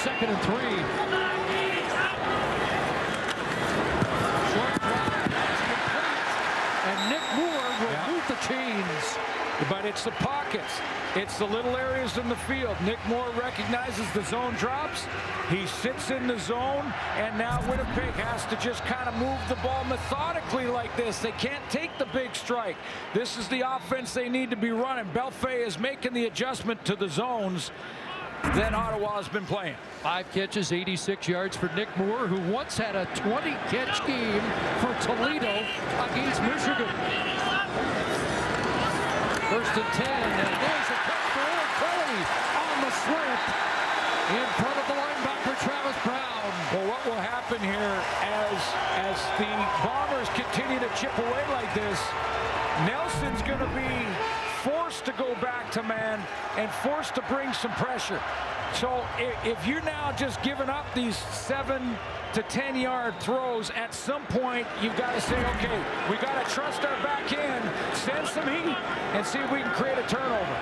2nd and 3. And Nick Moore will move the chains. But it's the pockets. It's the little areas in the field. Nick Moore recognizes the zone drops. He sits in the zone, and now Winnipeg has to just kind of move the ball methodically like this. They can't take the big strike. This is the offense they need to be running. Belfay is making the adjustment to the zones that Ottawa has been playing. 5 catches, 86 yards for Nick Moore, who once had a 20-catch game for Toledo against Michigan. 1st and 10, and there's a catch for Eric Kelly on the slant in front of the linebacker, Travis Brown. down. Well, what will happen here as the Bombers continue to chip away like this, Nelson's going to be forced to go back to man and forced to bring some pressure. So if you're now just giving up these 7 to 10 yard throws, at some point you've got to say, okay, we got to trust our back end, send some heat, and see if we can create a turnover.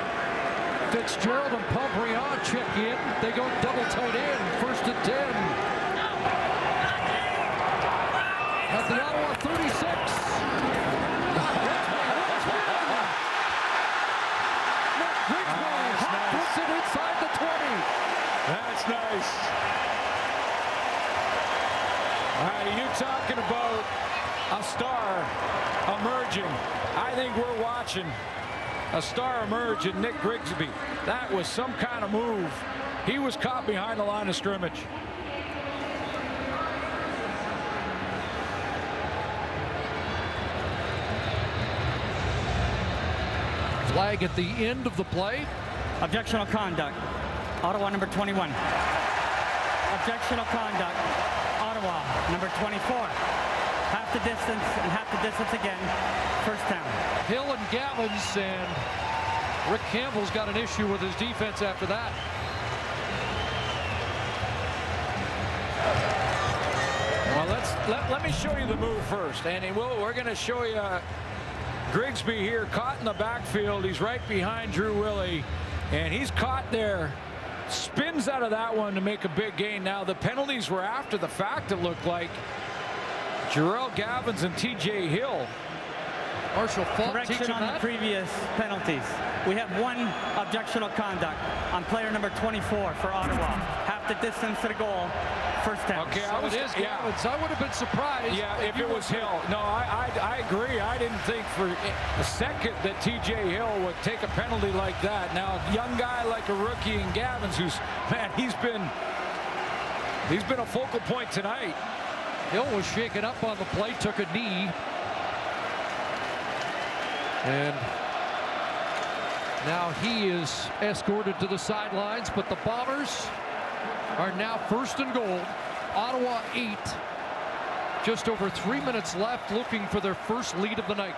Fitzgerald and Pombriand check in. They go double tight end, 1st and 10. At the Ottawa 36. Puts it inside the 20. That's nice. You talking about a star emerging. I think we're watching a star emerge in Nick Grigsby. That was some kind of move. He was caught behind the line of scrimmage. Flag at the end of the play. Objectional conduct. Ottawa number 21. Objectional conduct. Ottawa number 24. Half the distance and half the distance again. 1st down. Hill and Gavins, and Rick Campbell's got an issue with his defense after that. Well, let me show you the move first, and we're going to show you Grigsby here caught in the backfield. He's right behind Drew Willie, and he's caught there. Spins out of that one to make a big gain. Now the penalties were after the fact, it looked like. Jarrell Gavins and TJ Hill. Marshall Falk correction on the previous penalties. We have 1 objectional conduct on player number 24 for Ottawa. Half the distance to the goal. 1st down. Okay, So it is Gavins. I would have been surprised. Yeah, if it was Hill. No, I agree. I didn't think for a second that TJ Hill would take a penalty like that. Now, a young guy like a rookie in Gavins, who's, man, he's been a focal point tonight. Hill was shaken up on the play, took a knee. And now he is escorted to the sidelines, but the Bombers are now 1st and goal. Ottawa 8. Just over 3 minutes left, looking for their first lead of the night.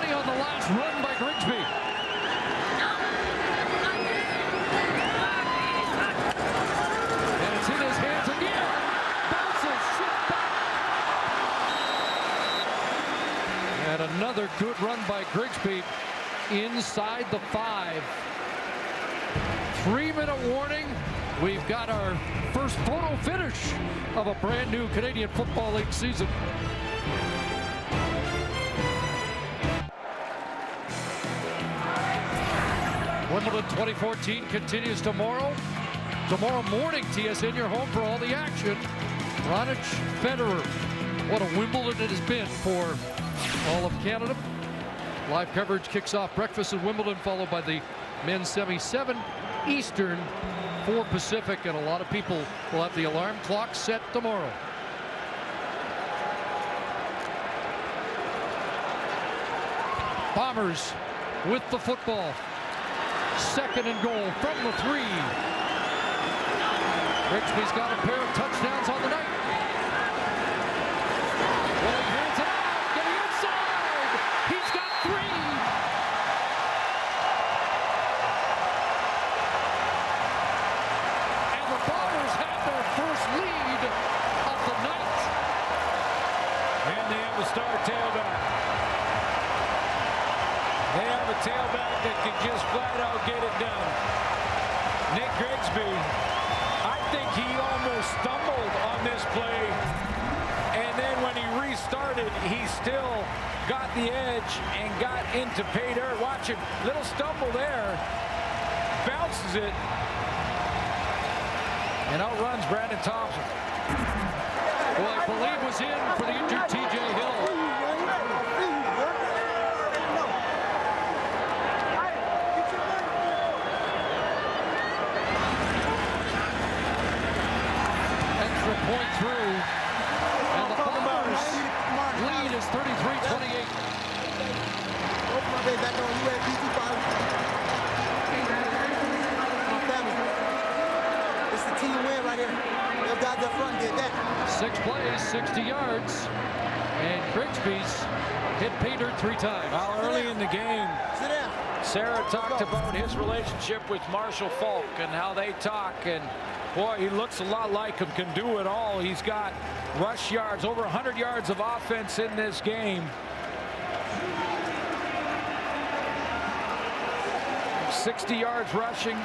On the last run by Grigsby. And it's in his hands again. Bounces, shift back. And another good run by Grigsby inside the 5. 3-minute warning. We've got our first photo finish of a brand new Canadian Football League season. Wimbledon 2014 continues tomorrow. Tomorrow morning, TSN, your home for all the action. Raonic, Federer. What a Wimbledon it has been for all of Canada. Live coverage kicks off breakfast in Wimbledon, followed by the men's semi 7 Eastern, 4 Pacific, and a lot of people will have the alarm clock set tomorrow. Bombers with the football. 2nd and goal from the 3. Grigsby's got a pair of touchdowns on the night. Well, he hands it off, getting inside. He's got 3. And the Bombers have their first lead of the night. And they have a star tailback. They have a tailback that can just flat out get it done. Nick Grigsby, I think he almost stumbled on this play. And then when he restarted, he still got the edge and got into pay dirt. Watch it, little stumble there. Bounces it. And outruns Brandon Thompson. Well, I believe was in for the injured TJ Hill. Point through, and the Bombers lead is 33-28. my baby back on. You ready, P25? My family. It's the team win right here. Those guys up front did that. 6 plays, 60 yards. And Grigsby's hit Peter 3 times. Well, early in the game, Sit down. Sarah talked about his relationship with Marshall Falk and how they talk. And boy, he looks a lot like him, can do it all. He's got rush yards, over 100 yards of offense in this game. 60 yards rushing,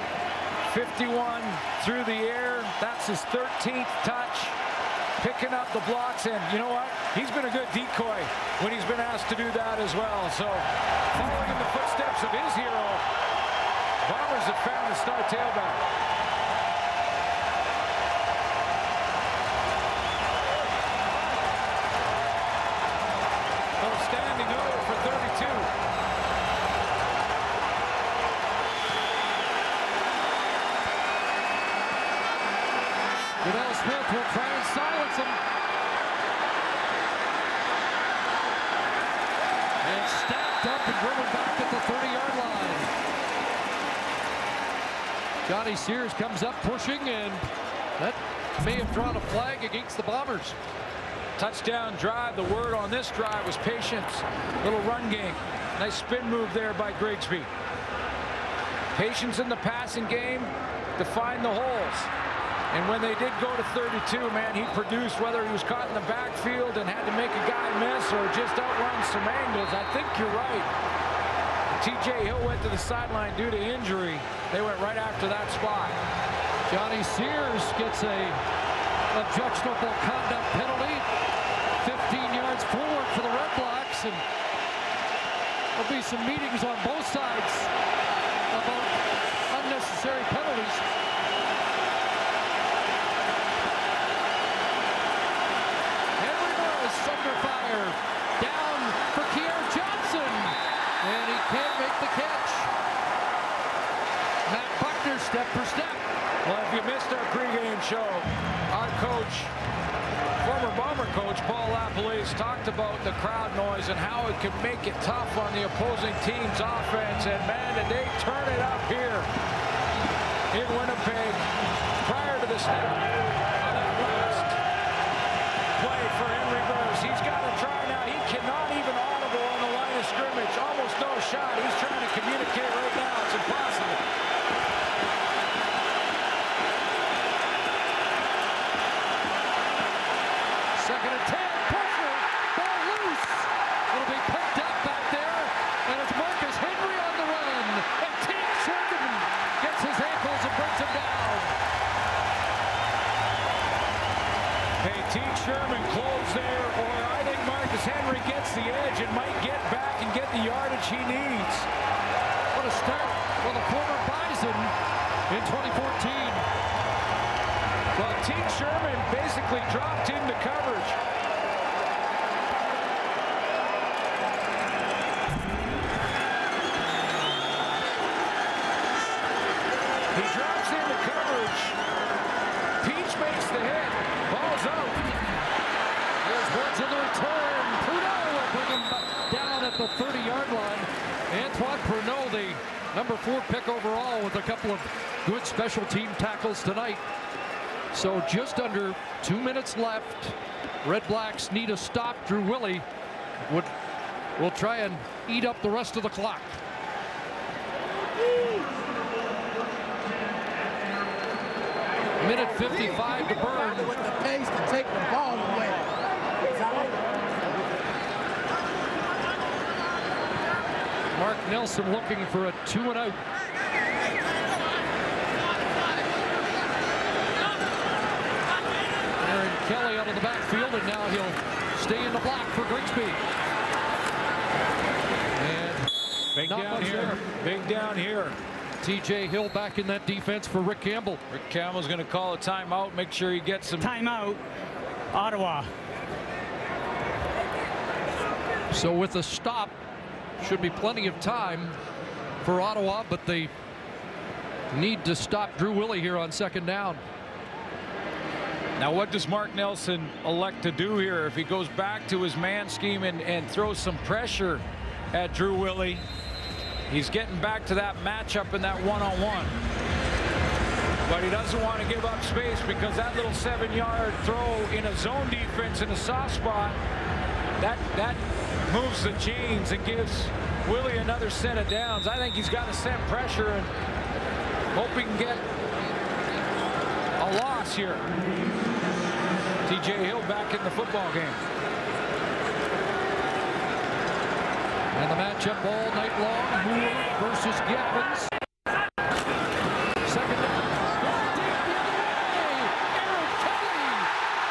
51 through the air. That's his 13th touch. Picking up the blocks, and you know what? He's been a good decoy when he's been asked to do that as well. So, following in the footsteps of his hero, Bombers have found a star tailback. Oh, standing over for 32. Goodell Smith will try and silence him. And stacked up and driven back at the 30-yard line. Johnny Sears comes up pushing, and that may have drawn a flag against the Bombers. Touchdown drive. The word on this drive was patience. Little run game. Nice spin move there by Grigsby. Patience in the passing game to find the holes. And when they did go to 32, man, he produced, whether he was caught in the backfield and had to make a guy miss or just outrun some angles. I think you're right. TJ Hill went to the sideline due to injury. They went right after that spot. Johnny Sears gets a objectionable conduct penalty. 15 yards forward for the REDBLACKS, and there'll be some meetings on both sides about unnecessary penalties. Under fire, down for Keir Johnson, and he can't make the catch. Matt Buckner step for step. Well, if you missed our pregame show, our coach, former Bomber coach Paul LaPolice, talked about the crowd noise and how it can make it tough on the opposing team's offense. And man, did they turn it up here in Winnipeg prior to the snap on that last play for Henry Burris. He's got to try now. He cannot even audible on the line of scrimmage. Almost no shot. He's trying to communicate right now. It's impossible. Second and 10, pressure, ball loose. It'll be picked up back there, and it's Marcus Henry on the run. And Teague Sherman gets his ankles and brings him down. Hey, Teague Sherman closed there, or I think Marcus Henry gets the edge and might get back and get the yardage he needs. What a start for the former Bison in 2014. Well, Teague Sherman basically dropped into coverage. He drops into coverage. Peach makes the hit. Ball's out. There's Woods in the return. Pruneau will bring him down at the 30-yard line. Antoine Pruneau, the number 4 pick overall, with a couple of good special team tackles tonight. So just under 2 minutes left. REDBLACKS need a stop. Drew Willie will try and eat up the rest of the clock. Minute 55 to burn. With the pace to take the ball away. Mark Nelson looking for a 2-and-out. Aaron Kelly out of the backfield, and now he'll stay in the block for Grigsby. And big down here. Big down here. TJ Hill back in that defense for Rick Campbell. Rick Campbell's going to call a timeout. Make sure he gets some. Timeout, Ottawa. So with a stop, should be plenty of time for Ottawa, but they need to stop Drew Willie here on second down. Now, what does Mark Nelson elect to do here? If he goes back to his man scheme and throws some pressure at Drew Willie. He's getting back to that matchup in that one-on-one. But he doesn't want to give up space because that little 7-yard throw in a zone defense in a soft spot, that moves the chains and gives Willie another set of downs. I think he's got to send pressure and hope he can get a loss here. TJ Hill back in the football game. And the matchup all night long, Moore versus Gavins. Second down. Eric Kelly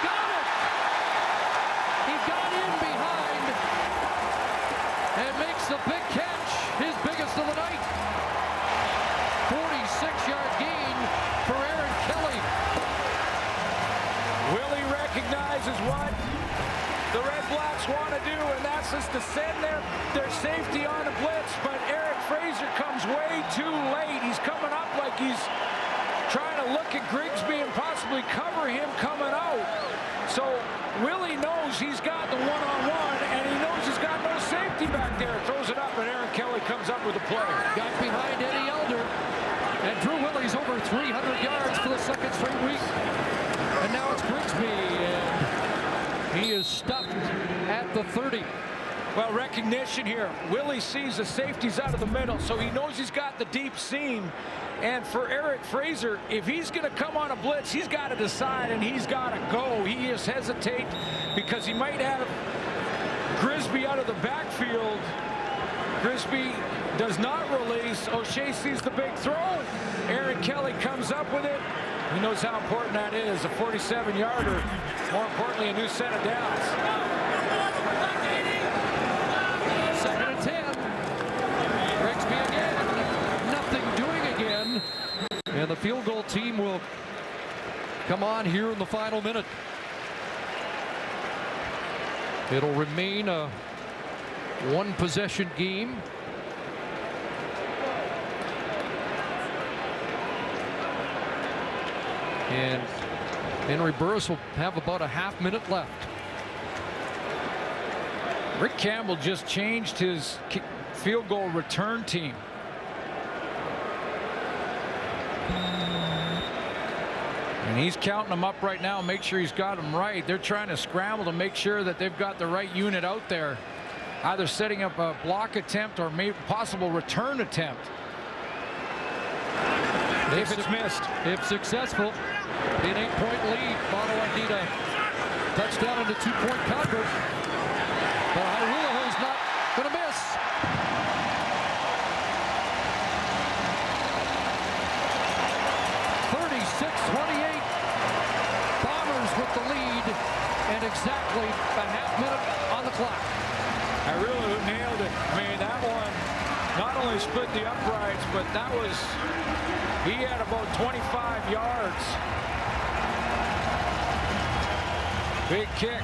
got it. He got in behind and makes the big catch, his biggest of the night. 46-yard gain for Aaron Kelly. Willie recognizes what the Red Blacks want to do, and that's just to send their safety on a blitz, but Eric Fraser comes way too late. He's coming up like he's trying to look at Grigsby and possibly cover him coming out. So Willie knows he's got the one-on-one, and he knows he's got no safety back there. Throws it up, and Aaron Kelly comes up with a play. Got behind Eddie Elder, and Drew Willie's over 300 yards for the second straight week. And now it's Grigsby, and he is stuffed at the 30. Well, recognition here. Willie sees the safeties out of the middle, so he knows he's got the deep seam. And for Eric Fraser, if he's going to come on a blitz, he's got to decide, and he's got to go. He just hesitate because he might have Grigsby out of the backfield. Grigsby does not release. O'Shea sees the big throw. Aaron Kelly comes up with it. He knows how important that is, a 47-yarder. More importantly, a new set of downs. Second and 10. Grigsby again. Nothing doing again. And the field goal team will come on here in the final minute. It'll remain a one-possession game. And Henry Burris will have about a half minute left. Rick Campbell just changed his field goal return team. And he's counting them up right now, make sure he's got them right. They're trying to scramble to make sure that they've got the right unit out there, either setting up a block attempt or maybe possible return attempt. If it's missed. If successful, an 8-point lead. Ottawa need a touchdown and a 2-point convert. But Hairuloho's not going to miss. Bombers with the lead, and exactly a half minute on the clock. Hairuloho nailed it. I mean, that one not only split the uprights, but that was, he had about 25 yards. Big kick.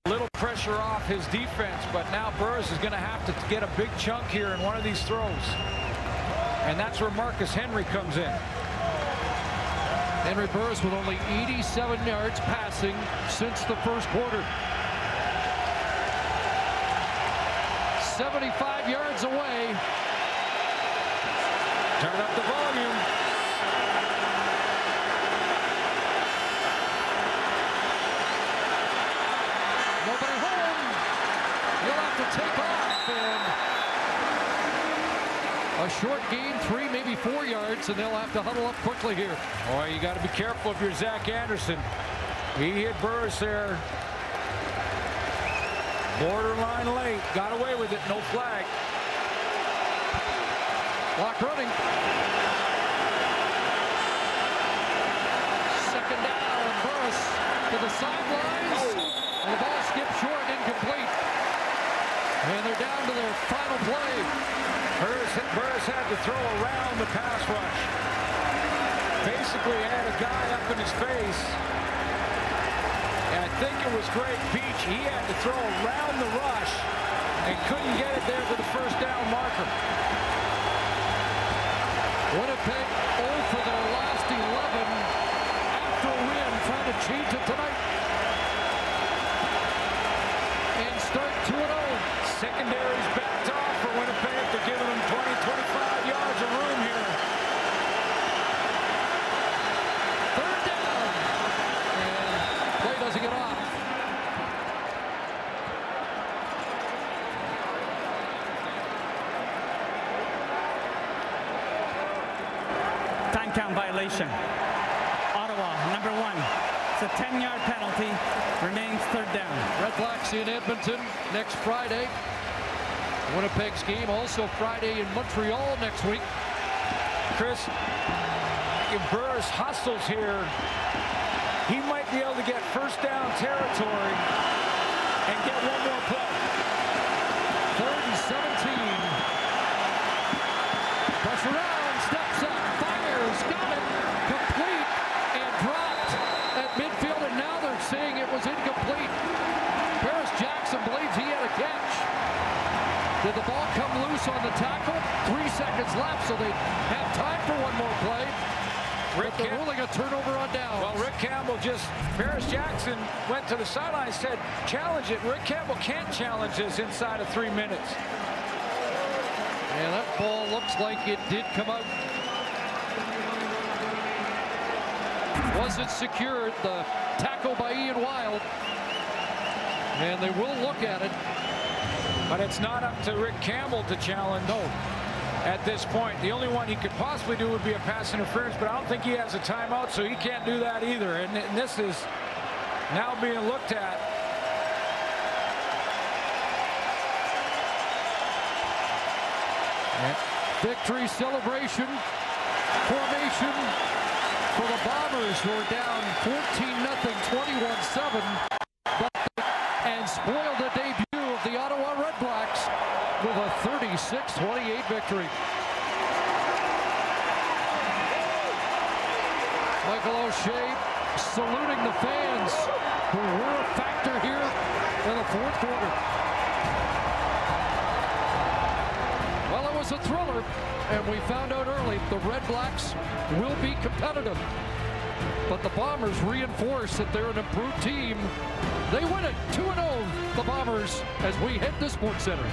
A little pressure off his defense, but now Burris is going to have to get a big chunk here in one of these throws. And that's where Marcus Henry comes in. Henry Burris with only 87 yards passing since the first quarter. 75 yards away. Turn up the volume. Nobody home. He'll have to take off. And a short gain, 3, maybe 4 yards, and they'll have to huddle up quickly here. Boy, you got to be careful if you're Zach Anderson. He hit Burris there. Borderline late. Got away with it. No flag. Clock running. Second down. Burris to the sidelines. And the ball skipped short, incomplete. And they're down to their final play. Burris had to throw around the pass rush. Basically had a guy up in his face. And I think it was Greg Beach. He had to throw around the rush and couldn't get it there to the first down marker. Winnipeg 0 for their last 11 after a win, trying to change it tonight. And start 2-0. Second 10-count violation. Ottawa, number 1. It's a 10-yard penalty. Remains third down. REDBLACKS in Edmonton next Friday. Winnipeg's game also Friday in Montreal next week. Chris, if Burris hustles here, he might be able to get first down territory and get one more play. 3rd and 17. Pressure around, steps up, fires, got it, complete, and dropped at midfield, and now they're saying it was incomplete. Paris Jackson believes he had a catch. Did the ball come loose on the tackle? 3 seconds left, so they have time for one more play. But they're ruling a turnover on downs. Well, Rick Campbell Paris Jackson went to the sideline and said, challenge it. Rick Campbell can't challenge this inside of 3 minutes. And that ball looks like it did come out. Wasn't secured. The tackle by Ian Wild. And they will look at it. But it's not up to Rick Campbell to challenge. No. At this point, the only one he could possibly do would be a pass interference, but I don't think he has a timeout, so he can't do that either. And this is now being looked at. Victory celebration formation for the Bombers, who are down 14-0, 21-7, and spoiled the debut of the Ottawa REDBLACKS with a 36-28 victory. Michael O'Shea saluting the fans who were a factor here in the 4th quarter. Well, it was a thriller, and we found out early the REDBLACKS will be competitive. But the Bombers reinforce that they're an improved team. They win it 2-0, the Bombers, as we hit the Sports Center.